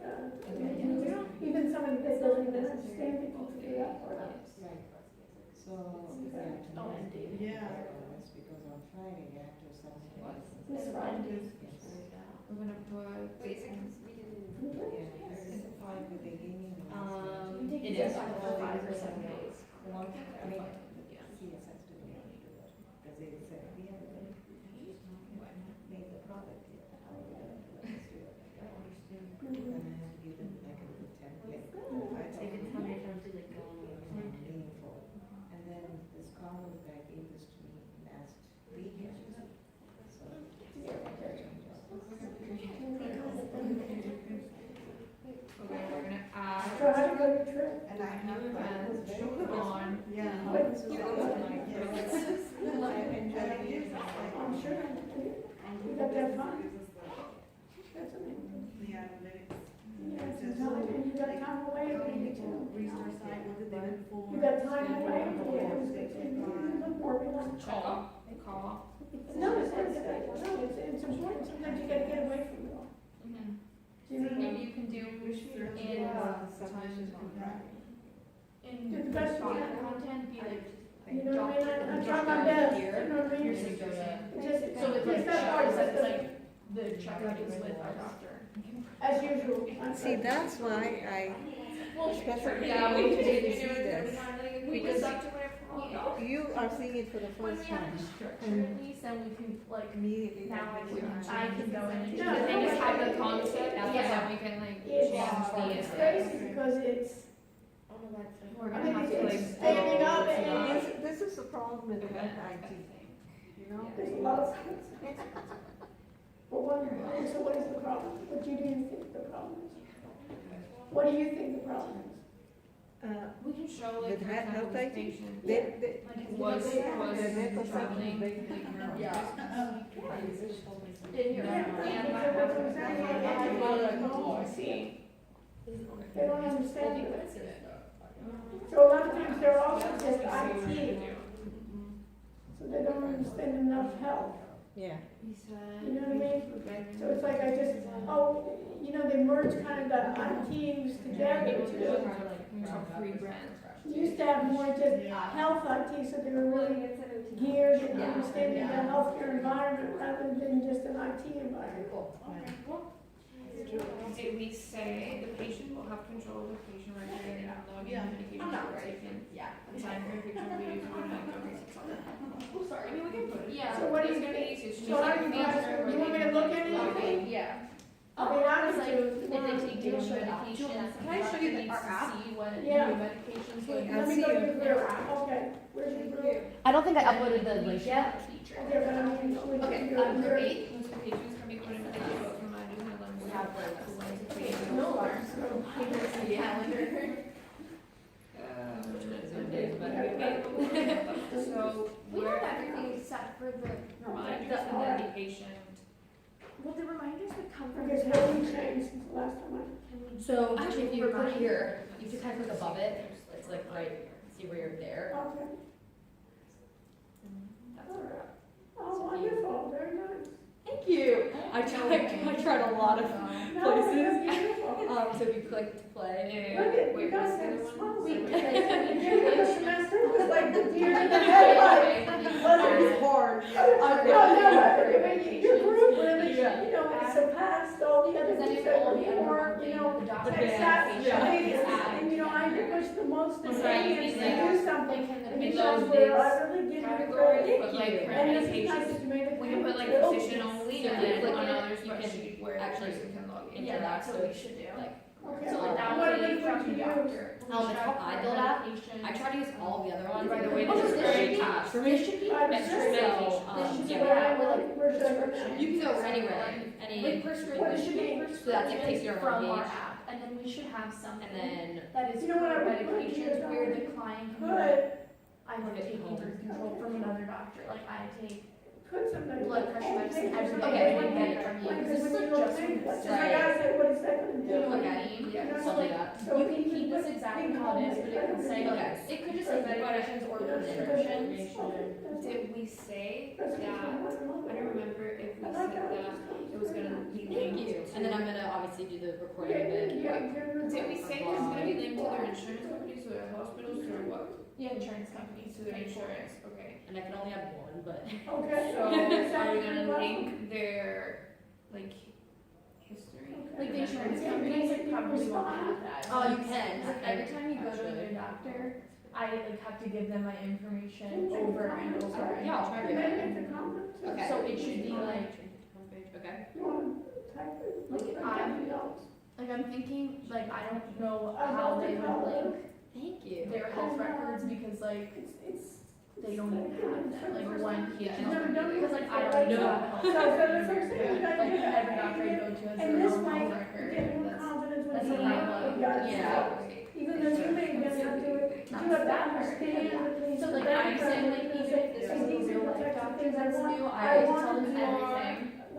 even somebody that doesn't even understand it can figure out for us. Right. So, yeah, tonight, it's because on Friday, after something. This Friday. Yes. We're gonna put basic. Yeah, it's a five, but they gave me the last one. It is for 5 or 7 days. I mean, Yeah. CSS didn't want to do that, because they said, we haven't made the product yet, how are we gonna do it? Let's do it. Then I have to give them like a little template. I told them meaningful. And then this Congress guy gave this to me last weekend. So, Okay, we're gonna add. So how do you go to trip? and I have New events on. Yeah. But- This is I've enjoyed it. I'm sure. You got that fun? That's amazing. The analytics. Yes, and you got time away if you need to. Resource site, what did they look for? You got time away if you look more relaxed. Call. No, it's important, sometimes you gotta get away from it all. Mhm. Do you know what I mean? Maybe you can do in Do the best you can. content, be like, You know what I mean? I'm trying my best, you know what I mean? here's like the, So so it's like, not hard, it's it's like the check-in is with our doctor. as usual. See, that's why I, Well, Especially yeah, now we we can didn't do see this. We Because just to whatever. you are seeing it for the When first we have time. the structure at least, then we can like, Immediately. now I can go in and. No, The thing is have the concept, Yeah. yeah, we can like It's change the. crazy because it's, We're I gonna mean, have to like. it's standing up and This is the problem with that IT, you know? there's a lot of. But so what is the problem? What do you think the problem is? What do you think the problem is? We can show like, With for health example, this IT? patient They, was their mental traveling. Yeah. They don't understand it. So a lot of times they're also just IT, so they don't understand enough help, yeah. you know what I mean? So it's like I just, they merge kind of the ITs together to, Free brand. used to have more just health IT, so they were really geared and understanding the healthcare environment rather than just an IT environment. Did we say the patient will have control of the patient record and log in medication taken? Yeah. And sign for picture videos for Oh, sorry. I mean, we can put it. Yeah. So what do It's you gonna think? be easy. It's just So how like do you feature guys, where you want me they to look at can log in. anything? Yeah. I'll be happy It's like, to. if they take daily medications. Can I show you our app? See what Yeah. new medications would. Let me go to your group, okay, where's your group? I don't think I uploaded the link yet. Okay, but I mean, we Okay, can do it. group 8. Once the patients can be put in the video, but reminders and alarms. We have the link to create No, alarms. Calendar. So, We where have everything set for the reminders and medication. Well, the reminders would come from. Because what we changed since the last time I. So actually, if you click here, you can kind of click above it, it's like right, see where you're there. Okay. That's All where right. Oh, wonderful, very nice. Thank you. I tried a lot of No, places. that's beautiful. So if you click to play. Look at, Wait, you guys what's the had other small one? week. The beginning of the semester was like the deer in the headlights. Wasn't it hard? Your group really, surpassed all the other groups that were more, tech-savvy. And, I pushed the most I'm sorry, you Canadians to mean like do something. And you below guys were, I this really give you category, credit. but like for And this is nice medications, that you made it. we can put like clear. physician only So and if you then click on it, other you can spreadsheet where the actually person can log in. Yeah, that's what we should do. Like, Okay. So like that What would are be we from going the to use? doctor. the top I build app, I try to use all the other ones. By the way, Oh, this is this very should be- attached. For me, This should be I'm extra sure. medication. So, This should be yeah. that with like Prescription. You can go anywhere, any, Like prescription, What this it should should be be. So that dictates your from own our page. app, and then we should have something and then that is You know what I for would put here, medications where the Dominic? client can be Put, like, I'm taking birth control from another doctor, like I take put something. blood pressure medicine every Okay, day, I when get it from you, Like, because this when is you just think, from just the like I said, what is that gonna do? Okay. You know, I'll do that. so You can even keep this put exactly big how it is, but it can say, Okay. it could just say medications or prescriptions. Did we say that, I don't remember if we said that it was gonna be Thank linked you. to. And then I'm gonna obviously do the recording of it. Did we say this is gonna be linked to their insurance companies or their hospitals or what? Yeah, insurance companies. To their insurance, okay. And I can only have one, but. Okay. So are we gonna link their, like, history? Like the insurance companies like probably won't have that. Oh, you can. Like, every time you go to a new doctor, I like have to give them my information over and over. Yeah, I'll try to do that. Okay. So it should be like, Okay. I'm thinking, like, I don't know how they would link Thank you. their health records because like, they don't even have that, like one because like I don't know health records. Like every doctor I go to has And their this own way, health record. get more That's confidence when that's you what I love. Yeah. Even though you may get into it, you have to understand the things. So like I'm saying, like even if this is a real life doctor that's new, I tell them everything.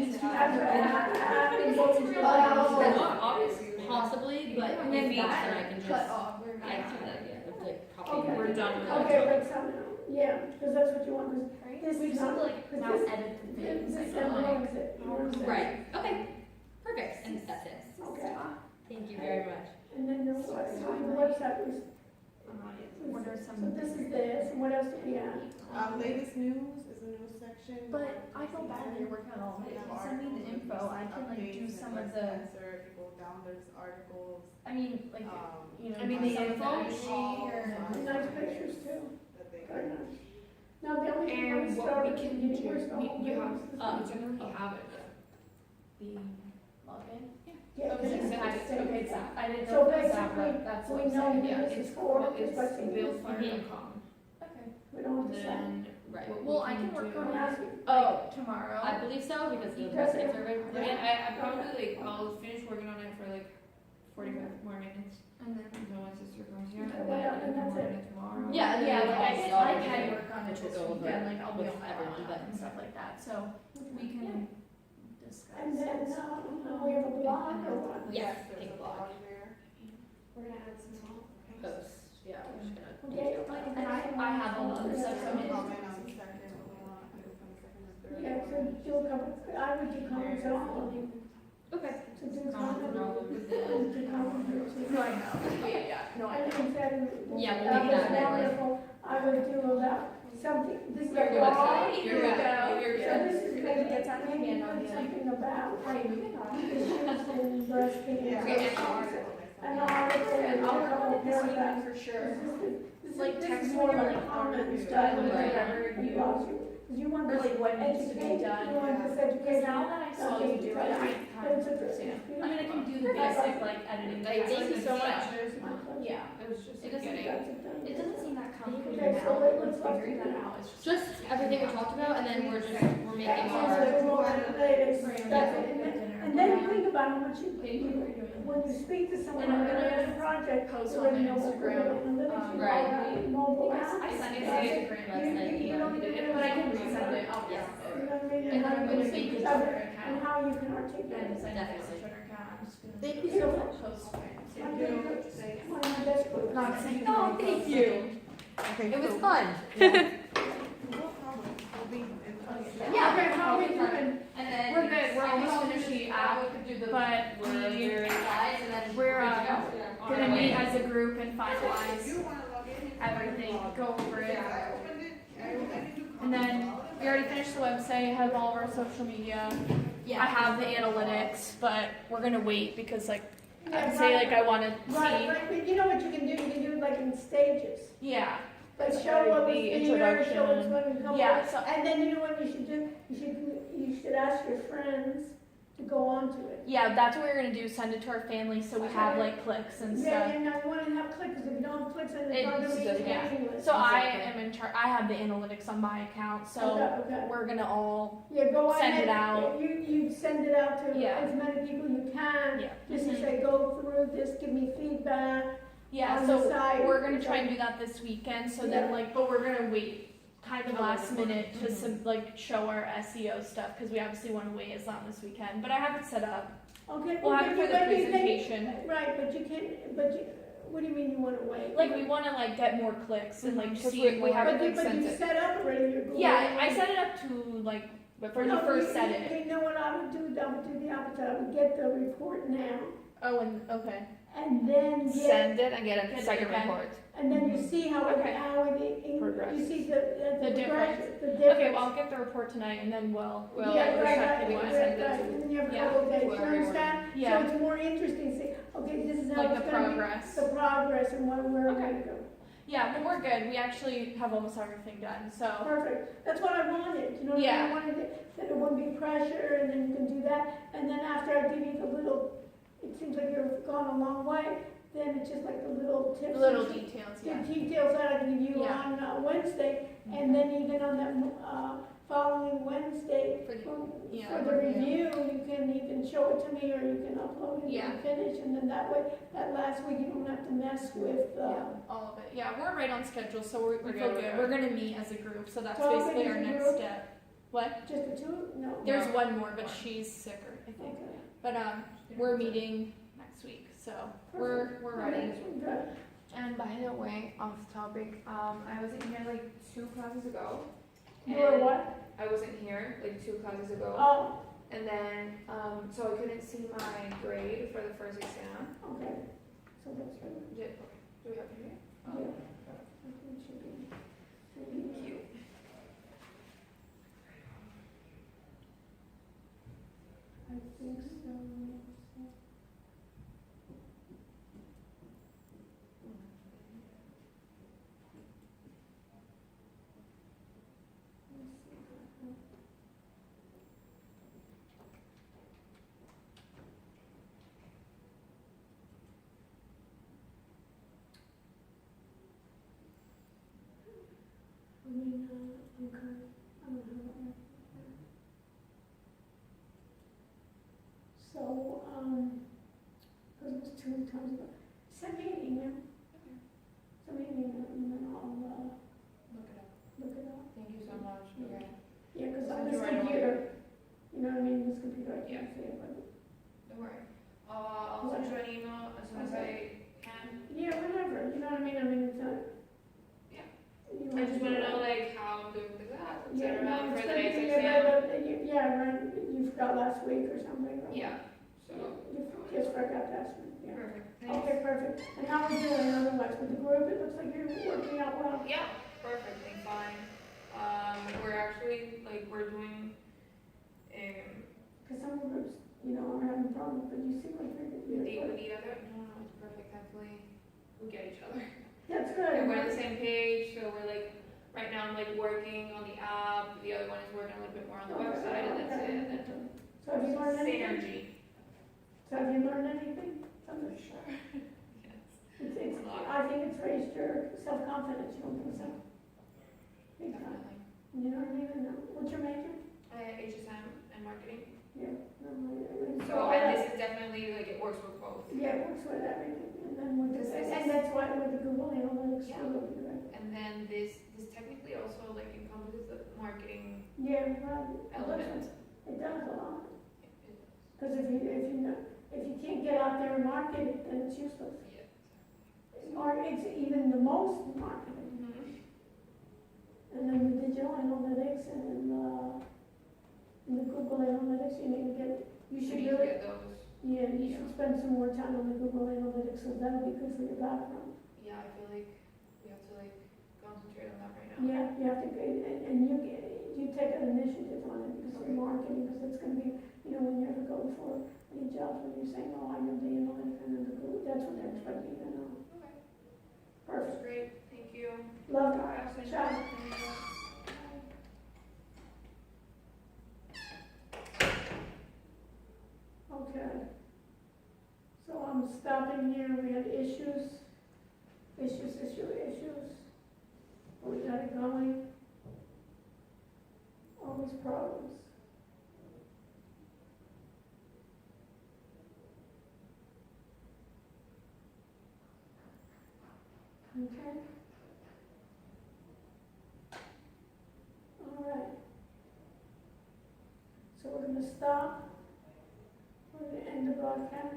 That's what I've been going Possibly, but And then if each, then I that can cut just, off. I can, like, copy Okay. Word done with it. Okay, like somehow, yeah, because that's what you want, this We is just have not, to like now edit the things. this I feel like. emblems it, you know what I'm saying? Right, okay, perfect, and that's it. Okay, Thank you very much. and then the website was, Order so some. this is this, and what else do we have? Latest news is a news section. But I feel bad that you're working on all of it. If you send me the info, I can like do some of the, If you go down, there's articles, I mean, like, you know, I mean, the some of info energy or. Nice pictures too, that they very nice. Now, the only thing And we what started, we can you do, where's the whole you have, thing? you have it, the login. Yeah, Okay, this is so the same. okay, so I didn't So know if it was that, basically, but that's we what I'm know saying, who yeah, this it's is for, it's it's by seeing this billfire.com. Okay. We don't have to say. Then, Right. well, I can work on that, Oh, tomorrow. I believe so, because the Does president's it? survey, Yeah. I probably, like, I'll finish working on it for like 45 more minutes. And then. Until my sister comes here, Okay, and well, then I and can that's work it. on it tomorrow. Yeah, And yeah, then like I'll I start can it. work on it Which this will go over weekend, like I'll be with on my everyone laptop and stuff like that, so we can discuss. And then, we have a blog or what? Yes, there's take a blog. blog there. We're gonna add some Posts, yeah, we're just gonna. Okay, And I have all the other stuff, so comment maybe. on the second, we want to do from the second and third. Yeah, so do a couple, I would do comments on all of you, Okay. so do No comments. problem with Do comments. No, I know, yeah, no, I I know. think that Yeah, we'll that make was that. wonderful. I would do about something, this is a You're good. blog. You're good. You're You're So good. this is gonna get something, something about issues in breast cancer. Okay. An article, and I'll a couple work on it this weekend paragraphs. for sure. This is Like this text is me more or like like comment comment style, or whatever and you- blogs you. 'Cause you want Or this like what needs to be education, done. you want this Because education. now that I saw you do it, I kind of understand. I mean, I can do the basic like editing. Like, thank you so much. Yeah, It was just it doesn't, getting. it doesn't seem that complicated Okay, now, so but let's like figuring that out is Just everything we talked about, and then we're making That's our. it, we'll add it later. That's it. And then you think about how much when you speak to someone And I'm on gonna a project, post you on already my know what we're Instagram, doing, analytics, you right. all got mobile apps. I sent it to That's Instagram You don't even know but I can what resend it, I'll Yes. You know what I mean? And then how I'm you gonna can make speak a each other Twitter and account. how you can articulate. And send it to Definitely. my Twitter account, I'm just gonna. Thank you so much. Post my. I'm gonna go- one of my best groups. Not saying. Oh, thank you. Okay, It was so- fun. No problem. We'll be in touch. Yeah, Okay, how are we doing? And then. We're good, we're almost finished the app, but We're we, very excited, and then. we're, good to go. On gonna our way. meet as a group and finalize everything, go over it. And then we already finished the website, have all of our social media. I have the analytics, but we're gonna wait because like, I'd say like I wanna Right, see. right, but you know what you can do? You can do it like in stages. Yeah, Like Like show what was the in there, show what's introduction. going to come Yeah, up. so- And then you know what you should do? You should ask your friends to go on to it. yeah, that's what we're gonna do, send it to our family so we have like clicks and Yeah, stuff. and I want to have clicks, if you don't have clicks, then it's not It's gonna just- be yeah. meaningless. So I am in charge, I have the analytics on my account, so Okay. we're gonna all, Yeah, go send ahead. it out. You send it out to Yeah. as many people you can. yeah. Just to Mhm. say, go through this, give me feedback. Yeah, on so the side. we're gonna try and do that this weekend, so then Yeah. like, but we're gonna wait kind of last minute to some, like, show our SEO stuff, cause we obviously wanna wait as long this weekend, but I have it set up. Okay. We'll have it for the but you can- presentation. Right, but you can't, what do you mean you want to wait? Like, we wanna like get more clicks and like Because see, we haven't But you, like sent it. set up already your Google. Yeah, I set it up to like, when you No, first set it. You know what I would do? I would do the opposite. I would get the report now, Oh, and, okay. and then get, Send it and get Get a it second again. report. and then you see how it, Okay. Progress. you see the The progression, the difference. Okay, well, I'll get the report tonight and then we'll Well, Yeah, we're right, checking right, when right, I send it. right. And then you have a Yeah. couple of days, you Whoever you understand? Yeah. So it's more interesting, see, okay, this is how Like it's the gonna be. progress. The progress and where we're Okay. gonna go. Yeah, but we're good, we actually have almost everything done, so. Perfect. That's what I wanted, you know, what I mean? Yeah. I wanted it, that it wouldn't be pressure, and then you can do that, and then after I give you the little, it seems like you've gone a long way, then it's just like the little tips. Little and details, the yeah. details that I can give you Yeah. on Wednesday, and then even on that, following Wednesday, For the- for yeah, the review, you can even show it to me, or you can upload it Yeah. and finish, and then that way, that last week, you don't have to mess with, Yeah, all of it. Yeah, we're right on schedule, so we We're feel good, good. we're We're gonna meet as a group, so that's So basically our as a next group? step. What? just the two, no? There's one more, but she's sicker, I think. Okay. But we're meeting next week, so we're ready. Good. And by the way, off topic, I wasn't here like 2 classes ago. You were and what? I wasn't here like 2 classes ago. Oh, And then, so I couldn't see my grade for the first exam. okay. So that's good. Do we have to hear? Yeah. I think it should be- Thank you. I think so. I mean, okay, I don't have it right there. So, because it was 2 times ago, send me an email. Send me an email and then I'll, Look it up. look it up. Thank you so much. Okay. Yeah, because on Send this you right away. computer, you know what I mean, this computer, I can't see it, but, Don't worry. I'll send you an email as soon as I can. yeah, whatever, you know what I mean, it's not. Yeah. You I just to wanna do it. know like how I'm doing with the class, et Yeah, cetera, no, for it's the good next to exam. yeah, right, you forgot last week or something, right? Yeah, so. You just forgot last week, yeah. Perfect, thanks. Okay, perfect. And how are you doing otherwise with the group? It looks like you're working out well. Yeah, perfectly fine. We're actually, like, we're doing, Because some groups, you know, are having problems, but you seem like you're. with the other, no, it's perfect, thankfully, we get each other. That's And good. we're on the same page, so we're like, right now I'm like working on the app, the other one is working a little bit more on the website, and that's it, and then So have you learned anything? synergy. So have you learned anything? Something? Sure. Yes. It's, A lot. I think it's raised your self-confidence, you don't think so? Big time. Definitely. You know what I mean? And, what's your major? HSM and marketing. Yeah. No, I- So, and this is definitely, like, it works with both. Yeah, it works with everything, and then with This the, is- and that's why with the Google Analytics, Yeah. will be right. And then this technically also, like, encompasses the marketing Yeah, well, element. it does a lot. Because if you can't get out there and market it, then it's useless. Yeah. Or it's even the most marketing. Mhm. And then the digital analytics and the Google Analytics, you need to get, you You should need to really, get those. yeah, you should spend some more time on the Google Analytics, so that'll be good for your background. Yeah, I feel like we have to, like, concentrate on that right now. Yeah, you have to, and you take an initiative on it because of marketing, because it's gonna be, you know, when you ever go for any jobs, when you're saying, oh, I know the analytics and the Google, that's what they're expecting you to know. Okay. Perfect. That's great, thank you. Love Bye, it. I'll send you Ciao. everything. Okay. So I'm stopping here, we had issues. We got it going. Always problems. Okay. All right. So we're gonna stop. We're gonna end the broadcast.